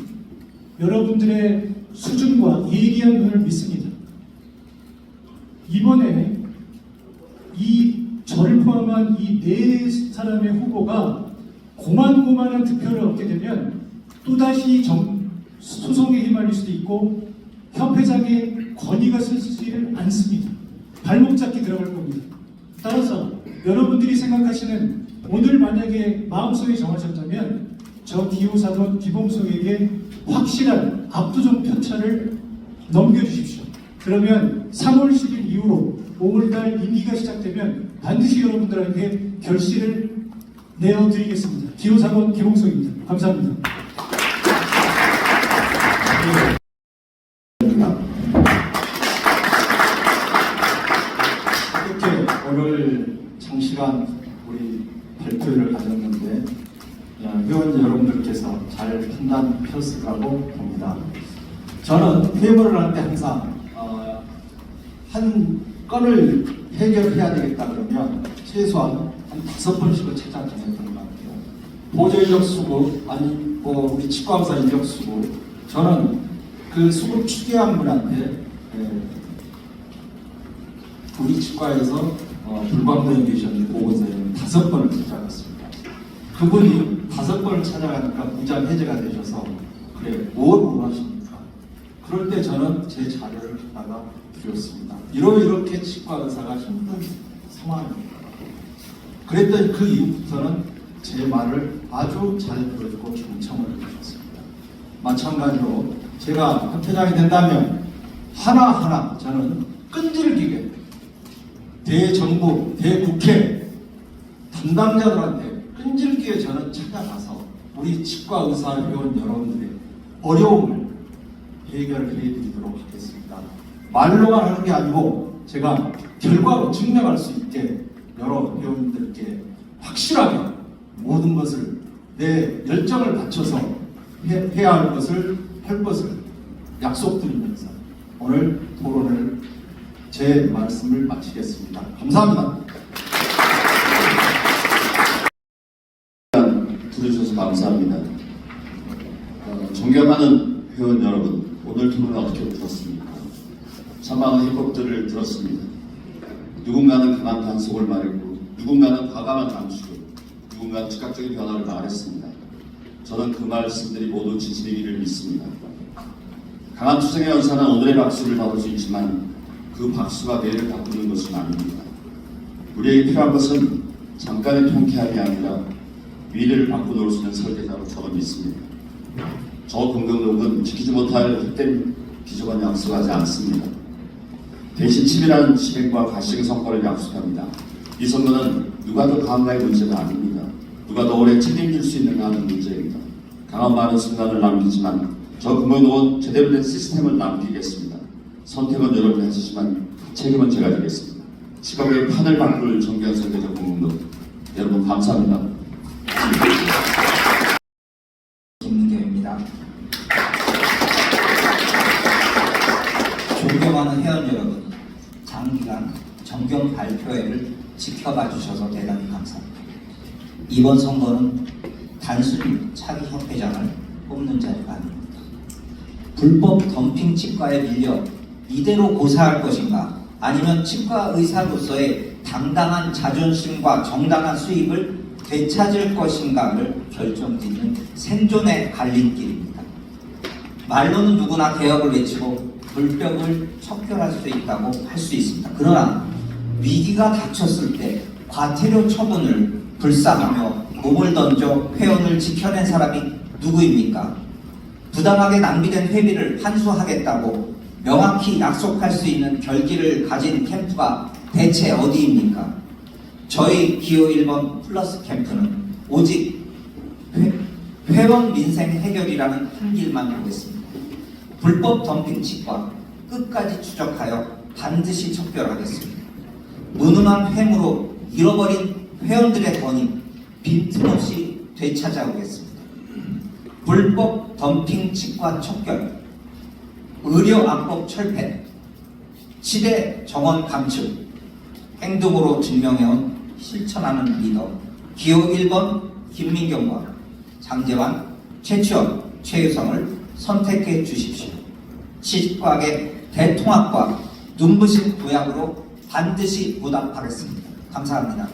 여러분들의 수준과 예리한 눈을 믿습니다. 이번에 저를 포함한 이 네 사람의 후보가 고만고만한 득표를 얻게 되면 또다시 소송에 휘말릴 수도 있고 협회장의 권위가 서지를 않습니다. 발목 잡기 들어갈 겁니다. 따라서 여러분들이 생각하시는 오늘 만약에 마음속에 정하셨다면 저 기호사돈 기봉송에게 확실한 압도적 표차를 넘겨주십시오. 그러면 3월 10일 이후로 5월달 임기가 시작되면 반드시 여러분들에게 결실을 내어드리겠습니다. 기호사돈 기봉송입니다. 감사합니다. 이렇게 오늘 장시간 우리 발표회를 가졌는데 회원 여러분들께서 잘 판단하셨으라고 봅니다. 저는 회의를 할 때 항상 한 건을 해결해야 되겠다 그러면 최소한 한 5번씩은 찾아다녔던 것 같아요. 보조 인력 수급 아니 우리 치과의사 인력 수급 저는 그 수급 추계한 분한테 우리 치과에서 불광도에 계셨는데 보건소에 5번을 찾아갔습니다. 그분이 5번을 찾아가니까 무장 해제가 되셔서 그래 뭘 원하십니까? 그럴 때 저는 제 자료를 갖다가 드렸습니다. 이렇게 치과 의사가 힘든 상황입니다. 그랬더니 그 이후부터는 제 말을 아주 잘 들어주고 경청을 해주셨습니다. 마찬가지로 제가 협회장이 된다면 하나하나 저는 끈질기게 대정부, 대국회 담당자들한테 끈질기게 저는 찾아가서 우리 치과 의사 회원 여러분들의 어려움을 해결해 드리도록 하겠습니다. 말로만 하는 게 아니고 제가 결과로 증명할 수 있게 여러 회원들께 확실하게 모든 것을 내 열정을 바쳐서 해야 할 것을 약속드리면서 오늘 토론을 제 말씀을 마치겠습니다. 감사합니다. 들어주셔서 감사합니다. 존경하는 회원 여러분, 오늘 토론을 어떻게 들었습니까? 참 많은 해법들을 들었습니다. 누군가는 강한 단속을 말했고, 누군가는 과감한 단축을, 누군가는 즉각적인 변화를 말했습니다. 저는 그 말씀들이 모두 진실이기를 믿습니다. 강한 투쟁의 연사는 오늘의 박수를 받을 수 있지만 그 박수가 내일을 바꾸는 것은 아닙니다. 우리에게 필요한 것은 잠깐의 통쾌함이 아니라 미래를 바꿔놓을 수 있는 설계자로 저는 믿습니다. 저 공동독은 지키지 못할 헛된 기조만 약속하지 않습니다. 대신 치밀한 실행과 가시의 성과를 약속합니다. 이 선거는 누가 더 강한가의 문제가 아닙니다. 누가 더 오래 책임질 수 있는가 하는 문제입니다. 강한 많은 순간을 남기지만 저 공동독은 제대로 된 시스템을 남기겠습니다. 선택은 여러분이 하시지만 책임은 제가 지겠습니다. 치과의 판을 바꿀 정교한 설계자 공동독 여러분 감사합니다. 김민경입니다. 존경하는 회원 여러분, 장기간 정경 발표회를 지켜봐 주셔서 대단히 감사합니다. 이번 선거는 단순히 차기 협회장을 뽑는 자리가 아닙니다. 불법 덤핑 치과에 밀려 이대로 고사할 것인가, 아니면 치과 의사로서의 당당한 자존심과 정당한 수입을 되찾을 것인가를 결정짓는 생존의 갈림길입니다. 말로는 누구나 개혁을 외치고 불벽을 척결할 수 있다고 할 수 있습니다. 그러나 위기가 닥쳤을 때 과태료 처분을 불사하며 몸을 던져 회원을 지켜낸 사람이 누구입니까? 부당하게 낭비된 회비를 환수하겠다고 명확히 약속할 수 있는 결기를 가진 캠프가 대체 어디입니까? 저희 기호 1번 플러스 캠프는 오직 회원 민생 해결이라는 한 길만 보고 있습니다. 불법 덤핑 치과 끝까지 추적하여 반드시 척결하겠습니다. 무능한 회무로 잃어버린 회원들의 돈이 빈틈없이 되찾아오겠습니다. 불법 덤핑 치과 척결, 의료안법 철폐, 치대 정원 감축, 행동으로 증명해온 실천하는 리더 기호 1번 김민경과 장재환, 최치원, 최유성을 선택해 주십시오. 치과계 대통합과 눈부신 도약으로 반드시 보답하겠습니다. 감사합니다.